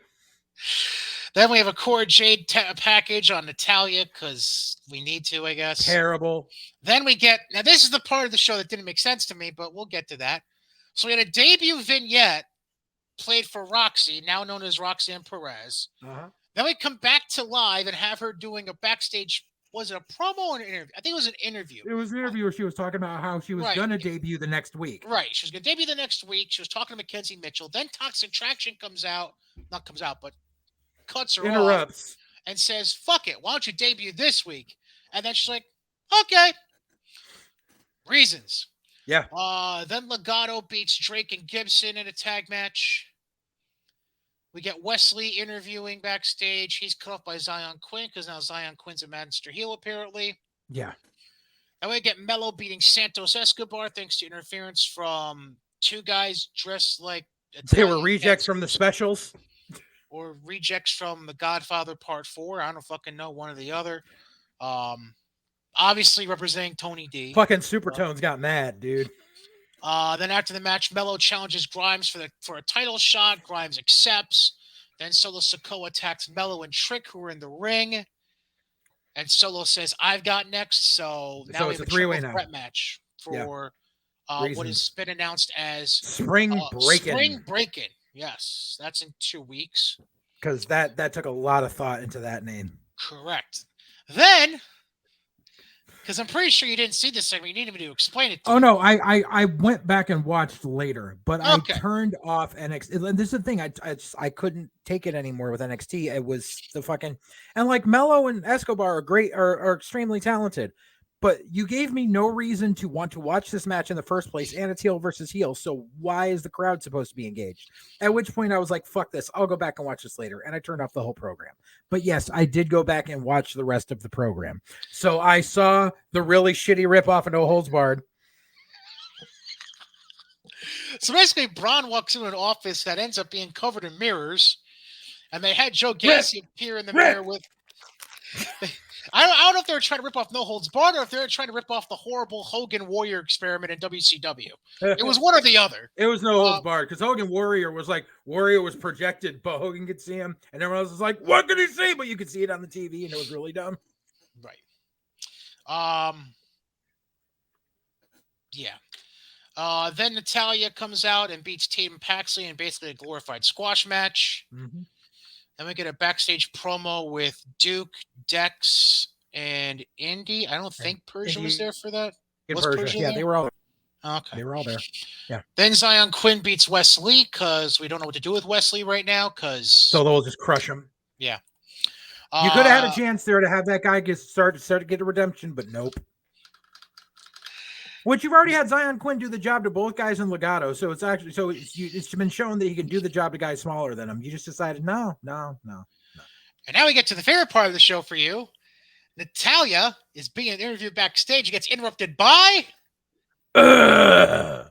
Then we have a Cora Jade package on Natalia because we need to, I guess. Terrible. Then we get... Now, this is the part of the show that didn't make sense to me, but we'll get to that. So we had a debut vignette played for Roxy, now known as Roxanne Perez. Then we come back to live and have her doing a backstage, was it a promo or an interview? I think it was an interview. It was an interview where she was talking about how she was going to debut the next week. Right. She was going to debut the next week. She was talking to Mackenzie Mitchell. Then Toxic Attraction comes out, but cuts her off Interrupts. and says, "Fuck it, why don't you debut this week?" And then she's like, "Okay." Reasons. Yeah. Then Legato beats Drake and Gibson in a tag match. We get Wesley interviewing backstage. He's cut off by Zion Quinn because now Zion Quinn's a Master heel, apparently. Yeah. And we get Mello beating Santos Escobar thanks to interference from two guys dressed like They were Italian rejects from the gangsters, specials. or rejects from The Godfather Part 4. I don't fucking know, one or the other. Obviously representing Tony D. Fucking Supertones got mad, dude. Then after the match, Mello challenges Grimes for a title shot. Grimes accepts. Then Solo Sikoa attacks Mello and Trick, who are in the ring. And Solo says, "I've got next." So now we it's have a a triple three-way now. threat match for what Reasons. has been announced as Spring Breakin'. Spring Breakin'. Yes, that's in 2 weeks. Because that took a lot of thought into that name. Correct. Then, because I'm pretty sure you didn't see this segment, you need me to explain it to Oh you. no, I went back and watched later, but Okay. I turned off NXT. And this is the thing, I couldn't take it anymore with NXT. It was the fucking, and like Mello and Escobar are great, are extremely talented, but you gave me no reason to want to watch this match in the first place, and it's heel versus heel. So why is the crowd supposed to be engaged? At which point I was like, fuck this, I'll go back and watch this later, and I turned off the whole program. But yes, I did go back and watch the rest of the program. So I saw the really shitty ripoff of No Holds Barred. So basically, Braun walks into an office that ends up being covered in mirrors, and they had Joe Gacy appear in the mirror with. I don't know if they were trying to rip off No Holds Barred or if they were trying to rip off the horrible Hogan Warrior experiment in WCW. It was one or the other. It was No Holds Barred, because Hogan Warrior was like, Warrior was projected, but Hogan could see him, and everyone else was like, what could he see? But you could see it on the TV, and it was really dumb. Right. Yeah. Then Natalya comes out and beats Tatum Paxley in basically a glorified squash match. Mm-hmm. Then we get a backstage promo with Duke, Dex, and Indy. I don't think Persia was there for that. Was Persia Yeah, there? they were all Okay. They were all there. Yeah. Then Zion Quinn beats Wesley because we don't know what to do with Wesley right now. So they'll just crush him. Yeah. You could have had a chance there to have that guy start to get a redemption, but nope. Which you've already had Zion Quinn do the job to both guys in Legato, so it's actually it's been shown that he can do the job to guys smaller than him. You just decided no. And now we get to the favorite part of the show for you. Natalya is being interviewed backstage. He gets interrupted by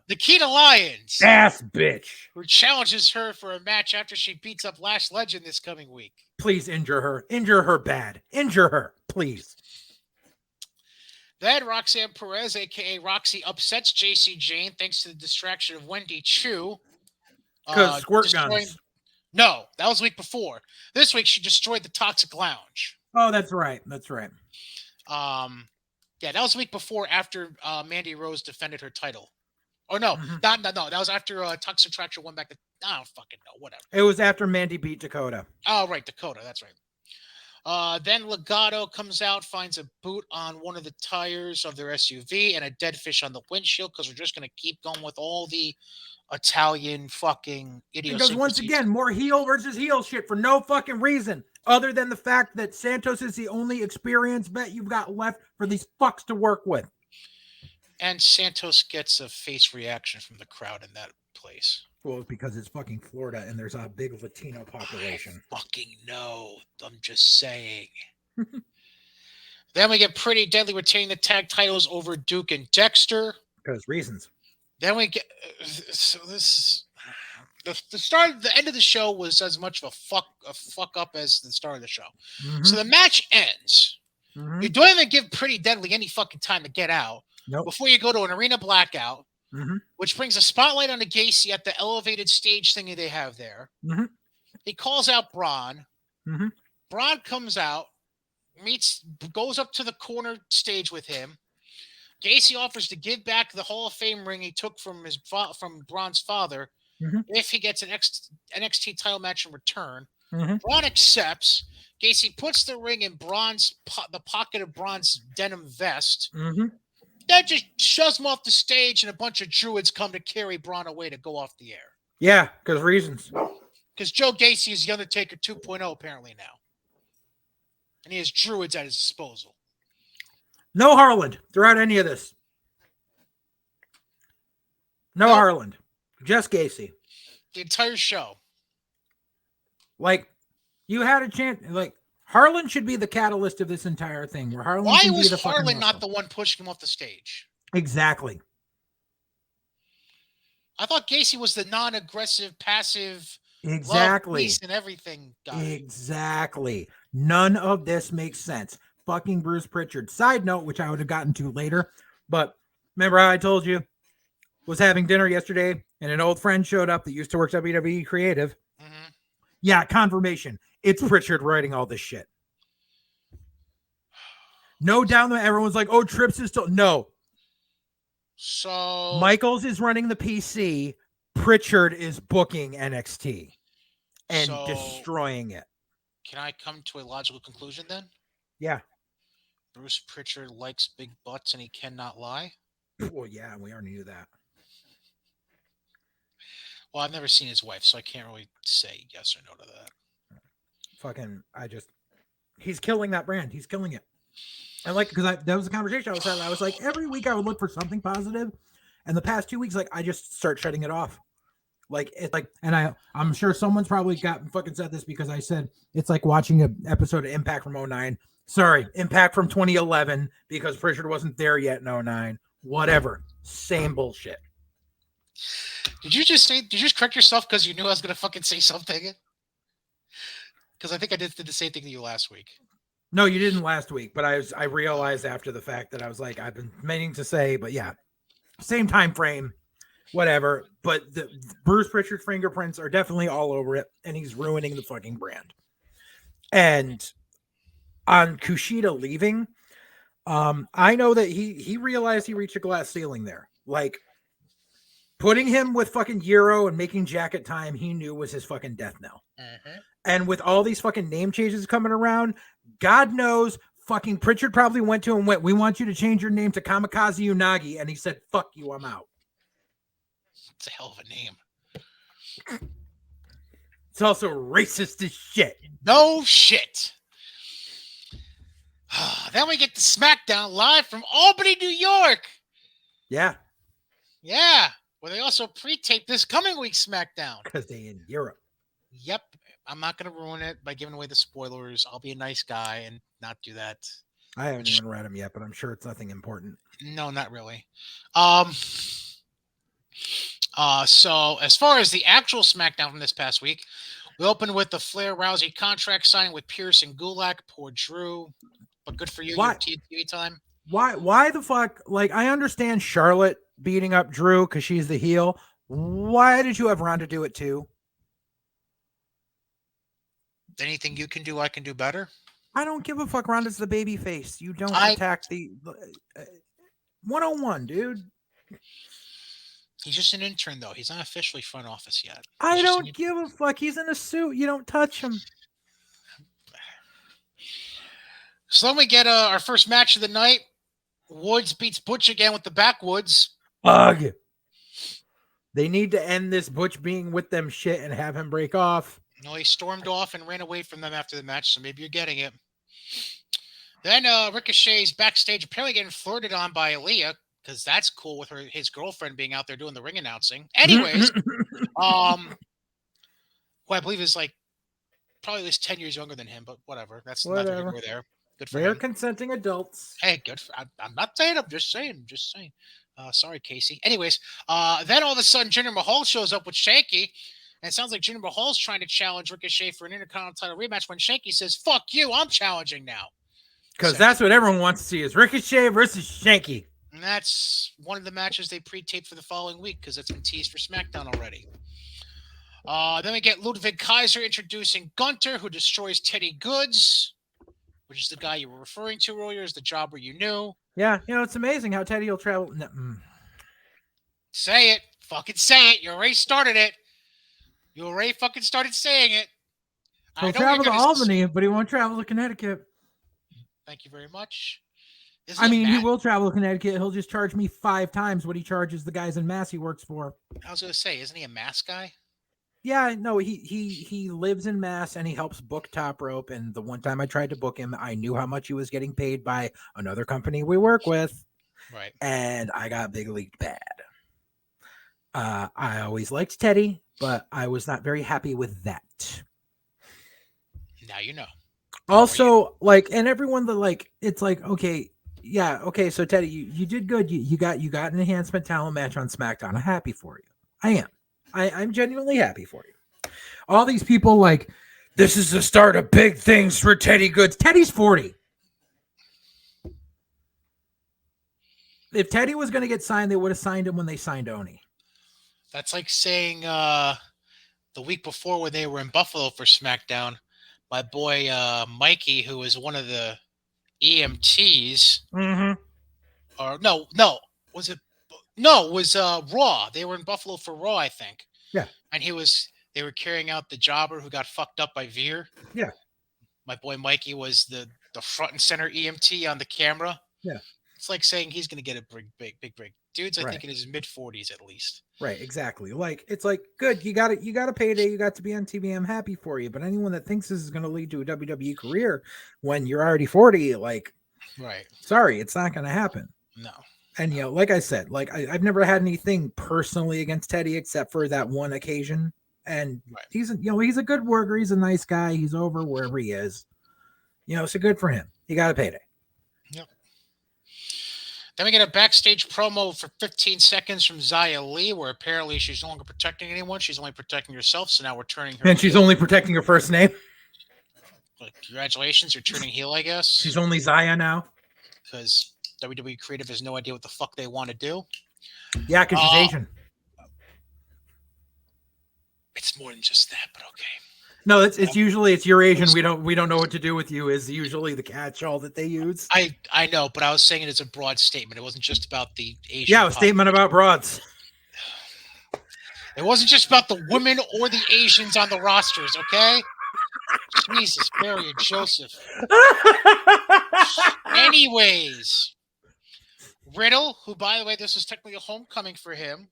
Nikita Lyons, ass bitch, who challenges her for a match after she beats up Lash Legend this coming week. Please injure her bad, injure her, please. Then Roxanne Perez, a.k.a. Roxy, upsets JC Jane thanks to the distraction of Wendy Chu. Because squirt guns. No, that was the week before. This week, she destroyed the Toxic Lounge. Oh, that's right. Yeah, that was the week before after Mandy Rose defended her title. Oh, no. No. That was after Toxic Attraction went back to... I don't fucking know. Whatever. It was after Mandy beat Dakota. Oh, right. Dakota. That's right. Then Legato comes out, finds a boot on one of the tires of their SUV and a dead fish on the windshield because we're just going to keep going with all the Italian fucking idiosyncrasies. Because once again, more heel versus heel shit for no fucking reason other than the fact that Santos is the only experienced vet you've got left for these fucks to work with. And Santos gets a face reaction from the crowd in that place. Well, because it's fucking Florida and there's a big Latino population. I fucking know. I'm just saying. Then we get Pretty Deadly retaining the tag titles over Duke and Dexter. Because reasons. Then we get... So this is... The end of the show was as much of a fuck up as the start of the show. Mm-hmm. So the match ends. Mm-hmm. You don't even give Pretty Deadly any fucking time to get out. Nope. Before you go to an arena blackout. Mm-hmm. Which brings a spotlight on Gacy at the elevated stage thingy they have there. Mm-hmm. He calls out Braun. Mm-hmm. Braun comes out, goes up to the corner stage with him. Gacy offers to give back the Hall of Fame ring he took from Braun's father if he gets an NXT title match in return. Mm-hmm. Braun accepts. Gacy puts the ring in the pocket of Braun's denim vest. Mm-hmm. That just shoves him off the stage, and a bunch of druids come to carry Braun away to go off the air. Yeah, because reasons. Because Joe Gacy is the Undertaker 2.0 apparently now. And he has druids at his disposal. No Harland throughout any of this. No Nope. Harland. Just Gacy. The entire show. Like, you had a chance. Like, Harlan should be the catalyst of this entire thing. Where Harlan Why can be was the fucking Harlan not muscle. the one pushing him off the stage? Exactly. I thought Gacy was the non-aggressive, passive, Exactly. love, peace, and everything guy. Exactly. None of this makes sense. Fucking Bruce Pritchard. Side note, which I would have gotten to later, but remember how I told you was having dinner yesterday and an old friend showed up that used to work WWE Creative. Mhm. Yeah, confirmation. It's Pritchard writing all this shit. No down there. Everyone's like, oh, Trips is still. No. So Michaels is running the PC. Pritchard is booking NXT and So- destroying it. can I come to a logical conclusion then? Yeah. Bruce Pritchard likes big butts and he cannot lie? Well, yeah, we already knew that. Well, I've never seen his wife, so I can't really say yes or no to that. Fucking, he's killing that brand. He's killing it. And like, because that was a conversation I was having. I was like, every week I would look for something positive, and the past 2 weeks, like, I just start shutting it off. Like, it's like, and I'm sure someone's probably fucking said this because I said it's like watching an episode of Impact from 2009. Sorry, Impact from 2011 because Pritchard wasn't there yet in 2009. Whatever, same bullshit. Did you just correct yourself because you knew I was going to fucking say something? Because I think I did the same thing to you last week. No, you didn't last week, but I realized after the fact that I was like, I've been meaning to say, but yeah, same time frame, whatever. But the Bruce Pritchard's fingerprints are definitely all over it, and he's ruining the fucking brand. And on Kushida leaving, I know that he realized he reached a glass ceiling there. Like, putting him with fucking Euro and making jacket time, he knew was his fucking death knell. Mm-hmm. And with all these fucking name changes coming around, God knows fucking Pritchard probably went to him and went, we want you to change your name to Kamikaze Unagi. And he said, fuck you, I'm out. It's a hell of a name. It's also racist as shit. No shit. Then we get to SmackDown live from Albany, New York. Yeah, Yeah, where they also pre-taped this coming week's SmackDown. because they in Europe. Yep. I'm not going to ruin it by giving away the spoilers. I'll be a nice guy and not do that. I haven't even read them yet, but I'm sure it's nothing important. No, not really. So as far as the actual SmackDown from this past week, we opened with the Flair Rousey contract signing with Pierce and Gulak. Poor Drew, but good for you. Why- Your TV time. Why the fuck? Like, I understand Charlotte beating up Drew because she's the heel. Why did you have Ronda do it too? Anything you can do, I can do better. I don't give a fuck. Ronda's the baby face. You don't I- attack the 101, dude. He's just an intern, though. He's not officially front office yet. I He's just don't give a fuck. He's in a suit. You don't touch him. So then we get our first match of the night. Woods beats Butch again with the backwoods. Ugh. They need to end this Butch being with them shit and have him break off. No, he stormed off and ran away from them after the match, so maybe you're getting it. Then Ricochet's backstage apparently getting flirted on by Aaliyah, because that's cool with his girlfriend being out there doing the ring announcing. Anyways, who I believe is like probably at least 10 years younger than him, but whatever. That's neither here Whatever. nor there. Good for They're him. consenting adults. Hey, good. I'm not saying. I'm just saying. Sorry, Casey. Anyways, then all of a sudden, Jinder Mahal shows up with Shanky, and it sounds like Jinder Mahal's trying to challenge Ricochet for an Intercontinental title rematch. When Shanky says, "Fuck you, I'm challenging now," Because that's what everyone wants to see is Ricochet versus Shanky. and that's one of the matches they pre-taped for the following week because it's been teased for SmackDown already. Then we get Ludwig Kaiser introducing Gunter, who destroys Teddy Goods, which is the guy you were referring to earlier as the jobber you knew. Yeah, it's amazing how Teddy will travel. Say it. Fucking say it. You already started it. You already fucking started saying it. I He'll know travel you're to gonna Albany, but he won't travel to Connecticut. Thank you very much. I mean, he will travel to Connecticut. He'll just charge me 5 times what he charges the guys in Mass he works for. I was going to say, isn't he a mask guy? Yeah, no, he lives in Mass and he helps book Top Rope. And the one time I tried to book him, I knew how much he was getting paid by another company we work with, Right. and I got big leagued bad. I always liked Teddy, but I was not very happy with that. Now you know. Also, like, and everyone that like, it's like, okay, yeah, okay, so Teddy, you did good. You got an enhancement talent match on SmackDown. I'm happy for you. I am. I'm genuinely happy for you. All these people like, this is the start of big things for Teddy Goods. Teddy's 40. If Teddy was going to get signed, they would have signed him when they signed Oni. That's like saying the week before when they were in Buffalo for SmackDown, my boy Mikey, who was one of the EMTs, or no, was it? No, it was Raw. They were in Buffalo for Raw, I think. Yeah. And they were carrying out the jobber who got fucked up by Veer. Yeah. My boy Mikey was the front and center EMT on the camera. Yeah. It's like saying he's going to get a big break. Dude's, I Right. think, in his mid-40s at least. Right, exactly. Like, it's like, good, you got a payday, you got to be on TV, I'm happy for you. But anyone that thinks this is going to lead to a WWE career when you're already 40, like, Right. sorry, it's not going to happen. No. And, you know, like I said, like, I've never had anything personally against Teddy except for that one occasion. And Right. he's a good worker. He's a nice guy. He's over wherever he is. You know, so good for him. He got a payday. Yep. Then we get a backstage promo for 15 seconds from Xia Li, where apparently she's no longer protecting anyone. She's only protecting herself. So now we're turning her. And she's only protecting her first name. Like, congratulations, you're turning heel, I guess. She's only Xia now. Because WWE Creative has no idea what the fuck they want to do. Yeah, because she's Asian. It's more than just that, but okay. No, it's usually you're Asian. We don't know what to do with you is usually the catch-all that they use. I know, but I was saying it as a broad statement. It wasn't just about the Asian. Yeah, a statement about broads. It wasn't just about the women or the Asians on the rosters, okay? Jesus, Mary and Joseph. Anyways, Riddle, who, by the way, this is technically a homecoming for him,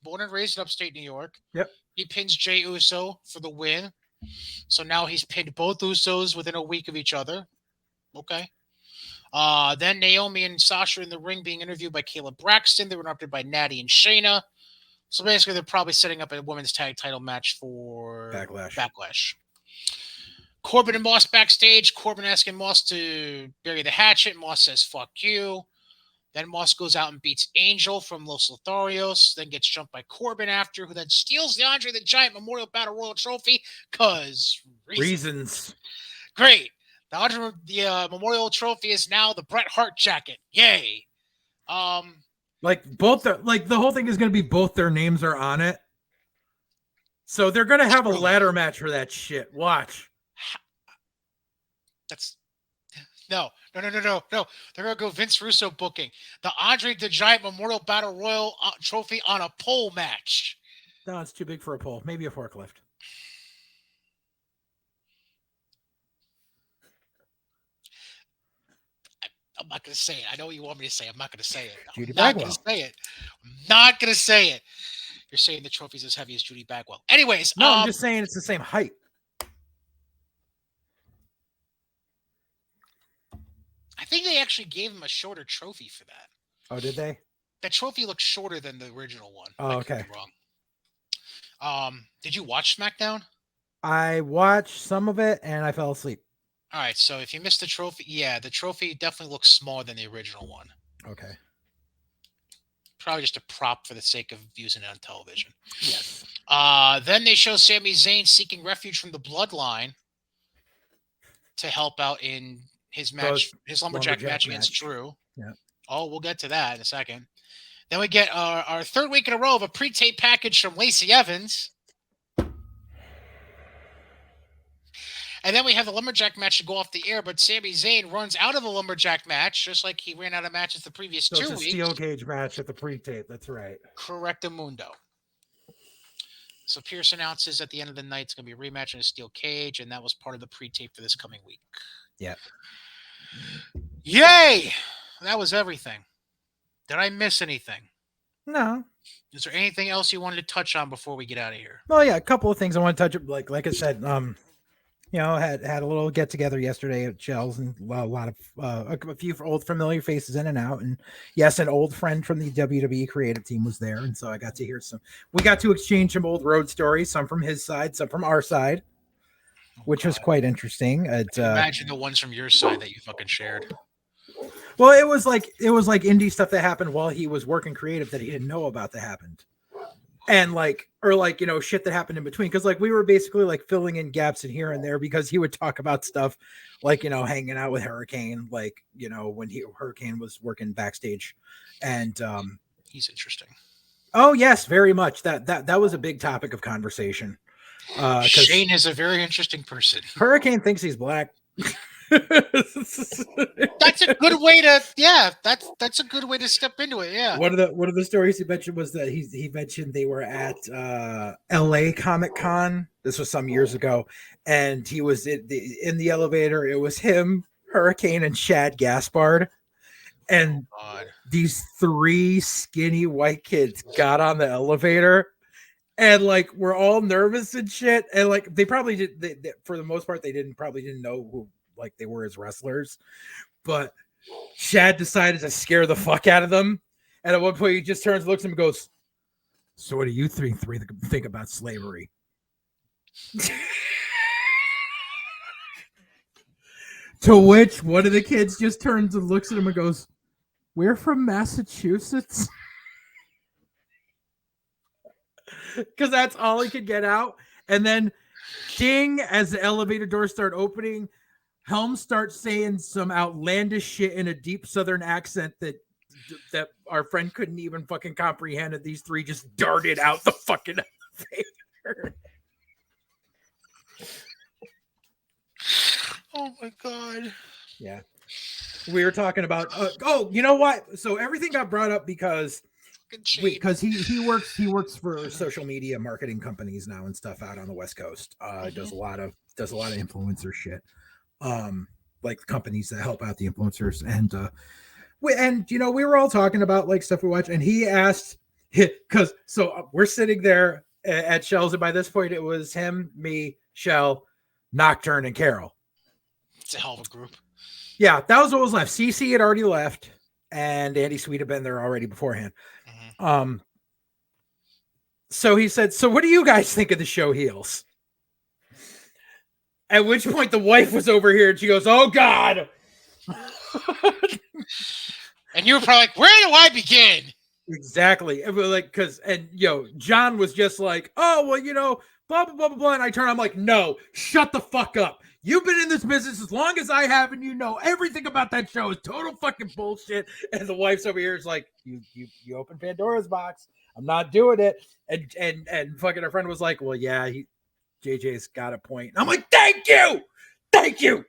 born and raised in upstate New York. Yep. He pins Jey Uso for the win. So now he's pinned both Usos within a week of each other. Okay. Then Naomi and Sasha in the ring being interviewed by Kayla Braxton. They were interrupted by Natty and Shayna. So basically, they're probably setting up a women's tag title match for Backlash. Corbin and Moss backstage. Corbin asking Moss to bury the hatchet. Moss says, fuck you. Then Moss goes out and beats Angel from Los Lotharios. Then gets jumped by Corbin after, who then steals the Andre the Giant Memorial Battle Royal Trophy because reasons. Great. The Memorial Trophy is now the Bret Hart jacket. Yay. Like the whole thing is going to be both their names are on it. So they're going to have a ladder match for that shit. Watch. That's no. They're gonna go Vince Russo booking the Andre the Giant Memorial Battle Royal Trophy on a pole match. No, it's too big for a pole. Maybe a forklift. I'm not gonna say it. I know what you want me to say. I'm not gonna say it. Judy I'm not Bagwell. gonna say it. I'm not gonna say it. You're saying the trophy's as heavy as Judy Bagwell. Anyways, no, I'm just saying it's the same height. I think they actually gave him a shorter trophy for that. Oh, did they? That trophy looks shorter than the original one. Oh, okay. Wrong. Did you watch SmackDown? I watched some of it and I fell asleep. All right, so if you missed the trophy, yeah, the trophy definitely looks smaller than the original one. Okay. Probably just a prop for the sake of using it on television. Yes. Then they show Sami Zayn seeking refuge from the Bloodline to help out in his match, his lumberjack match against Drew. Yeah. Oh, we'll get to that in a second. Then we get our third week in a row of a pre-tape package from Lacey Evans. And then we have the lumberjack match to go off the air, but Sami Zayn runs out of the lumberjack match, just like he ran out of matches the previous 2 it's weeks. A steel cage match at the pre-tape. That's right. Correctamundo. So Pierce announces at the end of the night it's going to be a rematch in a steel cage, and that was part of the pre-tape for this coming week. Yep. Yay! That was everything. Did I miss anything? No. Is there anything else you wanted to touch on before we get out of here? Well, yeah, a couple of things I want to touch. Like I said, had a little get together yesterday at Shell's, and a lot of a few old familiar faces in and out, and yes, an old friend from the WWE creative team was there, and so I got to hear some. We got to exchange some old road stories, some from his side, some from our side, which was quite interesting. Imagine the ones from your side that you fucking shared. Well, it was like indie stuff that happened while he was working creative that he didn't know about that happened. And shit that happened in between. Cause like we were basically like filling in gaps in here and there because he would talk about stuff like, hanging out with Hurricane, like, when Hurricane was working backstage. And he's interesting. Oh yes, very much. That was a big topic of conversation. Shane is a very interesting person. Hurricane thinks he's black. That's a good way to that's a good way to step into it. Yeah. One of the stories he mentioned was that he mentioned they were at LA Comic Con. This was some years ago, and he was in the elevator. It was him, Hurricane, and Shad Gaspard. And these three skinny white kids got on the elevator and like we're all nervous and shit. And like they probably did for the most part, they probably didn't know who like they were as wrestlers, but Shad decided to scare the fuck out of them. And at one point he just turns, looks at him and goes, "So what do you three think about slavery?" To which one of the kids just turns and looks at him and goes, "We're from Massachusetts." Because that's all he could get out. And then ding, as the elevator doors start opening, Helm starts saying some outlandish shit in a deep Southern accent that our friend couldn't even fucking comprehend, and these three just darted out the fucking elevator. Oh my god. Yeah. We were talking about you know what? So everything got brought up because he works for social media marketing companies now and stuff out on the West Coast. Does a lot of influencer shit. Like companies that help out the influencers, and we were all talking about like stuff we watch, and he asked because we're sitting there at Shell's, and by this point it was him, me, Shell, Nocturne, and Carol. It's a hell of a group. Yeah, that was what was left. CC had already left, and Andy Sweet had been there already beforehand. Mm-hmm. So he said, "So what do you guys think of the show Heels?" At which point the wife was over here and she goes, "Oh God." And you were probably like, "Where do I begin?" Exactly. And we're like, John was just like, "Oh, well, blah, blah, blah, blah, blah." And I turn, I'm like, "No, shut the fuck up. You've been in this business as long as I have, and you know everything about that show is total fucking bullshit." And the wife's over here is like, you open Pandora's box. I'm not doing it. And fucking our friend was like, "Well, yeah, JJ's got a point." And I'm like, thank you.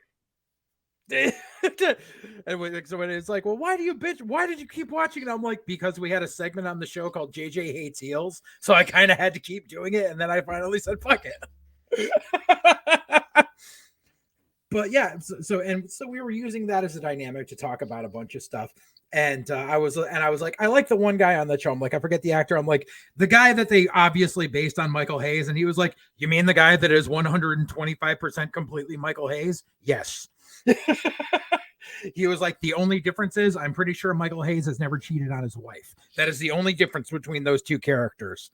And so it's like, "Well, why do you bitch? Why did you keep watching?" And I'm like, "Because we had a segment on the show called JJ Hates Heels, so I kind of had to keep doing it." And then I finally said, "Fuck it." But yeah, so we were using that as a dynamic to talk about a bunch of stuff. And I was like, I like the one guy on the show. I'm like, I forget the actor. I'm like, the guy that they obviously based on Michael Hayes. And he was like, "You mean the guy that is 125% completely Michael Hayes?" Yes. He was like, "The only difference is I'm pretty sure Michael Hayes has never cheated on his wife. That is the only difference between those two characters."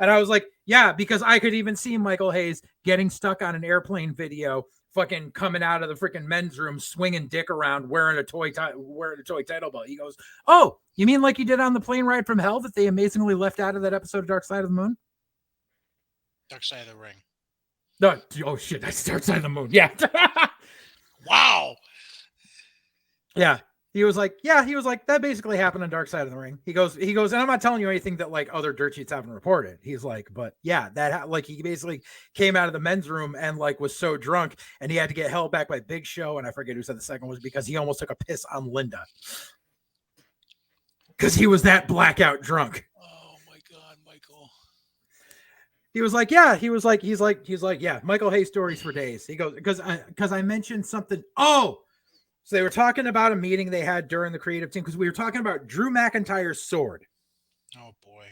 And I was like, yeah, because I could even see Michael Hayes getting stuck on an airplane video, fucking coming out of the freaking men's room, swinging dick around, wearing a toy title belt. He goes, "Oh, you mean like you did on the plane ride from hell that they amazingly left out of that episode of Dark Side of the Moon?" Dark Side of the Ring. No, oh shit, that's Dark Side of the Moon. Yeah. Wow. Yeah. He was like, "That basically happened on Dark Side of the Ring." He goes, and I'm not telling you anything that like other dirt sheets haven't reported. He's like, "But yeah, that like he basically came out of the men's room and like was so drunk, and he had to get held back by Big Show." And I forget who said the second was because he almost took a piss on Linda because he was that blackout drunk. Oh my God, Michael. He was like, "Yeah." He's like, "Yeah, Michael Hayes stories for days." He goes, because I mentioned something. Oh. So they were talking about a meeting they had during the creative team because we were talking about Drew McIntyre's sword. Oh boy.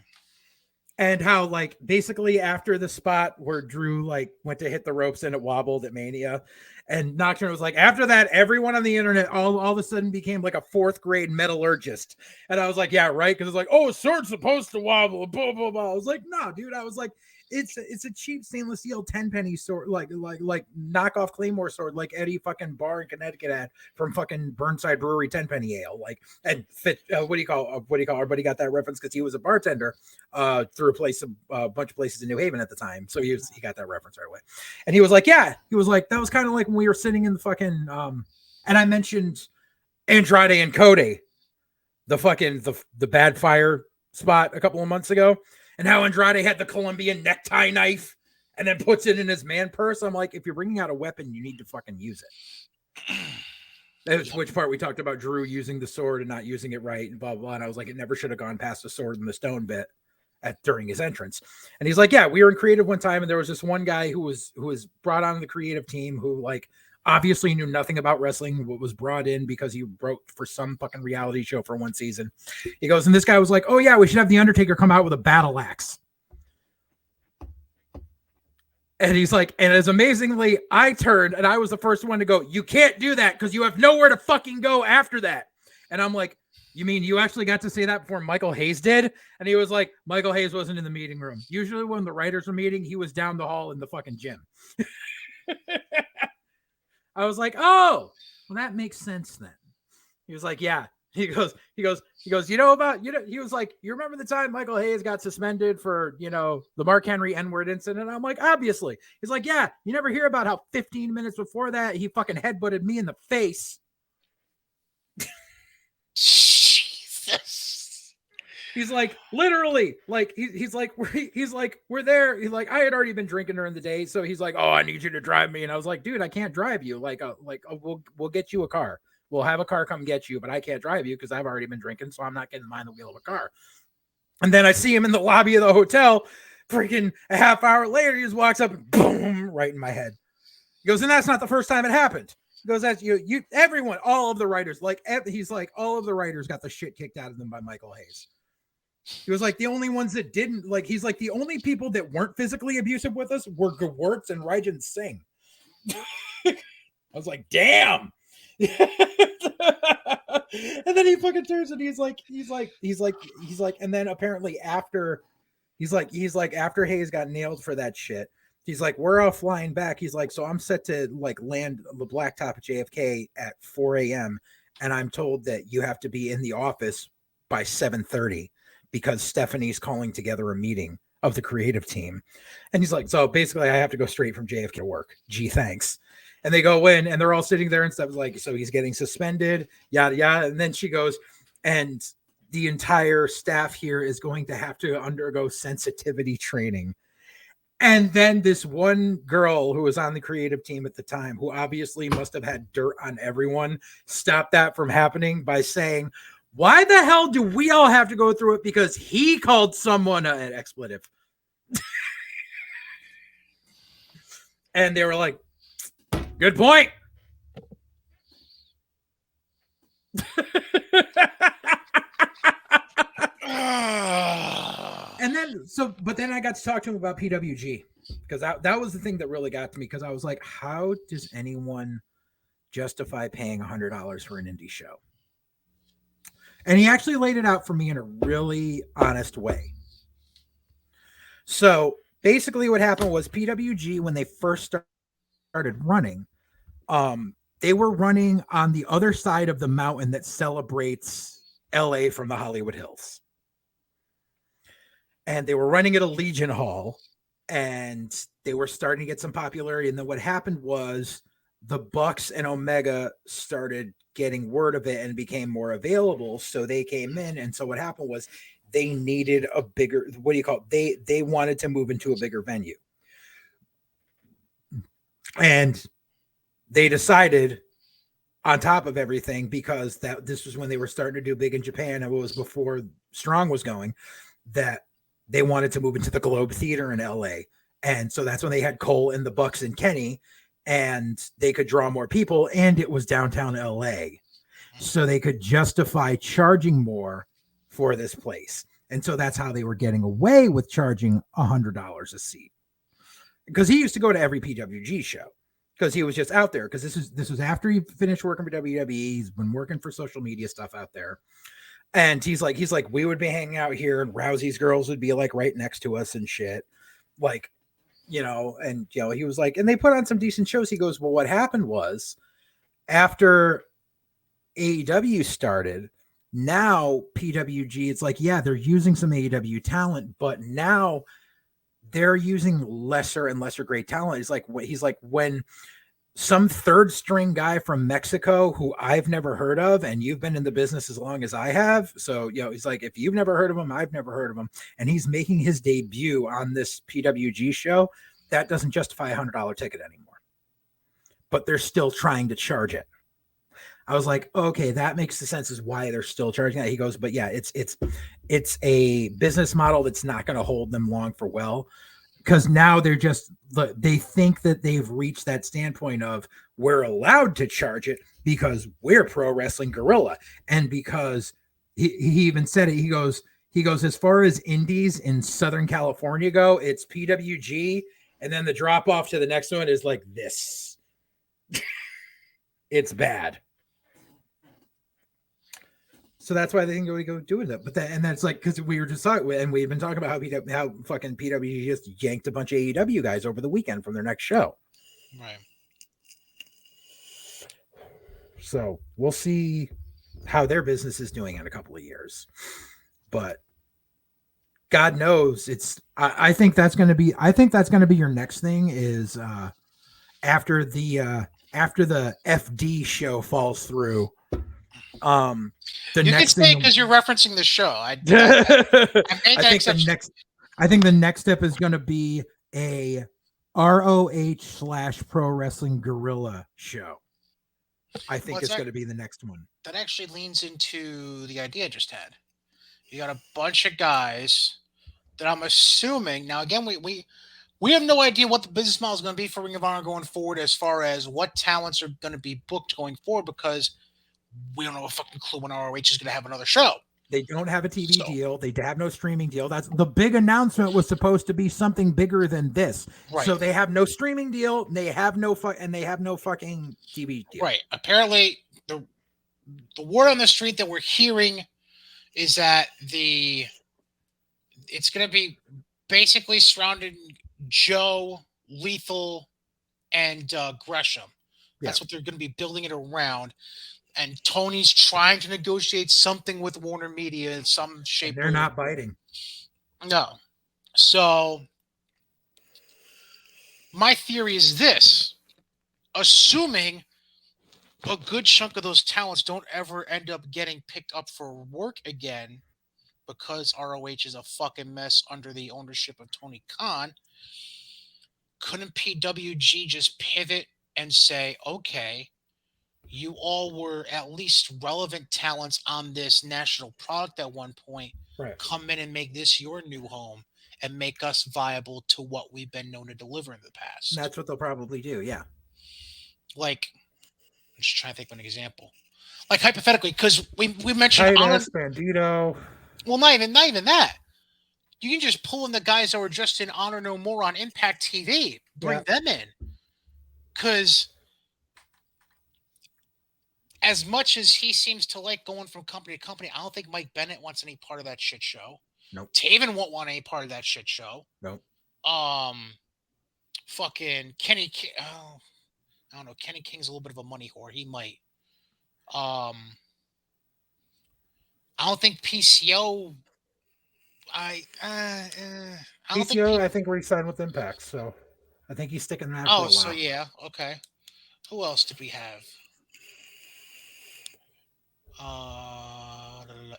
And how like basically after the spot where Drew like went to hit the ropes and it wobbled at Mania, and Nocturne was like, after that, everyone on the internet all of a sudden became like a 4th grade metallurgist. And I was like, yeah, right. Because it's like, oh, a sword's supposed to wobble, blah, blah, blah. I was like, no, dude. I was like, it's a cheap stainless steel 10-penny sword, like knockoff Claymore sword, like Eddie fucking Bar in Connecticut had from fucking Burnside Brewery 10-penny ale. Like, and fit what do you call our buddy got that reference because he was a bartender through a bunch of places in New Haven at the time. So he got that reference right away. And he was like, yeah, he was like, that was kind of like when we were sitting in the fucking and I mentioned Andrade and Cody, the fucking the Bad Fire spot a couple of months ago. And how Andrade had the Colombian necktie knife and then puts it in his man purse. I'm like, if you're bringing out a weapon, you need to fucking use it. That was which part we talked about Drew using the sword and not using it right and blah, blah. And I was like, it never should have gone past the sword and the stone bit during his entrance. And he's like, yeah, we were in creative one time. And there was this one guy who was brought on the creative team who like obviously knew nothing about wrestling, but was brought in because he wrote for some fucking reality show for one season. He goes, and this guy was like, oh yeah, we should have the Undertaker come out with a battle axe. And he's like, and as amazingly, I turned and I was the first one to go, you can't do that because you have nowhere to fucking go after that. And I'm like, you mean you actually got to say that before Michael Hayes did? And he was like, Michael Hayes wasn't in the meeting room. Usually when the writers were meeting, he was down the hall in the fucking gym. I was like, oh, well, that makes sense then. He was like, yeah. He goes, he was like, you remember the time Michael Hayes got suspended for, the Mark Henry N-word incident? I'm like, obviously. He's like, yeah, you never hear about how 15 minutes before that, he fucking headbutted me in the face. Jesus. He's like, literally, like, he's like, we're there. He's like, I had already been drinking during the day. So he's like, oh, I need you to drive me. And I was like, dude, I can't drive you. We'll get you a car. We'll have a car come get you, but I can't drive you because I've already been drinking. So I'm not getting behind the wheel of a car. And then I see him in the lobby of the hotel, freaking a half hour later, he just walks up and boom, right in my head. He goes, and that's not the first time it happened. He goes, that's you, everyone, all of the writers, he's like, all of the writers got the shit kicked out of them by Michael Hayes. He was like, the only ones that didn't, like, he's like, the only people that weren't physically abusive with us were Gewurtz and Rajan Singh. I was like, damn. And then he fucking turns and he's like, and then apparently after after Hayes got nailed for that shit, he's like, we're all flying back. He's like, so I'm set to like land the blacktop at JFK at 4 a.m. And I'm told that you have to be in the office by 7:30 because Stephanie's calling together a meeting of the creative team. And he's like, so basically I have to go straight from JFK to work. Gee, thanks. And they go in and they're all sitting there and stuff like, so he's getting suspended, yada, yada. And then she goes, and the entire staff here is going to have to undergo sensitivity training. And then this one girl who was on the creative team at the time, who obviously must have had dirt on everyone, stopped that from happening by saying, why the hell do we all have to go through it? Because he called someone an expletive. And they were like, good point. And then, but then I got to talk to him about PWG because that was the thing that really got to me because I was like, how does anyone justify paying $100 for an indie show? And he actually laid it out for me in a really honest way. So basically what happened was PWG, when they first started running, they were running on the other side of the mountain that celebrates LA from the Hollywood Hills. And they were running at a Legion Hall and they were starting to get some popularity. And then what happened was the Bucks and Omega started getting word of it and became more available. So they came in. And so what happened was they needed a bigger, they wanted to move into a bigger venue. And they decided, on top of everything, because this was when they were starting to do big in Japan, and it was before Strong was going, that they wanted to move into the Globe Theater in LA. And so that's when they had Cole and the Bucks and Kenny, and they could draw more people, and it was downtown LA. So they could justify charging more for this place. And so that's how they were getting away with charging $100 a seat. Because he used to go to every PWG show because he was just out there. Because this was after he finished working for WWE. He's been working for social media stuff out there. And he's like, we would be hanging out here and Rousey's girls would be like right next to us and shit. Like, you know, and, you know, he was like, and they put on some decent shows. He goes, well, what happened was after AEW started, now PWG, it's like, yeah, they're using some AEW talent, but now they're using lesser and lesser great talent. He's like, when some third string guy from Mexico who I've never heard of, and you've been in the business as long as I have. So, you know, he's like, if you've never heard of him, I've never heard of him. And he's making his debut on this PWG show. That doesn't justify $100 ticket anymore, but they're still trying to charge it. I was like, okay, that makes the sense as why they're still charging that. He goes, but yeah, it's a business model that's not going to hold them long for well, because now they think that they've reached that standpoint of we're allowed to charge it because we're Pro Wrestling Guerrilla. And because he even said it, he goes, as far as indies in Southern California go, it's PWG. And then the drop off to the next one is like this. It's bad. So that's why they think we go doing that. But that's like, because we were just talking, and we've been talking about how fucking PWG just yanked a bunch of AEW guys over the weekend from their next show. Right. So we'll see how their business is doing in a couple of years. But God knows I think that's going to be your next thing is after the FD show falls through. You next can say thing because you're referencing the show. I think the next step is going to be a ROH/Pro Wrestling Guerrilla show. I think it's going to be the next one. That actually leans into the idea I just had. You got a bunch of guys that I'm assuming now. Again, we have no idea what the business model is going to be for Ring of Honor going forward, as far as what talents are going to be booked going forward, because we don't know a fucking clue when ROH is going to have another show. They don't have a TV deal. They have no streaming deal. That's the big announcement was supposed to be something bigger than this. Right. So they have no streaming deal. They have no fucking TV deal. Right. Apparently, the word on the street that we're hearing is that it's going to be basically surrounding Joe, Lethal, and Gresham. That's what they're going to be building it around. And Tony's trying to negotiate something with Warner Media in some shape. They're not biting. No. So my theory is this. Assuming a good chunk of those talents don't ever end up getting picked up for work again because ROH is a fucking mess under the ownership of Tony Khan, couldn't PWG just pivot and say, okay, you all were at least relevant talents on this national product at one point. Right. Come in and make this your new home and make us viable to what we've been known to deliver in the past. And that's what they'll probably do, yeah. Like, I'm just trying to think of an example. Like, hypothetically, because we mentioned Bandito. Well, not even that. You can just pull in the guys that were just in Honor No More on Impact TV. Bring them in. Because as much as he seems to like going from company to company, I don't think Mike Bennett wants any part of that shit show. Nope. Taven won't want any part of that shit show. Nope. Fucking Kenny. I don't know. Kenny King's a little bit of a money whore. He might. I don't think PCO. I think re-signed with Impact, so I think he's sticking around. Oh, so yeah, okay. Who else did we have?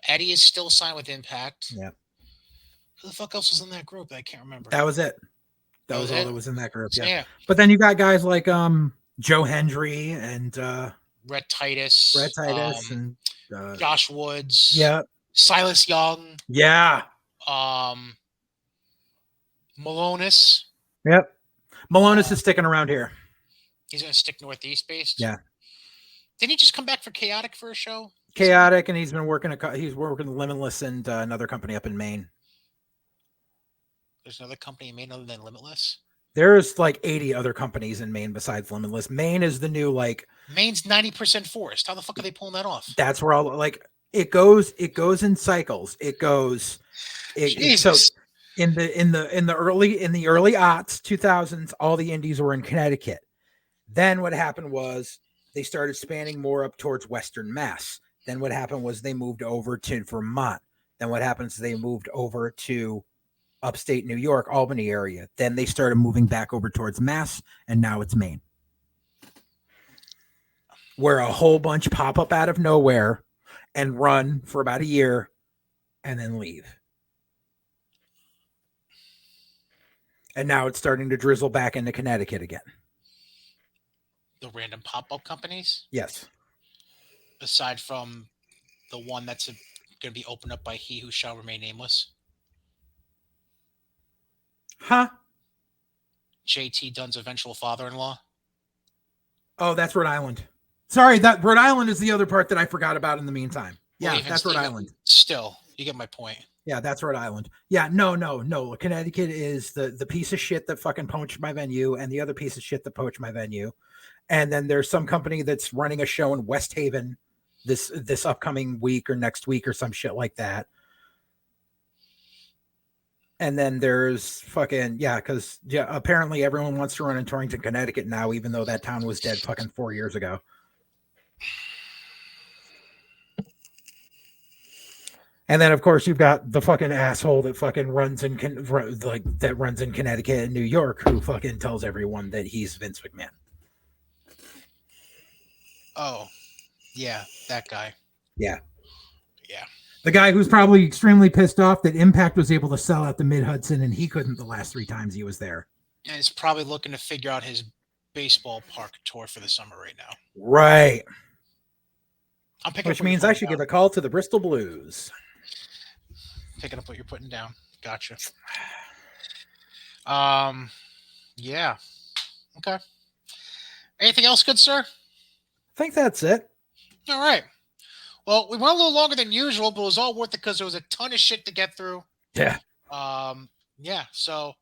Eddie is still signed with Impact. Yeah. Who the fuck else was in that group? I can't remember. That was it. That was all that was in that group. So, yeah. But then you got guys like Joe Hendry and Red Titus. And Josh Woods. Yeah. Silas Young. Yeah. Malonis. Yep. Malonis is sticking around here. He's going to stick Northeast based. Yeah. Didn't he just come back for Chaotic for a show? Chaotic, and he's been working. He's working Limitless and another company up in Maine. There's another company in Maine other than Limitless. There's like 80 other companies in Maine besides Limitless. Maine is the new like. Maine's 90% forest. How the fuck are they pulling that off? That's where all like it goes. It goes in cycles. It goes. Jesus. So in the early aughts, 2000s, all the indies were in Connecticut. Then what happened was they started spanning more up towards Western Mass. Then what happened was they moved over to Vermont. Then what happens? They moved over to upstate New York, Albany area. Then they started moving back over towards Mass, and now it's Maine, where a whole bunch pop up out of nowhere and run for about a year and then leave. And now it's starting to drizzle back into Connecticut again. The random pop-up companies? Yes. Aside from the one that's going to be opened up by He Who Shall Remain Nameless. Huh? JT Dunn's eventual father-in-law. Oh, that's Rhode Island. Sorry, that Rhode Island is the other part that I forgot about in the meantime. Yeah, Well, that's Rhode Island. Still, you get my point. Yeah, that's Rhode Island. Yeah, no. Connecticut is the piece of shit that fucking poached my venue, and the other piece of shit that poached my venue. And then there's some company that's running a show in West Haven this upcoming week or next week or some shit like that. And then there's fucking, because apparently everyone wants to run in Torrington, Connecticut now, even though that town was dead fucking 4 years ago. And then, of course, you've got the fucking asshole that fucking runs in Connecticut and New York, who fucking tells everyone that he's Vince McMahon. Oh, yeah, that guy. Yeah. Yeah. The guy who's probably extremely pissed off that Impact was able to sell out the Mid-Hudson and he couldn't the last 3 times he was there. And he's probably looking to figure out his baseball park tour for the summer right now. Right. Which means I should give a call to the Bristol Blues. Picking up what you're putting down. Gotcha. Yeah. Okay. Anything else, good sir? I think that's it. All right. Well, we went a little longer than usual, but it was all worth it because there was a ton of shit to get through. Yeah. Yeah. So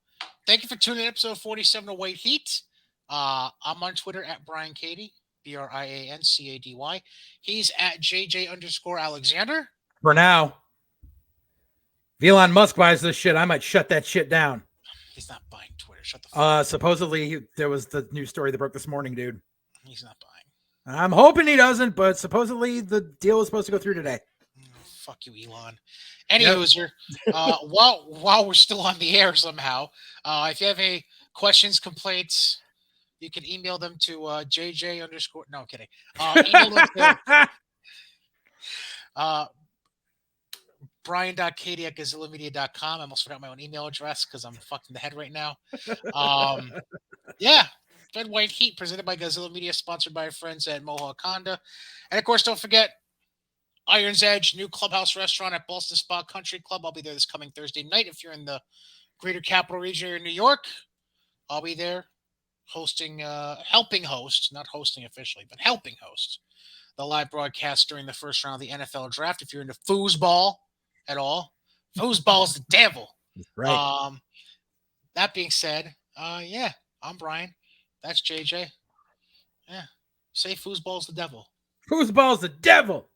thank you for tuning in to episode 47 of White Heat. I'm on Twitter at Brian Cady, BrianCady. He's at JJ_Alexander. For now. If Elon Musk buys this shit, I might shut that shit down. He's not buying Twitter. Shut the fuck up. Supposedly there was the news story that broke this morning, dude. He's not buying. I'm hoping he doesn't, but supposedly the deal is supposed to go through today. Fuck you, Elon. Anywho, while we're still on the air somehow, if you have any questions, complaints, you can email them to JJ_. No, I'm kidding. Email them to Brian.Cady@GazillaMedia.com. I almost forgot my own email address because I'm fucked in the head right now. Yeah. Red White Heat presented by Gozilla Media, sponsored by our friends at Mohawk Honda. And of course, don't forget Iron's Edge, new clubhouse restaurant at Boston Spa Country Club. I'll be there this coming Thursday night. If you're in the greater capital region in New York, I'll be there hosting, helping host, not hosting officially, but helping host the live broadcast during the first round of the NFL draft. If you're into foosball at all, foosball is the devil. Right. That being said, yeah, I'm Brian. That's JJ. Yeah. Say foosball's the devil. Foosball's the devil.